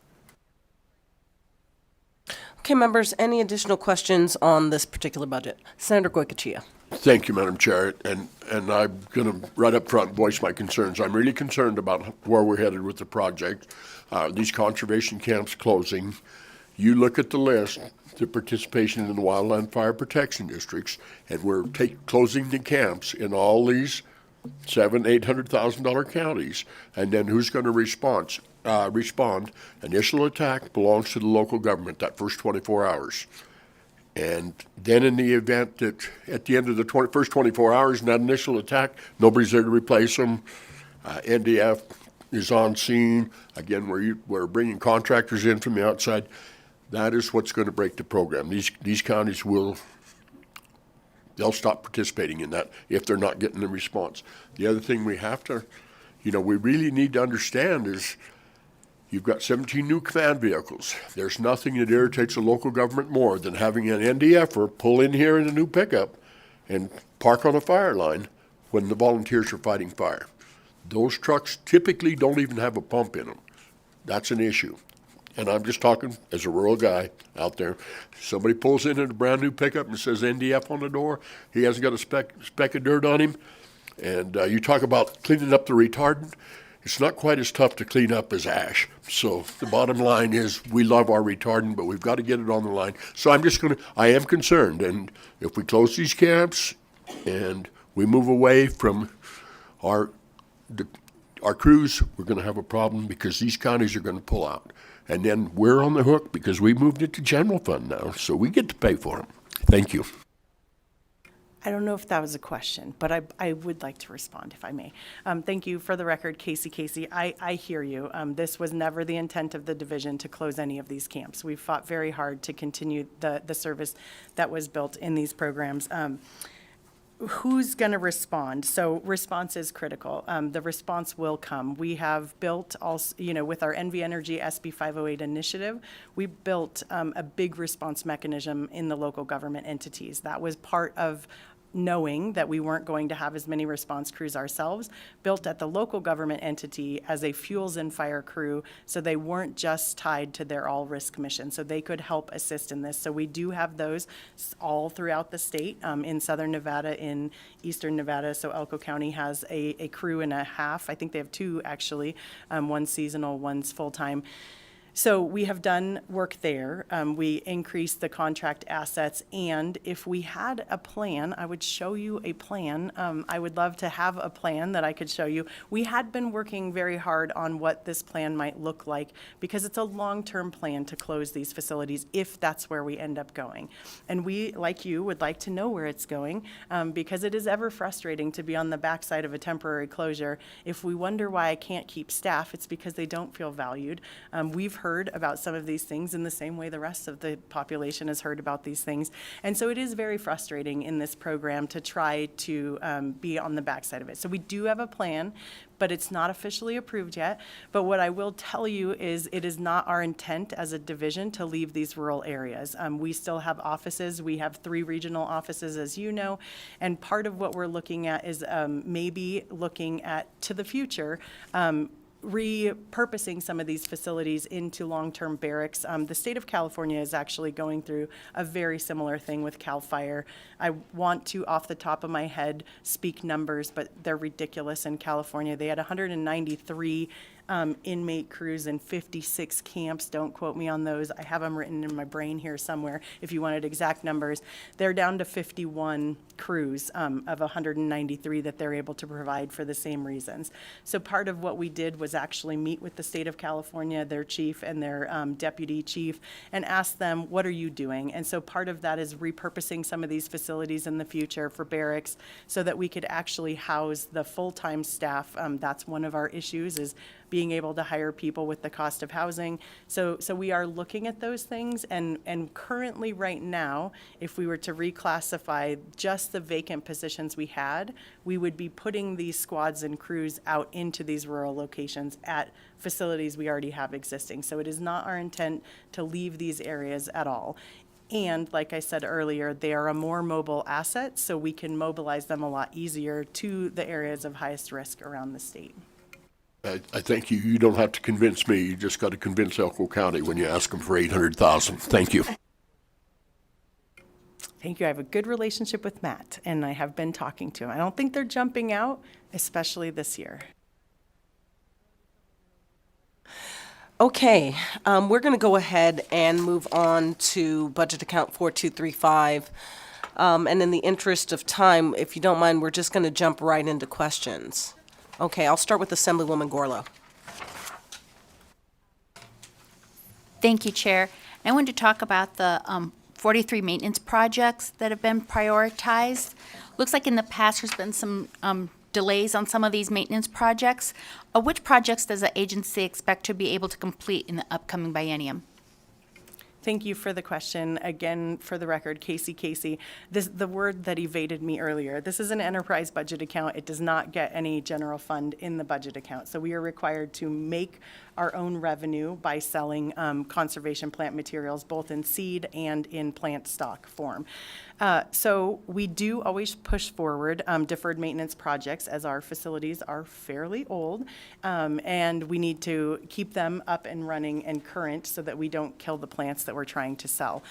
Okay, members, any additional questions on this particular budget? Senator Goycochea. Thank you, Madam Chair, and I'm going to right up front voice my concerns. I'm really concerned about where we're headed with the project. These conservation camps closing. You look at the list, the participation in the wildland fire protection districts, and we're closing the camps in all these $700,000-$800,000 counties, and then who's going to respond? Initial attack belongs to the local government, that first 24 hours. And then in the event that at the end of the first 24 hours in that initial attack, nobody's there to replace them, NDF is on scene. Again, we're bringing contractors in from the outside. That is what's going to break the program. These counties they'll stop participating in that if they're not getting the response. The other thing we have to, we really need to understand is, you've got 17 new command vehicles. There's nothing that irritates a local government more than having an NDFer pull in here in a new pickup and park on a fire line when the volunteers are fighting fire. Those trucks typically don't even have a pump in them. That's an issue. And I'm just talking as a rural guy out there. Somebody pulls in a brand new pickup and says NDF on the door. He hasn't got a speck of dirt on him. And you talk about cleaning up the retardant. It's not quite as tough to clean up as ash. So the bottom line is, we love our retardant, but we've got to get it on the line. So I am concerned. And if we close these camps and we move away from our crews, we're going to have a problem because these counties are going to pull out. And then we're on the hook because we moved it to general fund now, so we get to pay for them. Thank you. I don't know if that was a question, but I would like to respond if I may. Thank you. For the record, Casey, I hear you. This was never the intent of the division to close any of these camps. We've fought very hard to continue the service that was built in these programs. Who's going to respond? So response is critical. The response will come. We have built also, with our NV Energy SB 508 initiative, we built a big response mechanism in the local government entities. That was part of knowing that we weren't going to have as many response crews ourselves, built at the local government entity as a fuels and fire crew, so they weren't just tied to their all-risk mission, so they could help assist in this. So we do have those all throughout the state, in southern Nevada, in eastern Nevada. So Elko County has a crew and a half. I think they have two, actually. One's seasonal, one's full-time. So we have done work there. We increased the contract assets, and if we had a plan, I would show you a plan. I would love to have a plan that I could show you. We had been working very hard on what this plan might look like because it's a long-term plan to close these facilities if that's where we end up going. And we, like you, would like to know where it's going because it is ever frustrating to be on the backside of a temporary closure. If we wonder why I can't keep staff, it's because they don't feel valued. We've heard about some of these things in the same way the rest of the population has heard about these things. And so it is very frustrating in this program to try to be on the backside of it. So we do have a plan, but it's not officially approved yet. But what I will tell you is it is not our intent as a division to leave these rural areas. We still have offices. We have 3 regional offices, as you know, and part of what we're looking at is maybe looking at to the future, repurposing some of these facilities into long-term barracks. The state of California is actually going through a very similar thing with CAL FIRE. I want to, off the top of my head, speak numbers, but they're ridiculous in California. They had 193 inmate crews in 56 camps. Don't quote me on those. I have them written in my brain here somewhere if you wanted exact numbers. They're down to 51 crews of 193 that they're able to provide for the same reasons. So part of what we did was actually meet with the state of California, their chief and their deputy chief, and ask them, what are you doing? And so part of that is repurposing some of these facilities in the future for barracks so that we could actually house the full-time staff. That's one of our issues, is being able to hire people with the cost of housing. So we are looking at those things, and currently right now, if we were to reclassify just the vacant positions we had, we would be putting these squads and crews out into these rural locations at facilities we already have existing. So it is not our intent to leave these areas at all. And like I said earlier, they are a more mobile asset, so we can mobilize them a lot easier to the areas of highest risk around the state. I think you don't have to convince me. You just got to convince Elko County when you ask them for $800,000. Thank you. Thank you. I have a good relationship with Matt, and I have been talking to him. I don't think they're jumping out, especially this year. Okay, we're going to go ahead and move on to budget account 4235. And in the interest of time, if you don't mind, we're just going to jump right into questions. Okay, I'll start with Assemblywoman Gorlow. Thank you, Chair. I wanted to talk about the 43 maintenance projects that have been prioritized. Looks like in the past there's been some delays on some of these maintenance projects. Which projects does the agency expect to be able to complete in the upcoming biennium? Thank you for the question. Again, for the record, Casey. The word that evaded me earlier. This is an enterprise budget account. It does not get any general fund in the budget account. So we are required to make our own revenue by selling conservation plant materials, both in seed and in plant stock form. So we do always push forward deferred maintenance projects as our facilities are fairly old, and we need to keep them up and running and current so that we don't kill the plants that we're trying to sell.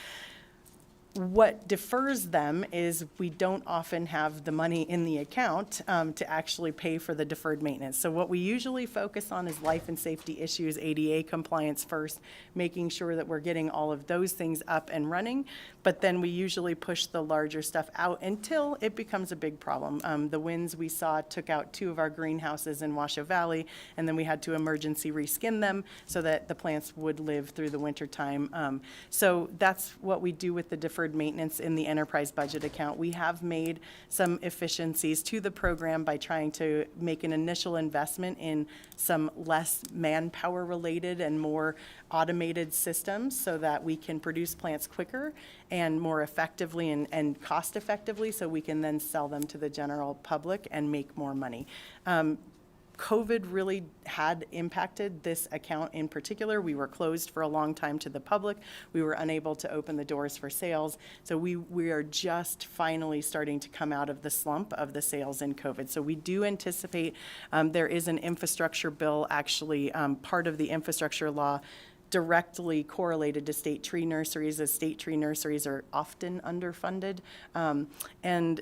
What defers them is we don't often have the money in the account to actually pay for the deferred maintenance. So what we usually focus on is life and safety issues, ADA compliance first, making sure that we're getting all of those things up and running. But then we usually push the larger stuff out until it becomes a big problem. The winds we saw took out 2 of our greenhouses in Washoe Valley, and then we had to emergency reskin them so that the plants would live through the winter time. So that's what we do with the deferred maintenance in the enterprise budget account. We have made some efficiencies to the program by trying to make an initial investment in some less manpower related and more automated systems so that we can produce plants quicker and more effectively and cost effectively, so we can then sell them to the general public and make more money. COVID really had impacted this account in particular. We were closed for a long time to the public. We were unable to open the doors for sales. So we are just finally starting to come out of the slump of the sales in COVID. So we do anticipate there is an infrastructure bill, actually part of the infrastructure law directly correlated to state tree nurseries, as state tree nurseries are often underfunded. And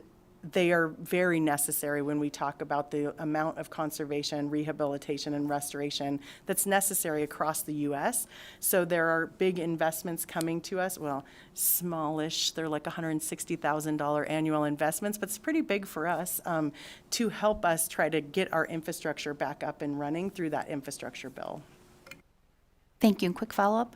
they are very necessary when we talk about the amount of conservation, rehabilitation, and restoration that's necessary across the U.S. So there are big investments coming to us, well, smallish, they're like $160,000 annual investments, but it's pretty big for us to help us try to get our infrastructure back up and running through that infrastructure bill. Thank you. And quick follow-up.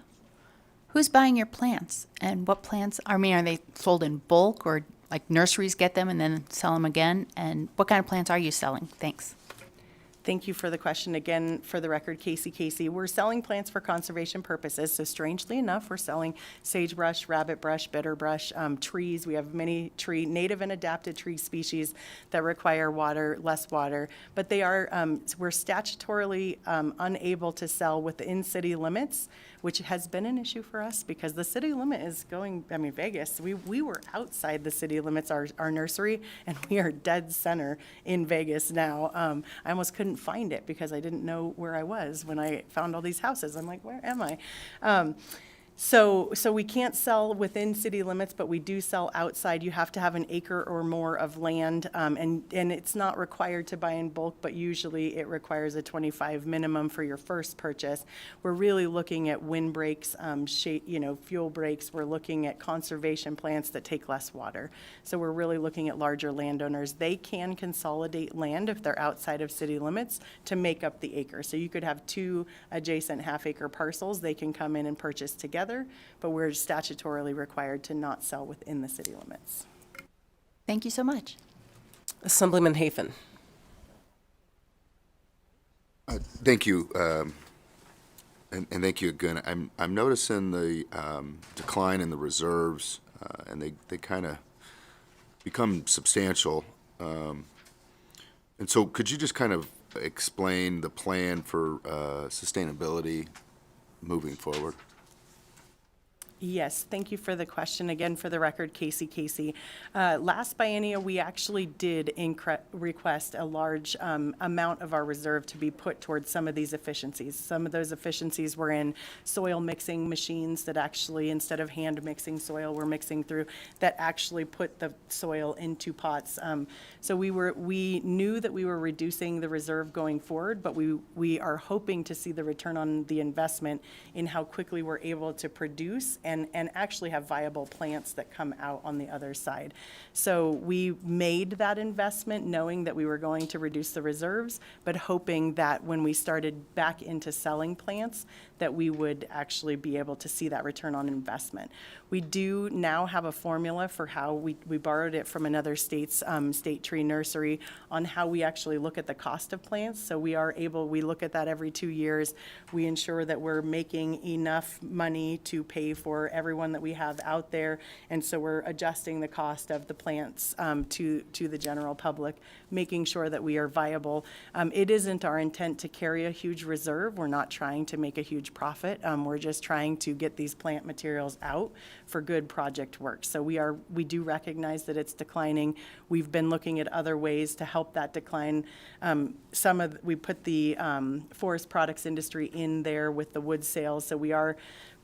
Who's buying your plants, and what plants, are they sold in bulk, or like nurseries get them and then sell them again? And what kind of plants are you selling? Thanks. Thank you for the question. Again, for the record, Casey. We're selling plants for conservation purposes. So strangely enough, we're selling sagebrush, rabbitbrush, bitterbrush, trees. We have many native and adapted tree species that require less water. But they are, we're statutorily unable to sell within city limits, which has been an issue for us because the city limit is Vegas. We were outside the city limits, our nursery, and we are dead center in Vegas now. I almost couldn't find it because I didn't know where I was when I found all these houses. I'm like, where am I? So we can't sell within city limits, but we do sell outside. You have to have an acre or more of land, and it's not required to buy in bulk, but usually it requires a 25 minimum for your first purchase. We're really looking at windbreaks, fuel breaks. We're looking at conservation plants that take less water. So we're really looking at larger landowners. They can consolidate land if they're outside of city limits to make up the acre. So you could have 2 adjacent half-acre parcels. They can come in and purchase together, but we're statutorily required to not sell within the city limits. Thank you so much. Assemblyman Hafen. Thank you, and thank you again. I'm noticing the decline in the reserves, and they kind of become substantial. And so could you just kind of explain the plan for sustainability moving forward? Yes, thank you for the question. Again, for the record, Casey. Last biennial, we actually did request a large amount of our reserve to be put towards some of these efficiencies. Some of those efficiencies were in soil mixing machines that actually, instead of hand mixing soil, we're mixing through, that actually put the soil into pots. So we knew that we were reducing the reserve going forward, but we are hoping to see the return on the investment in how quickly we're able to produce and actually have viable plants that come out on the other side. So we made that investment knowing that we were going to reduce the reserves, but hoping that when we started back into selling plants, that we would actually be able to see that return on investment. We do now have a formula for how we borrowed it from another state's state tree nursery on how we actually look at the cost of plants. So we look at that every 2 years. We ensure that we're making enough money to pay for everyone that we have out there. And so we're adjusting the cost of the plants to the general public, making sure that we are viable. It isn't our intent to carry a huge reserve. We're not trying to make a huge profit. We're just trying to get these plant materials out for good project work. So we do recognize that it's declining. We've been looking at other ways to help that decline. We put the forest products industry in there with the wood sales. So we are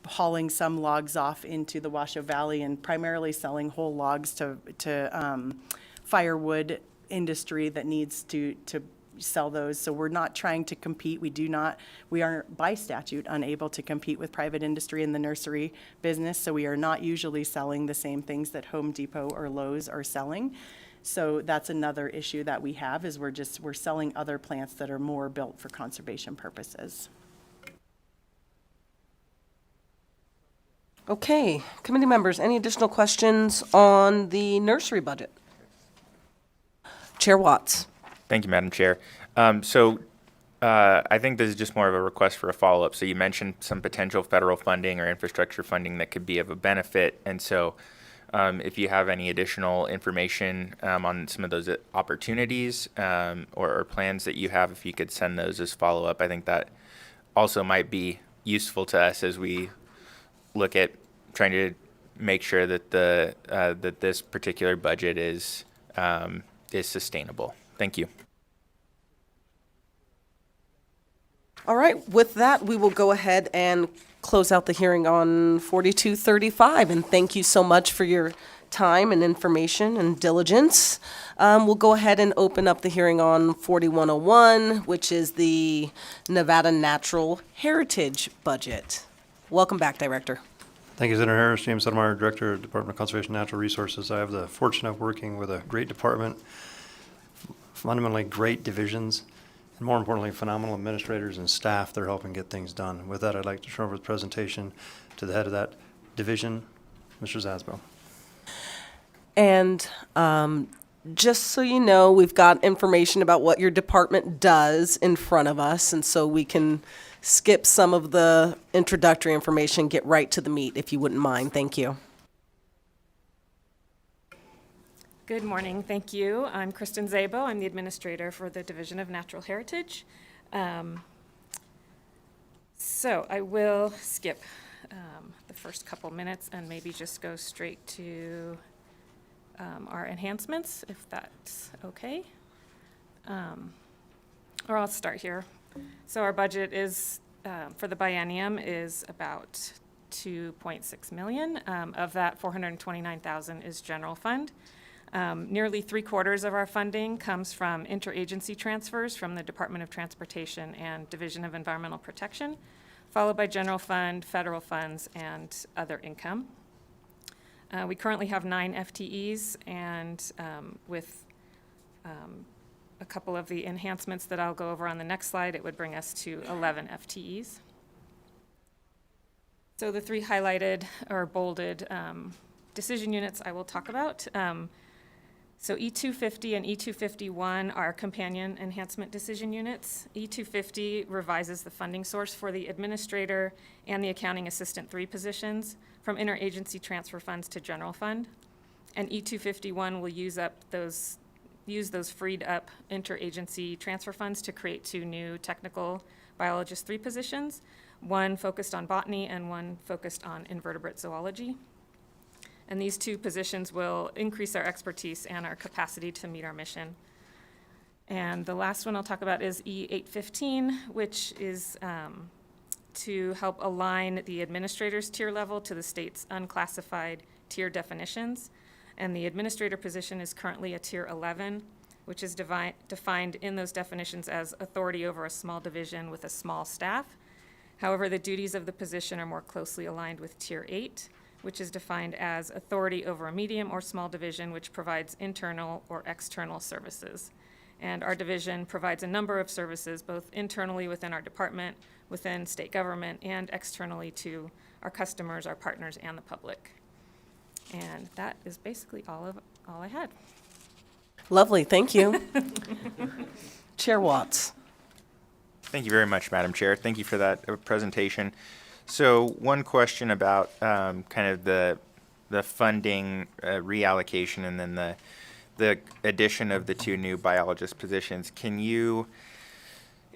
hauling some logs off into the Washoe Valley and primarily selling whole logs to firewood industry that needs to sell those. So we're not trying to compete. We are by statute unable to compete with private industry in the nursery business. So we are not usually selling the same things that Home Depot or Lowe's are selling. So that's another issue that we have, is we're selling other plants that are more built for conservation purposes. Okay, committee members, any additional questions on the nursery budget? Chair Watts. Thank you, Madam Chair. I think this is just more of a request for a follow-up. So you mentioned some potential federal funding or infrastructure funding that could be of a benefit. And so if you have any additional information on some of those opportunities or plans that you have, if you could send those as follow-up, I think that also might be useful to us as we look at trying to make sure that that this particular budget is sustainable. Thank you. All right, with that, we will go ahead and close out the hearing on 4235. And thank you so much for your time and information and diligence. We'll go ahead and open up the hearing on 4101, which is the Nevada Natural Heritage Budget. Welcome back, Director. Thank you, Senator Harris. James Sotomayor, Director of Department of Conservation and Natural Resources. I have the fortune of working with a great department, fundamentally great divisions, and more importantly, phenomenal administrators and staff that are helping get things done. With that, I'd like to turn over the presentation to the head of that division, Mr. Zasbo. And just so you know, we've got information about what your department does in front of us, and so we can skip some of the introductory information, get right to the meat, if you wouldn't mind. Thank you. Good morning, thank you. I'm Kristen Zabo. I'm the administrator for the Division of Natural Heritage. So I will skip the first couple minutes and maybe just go straight to our enhancements, if that's okay. Or I'll start here. So our budget is, for the biennium, is about $2.6 million. Of that, $429,000 is general fund. Nearly 3/4 of our funding comes from interagency transfers from the Department of Transportation and Division of Environmental Protection, followed by general fund, federal funds, and other income. We currently have 9 FTEs, and with a couple of the enhancements that I'll go over on the next slide, it would bring us to 11 FTEs. So the 3 highlighted or bolded decision units I will talk about. So E250 and E251 are companion enhancement decision units. E250 revises the funding source for the administrator and the accounting assistant 3 positions from interagency transfer funds to general fund. And E251 will use those freed up interagency transfer funds to create 2 new technical biologist 3 positions, one focused on botany and one focused on invertebrate zoology. And these 2 positions will increase our expertise and our capacity to meet our mission. And the last one I'll talk about is E815, which is to help align the administrator's tier level to the state's unclassified tier definitions. And the administrator position is currently a tier 11, which is defined in those definitions as authority over a small division with a small staff. However, the duties of the position are more closely aligned with tier 8, which is defined as authority over a medium or small division which provides internal or external services. And our division provides a number of services, both internally within our department, within state government, and externally to our customers, our partners, and the public. And that is basically all I had. Lovely, thank you. Chair Watts. Thank you very much, Madam Chair. Thank you for that presentation. So one question about kind of the funding reallocation and then the addition of the 2 new biologist positions. Can you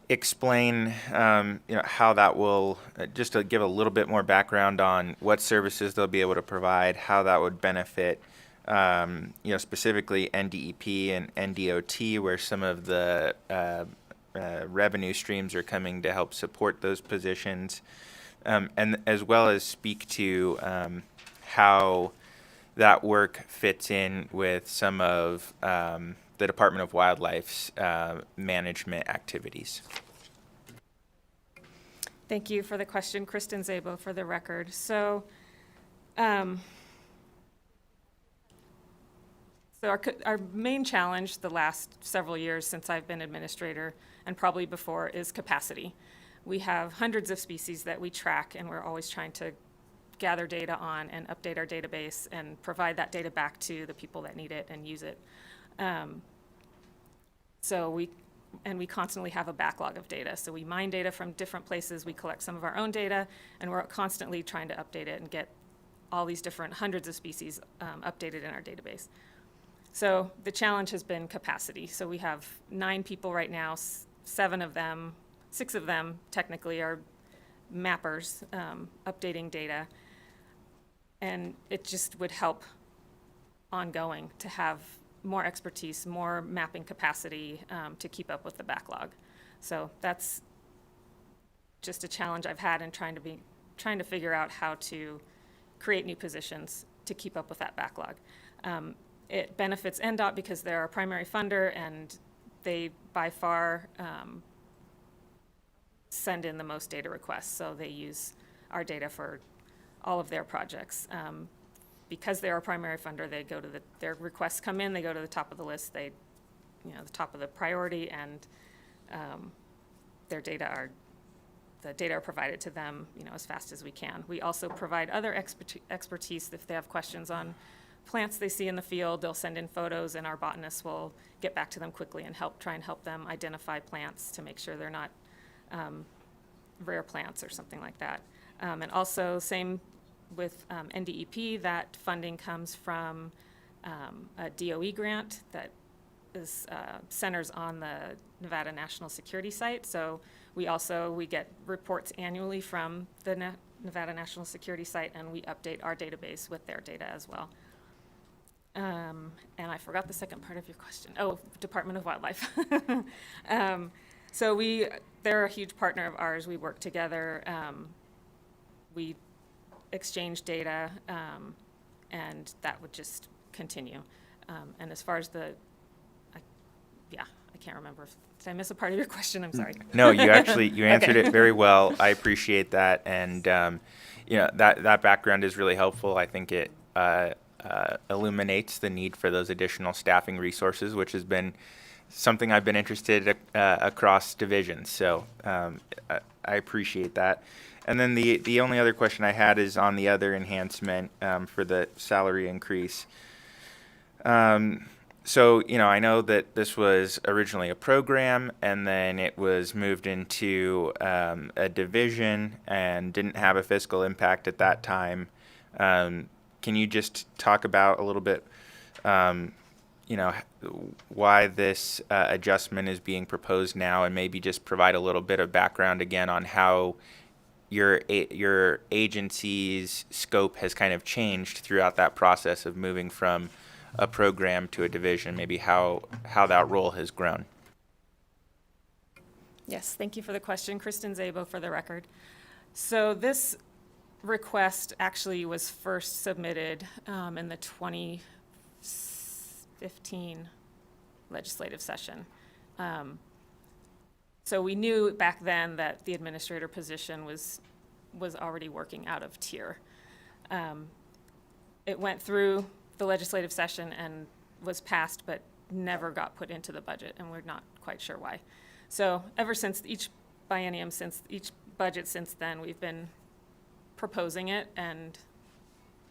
explain how that will, just to give a little bit more background on what services they'll be able to provide, how that would benefit specifically NDEP and NDOT, where some of the revenue streams are coming to help support those positions. and as well as speak to how that work fits in with some of the Department of Wildlife's management activities. Thank you for the question, Kristen Zabo, for the record. So our main challenge the last several years since I've been administrator, and probably before, is capacity. We have hundreds of species that we track, and we're always trying to gather data on and update our database and provide that data back to the people that need it and use it. We constantly have a backlog of data. So we mine data from different places, we collect some of our own data, and we're constantly trying to update it and get all these different hundreds of species updated in our database. So the challenge has been capacity. So we have 9 people right now, 6 of them technically are mappers updating data. And it just would help ongoing to have more expertise, more mapping capacity to keep up with the backlog. So that's just a challenge I've had in trying to figure out how to create new positions to keep up with that backlog. It benefits NDOT because they're our primary funder, and they by far send in the most data requests. So they use our data for all of their projects. Because they're our primary funder, they go to their requests come in, they go to the top of the list, the top of the priority, and the data are provided to them, as fast as we can. We also provide other expertise if they have questions on plants they see in the field. They'll send in photos, and our botanists will get back to them quickly and try and help them identify plants to make sure they're not rare plants or something like that. And also, same with NDEP, that funding comes from a DOE grant that is centers on the Nevada National Security Site. So we get reports annually from the Nevada National Security Site, and we update our database with their data as well. And I forgot the second part of your question. Oh, Department of Wildlife. So they're a huge partner of ours. We work together. We exchange data, and that would just continue. And as far as I can't remember. Did I miss a part of your question? I'm sorry. No, you answered it very well. I appreciate that, and that background is really helpful. I think it illuminates the need for those additional staffing resources, which has been something I've been interested across divisions. So I appreciate that. And then the only other question I had is on the other enhancement for the salary increase. So, I know that this was originally a program, and then it was moved into a division and didn't have a fiscal impact at that time. Can you just talk about a little bit, why this adjustment is being proposed now, and maybe just provide a little bit of background again on how your agency's scope has kind of changed throughout that process of moving from a program to a division, maybe how that role has grown. Yes, thank you for the question. Kristen Zabo for the record. So this request actually was first submitted in the 2015 legislative session. So we knew back then that the administrator position was already working out of tier. It went through the legislative session and was passed, but never got put into the budget, and we're not quite sure why. So ever since each biennium, since each budget since then, we've been proposing it, and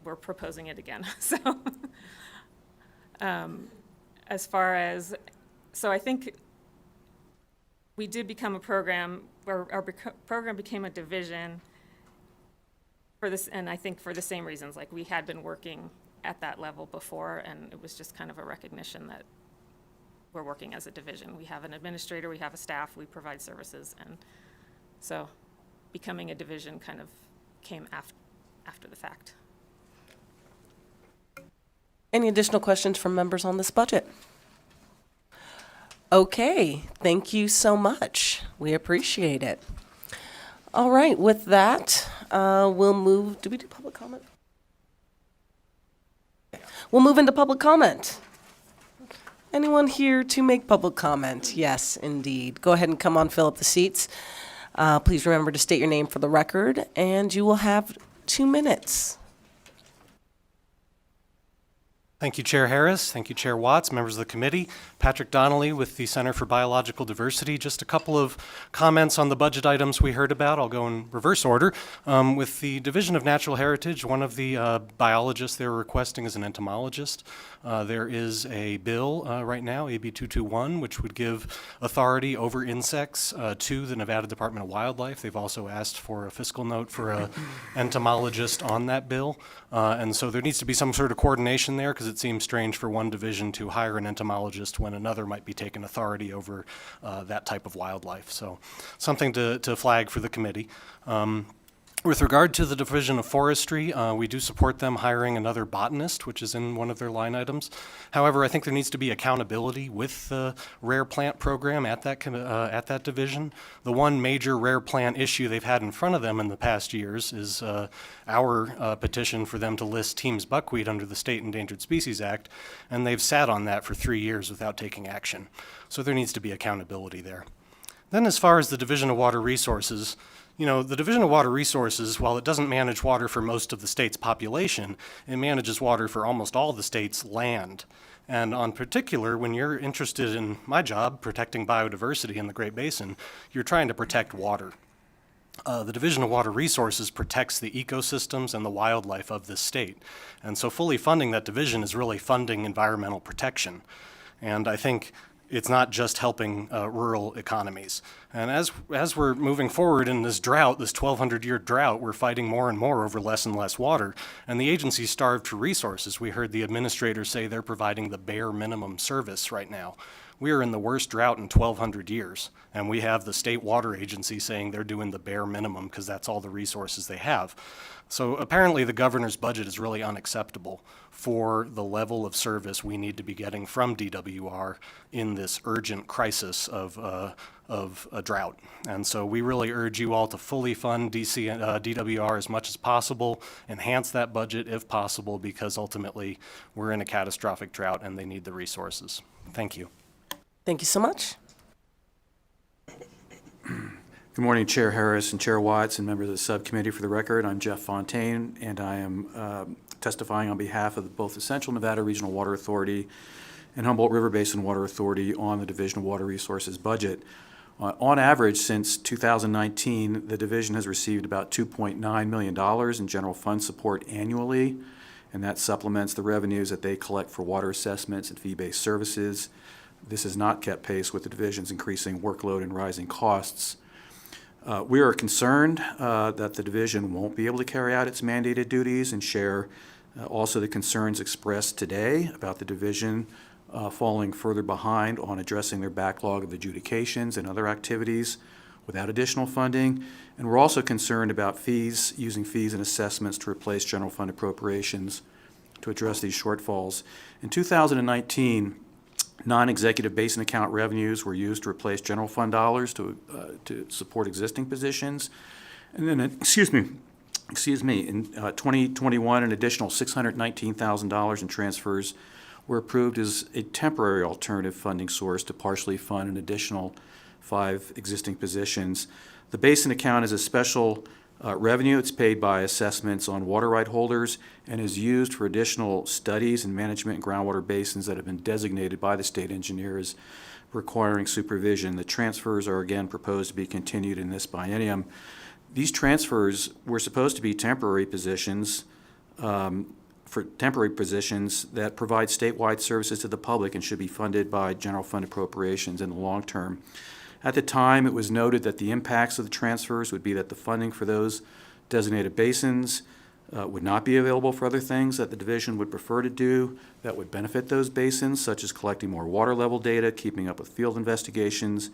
we're proposing it again. So I think we did become a program, or our program became a division for this, and I think for the same reasons, like we had been working at that level before, and it was just kind of a recognition that we're working as a division. We have an administrator, we have a staff, we provide services, and so becoming a division kind of came after the fact. Any additional questions from members on this budget? Okay, thank you so much. We appreciate it. All right, with that, we'll move, do we do public comment? We'll move into public comment. Anyone here to make public comment? Yes, indeed. Go ahead and come on, fill up the seats. Please remember to state your name for the record, and you will have 2 minutes. Thank you, Chair Harris. Thank you, Chair Watts, members of the committee. Patrick Donnelly with the Center for Biological Diversity. Just a couple of comments on the budget items we heard about. I'll go in reverse order. With the Division of Natural Heritage, one of the biologists they were requesting is an entomologist. There is a bill right now, AB 221, which would give authority over insects to the Nevada Department of Wildlife. They've also asked for a fiscal note for an entomologist on that bill. And so there needs to be some sort of coordination there, because it seems strange for one division to hire an entomologist when another might be taking authority over that type of wildlife. So something to flag for the committee. With regard to the Division of Forestry, we do support them hiring another botanist, which is in one of their line items. However, I think there needs to be accountability with the rare plant program at that division. The one major rare plant issue they've had in front of them in the past years is our petition for them to list Teams buckwheat under the State Endangered Species Act, and they've sat on that for 3 years without taking action. So there needs to be accountability there. Then as far as the Division of Water Resources, you know, the Division of Water Resources, while it doesn't manage water for most of the state's population, it manages water for almost all the state's land. And on particular, when you're interested in my job, protecting biodiversity in the Great Basin, you're trying to protect water. The Division of Water Resources protects the ecosystems and the wildlife of this state. And so fully funding that division is really funding environmental protection. And I think it's not just helping rural economies. And as we're moving forward in this drought, this 1,200-year drought, we're fighting more and more over less and less water. And the agency's starved for resources. We heard the administrators say they're providing the bare minimum service right now. We are in the worst drought in 1,200 years. And we have the state water agency saying they're doing the bare minimum because that's all the resources they have. So apparently the governor's budget is really unacceptable for the level of service we need to be getting from DWR in this urgent crisis of a drought. And so we really urge you all to fully fund DWR as much as possible, enhance that budget if possible, because ultimately we're in a catastrophic drought and they need the resources. Thank you. Thank you so much. Good morning, Chair Harris and Chair Watts and members of the subcommittee. For the record, I'm Jeff Fontaine, and I am testifying on behalf of both the Central Nevada Regional Water Authority and Humboldt River Basin Water Authority on the Division of Water Resources budget. On average, since 2019, the division has received about $2.9 million in general fund support annually, and that supplements the revenues that they collect for water assessments and fee-based services. This has not kept pace with the division's increasing workload and rising costs. We are concerned that the division won't be able to carry out its mandated duties, and share also the concerns expressed today about the division falling further behind on addressing their backlog of adjudications and other activities without additional funding. And we're also concerned about using fees and assessments to replace general fund appropriations to address these shortfalls. In 2019, non-executive basin account revenues were used to replace general fund dollars to support existing positions. And then, in 2021, an additional $619,000 in transfers were approved as a temporary alternative funding source to partially fund an additional 5 existing positions. The basin account is a special revenue. It's paid by assessments on water right holders and is used for additional studies and management in groundwater basins that have been designated by the state engineers requiring supervision. The transfers are again proposed to be continued in this biennium. These transfers were supposed to be temporary positions that provide statewide services to the public and should be funded by general fund appropriations in the long term. At the time, it was noted that the impacts of the transfers would be that the funding for those designated basins would not be available for other things that the division would prefer to do that would benefit those basins, such as collecting more water level data, keeping up with field investigations,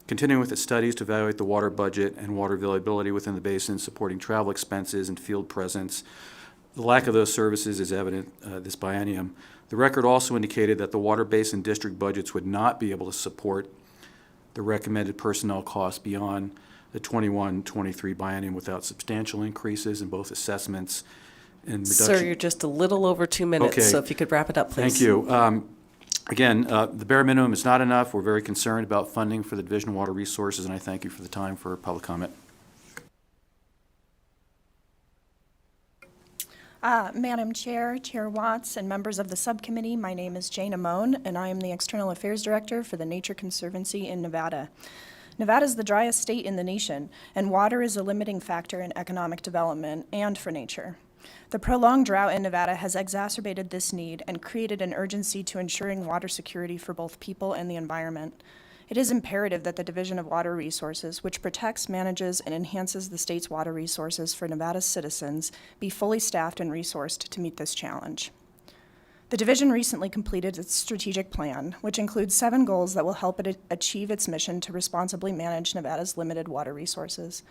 continuing with its studies to evaluate the water budget and water availability within the basin, supporting travel expenses and field presence. The lack of those services is evident this biennium. The record also indicated that the water basin district budgets would not be able to support the recommended personnel costs beyond the 21-23 biennium without substantial increases in both assessments and reduction. Sir, you're just a little over 2 minutes, Okay. so if you could wrap it up, please. Thank you. Again, the bare minimum is not enough. We're very concerned about funding for the Division of Water Resources, and I thank you for the time for public comment. Madam Chair, Chair Watts, and members of the subcommittee, my name is Jane Amone, and I am the External Affairs Director for the Nature Conservancy in Nevada. Nevada is the driest state in the nation, and water is a limiting factor in economic development and for nature. The prolonged drought in Nevada has exacerbated this need and created an urgency to ensuring water security for both people and the environment. It is imperative that the Division of Water Resources, which protects, manages, and enhances the state's water resources for Nevada's citizens, be fully staffed and resourced to meet this challenge. The division recently completed its strategic plan, which includes 7 goals that will help it achieve its mission to responsibly manage Nevada's limited water resources.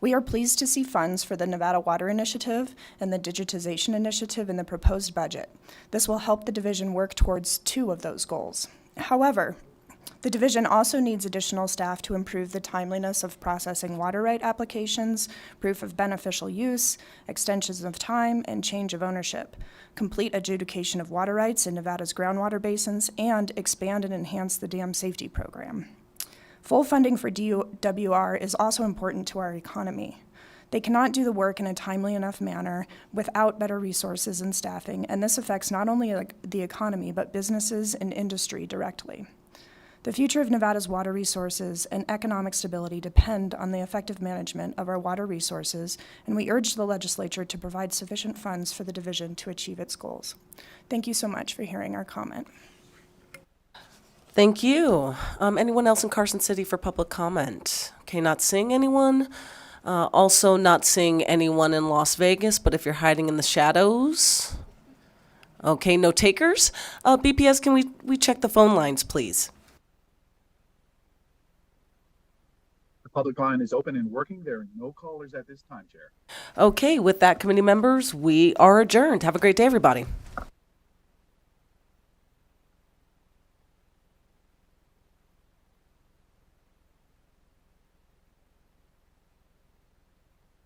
We are pleased to see funds for the Nevada Water Initiative and the Digitization Initiative in the proposed budget. This will help the division work towards 2 of those goals. However, the division also needs additional staff to improve the timeliness of processing water right applications, proof of beneficial use, extensions of time, and change of ownership, complete adjudication of water rights in Nevada's groundwater basins, and expand and enhance the dam safety program. Full funding for DWR is also important to our economy. They cannot do the work in a timely enough manner without better resources and staffing, and this affects not only the economy, but businesses and industry directly. The future of Nevada's water resources and economic stability depend on the effective management of our water resources, and we urge the legislature to provide sufficient funds for the division to achieve its goals. Thank you so much for hearing our comment. Thank you. Anyone else in Carson City for public comment? Okay, not seeing anyone. Also not seeing anyone in Las Vegas, but if you're hiding in the shadows. Okay, no takers. BPS, can we check the phone lines, please? Public line is open and working. There are no callers at this time, Chair. Okay, with that, committee members, we are adjourned. Have a great day, everybody.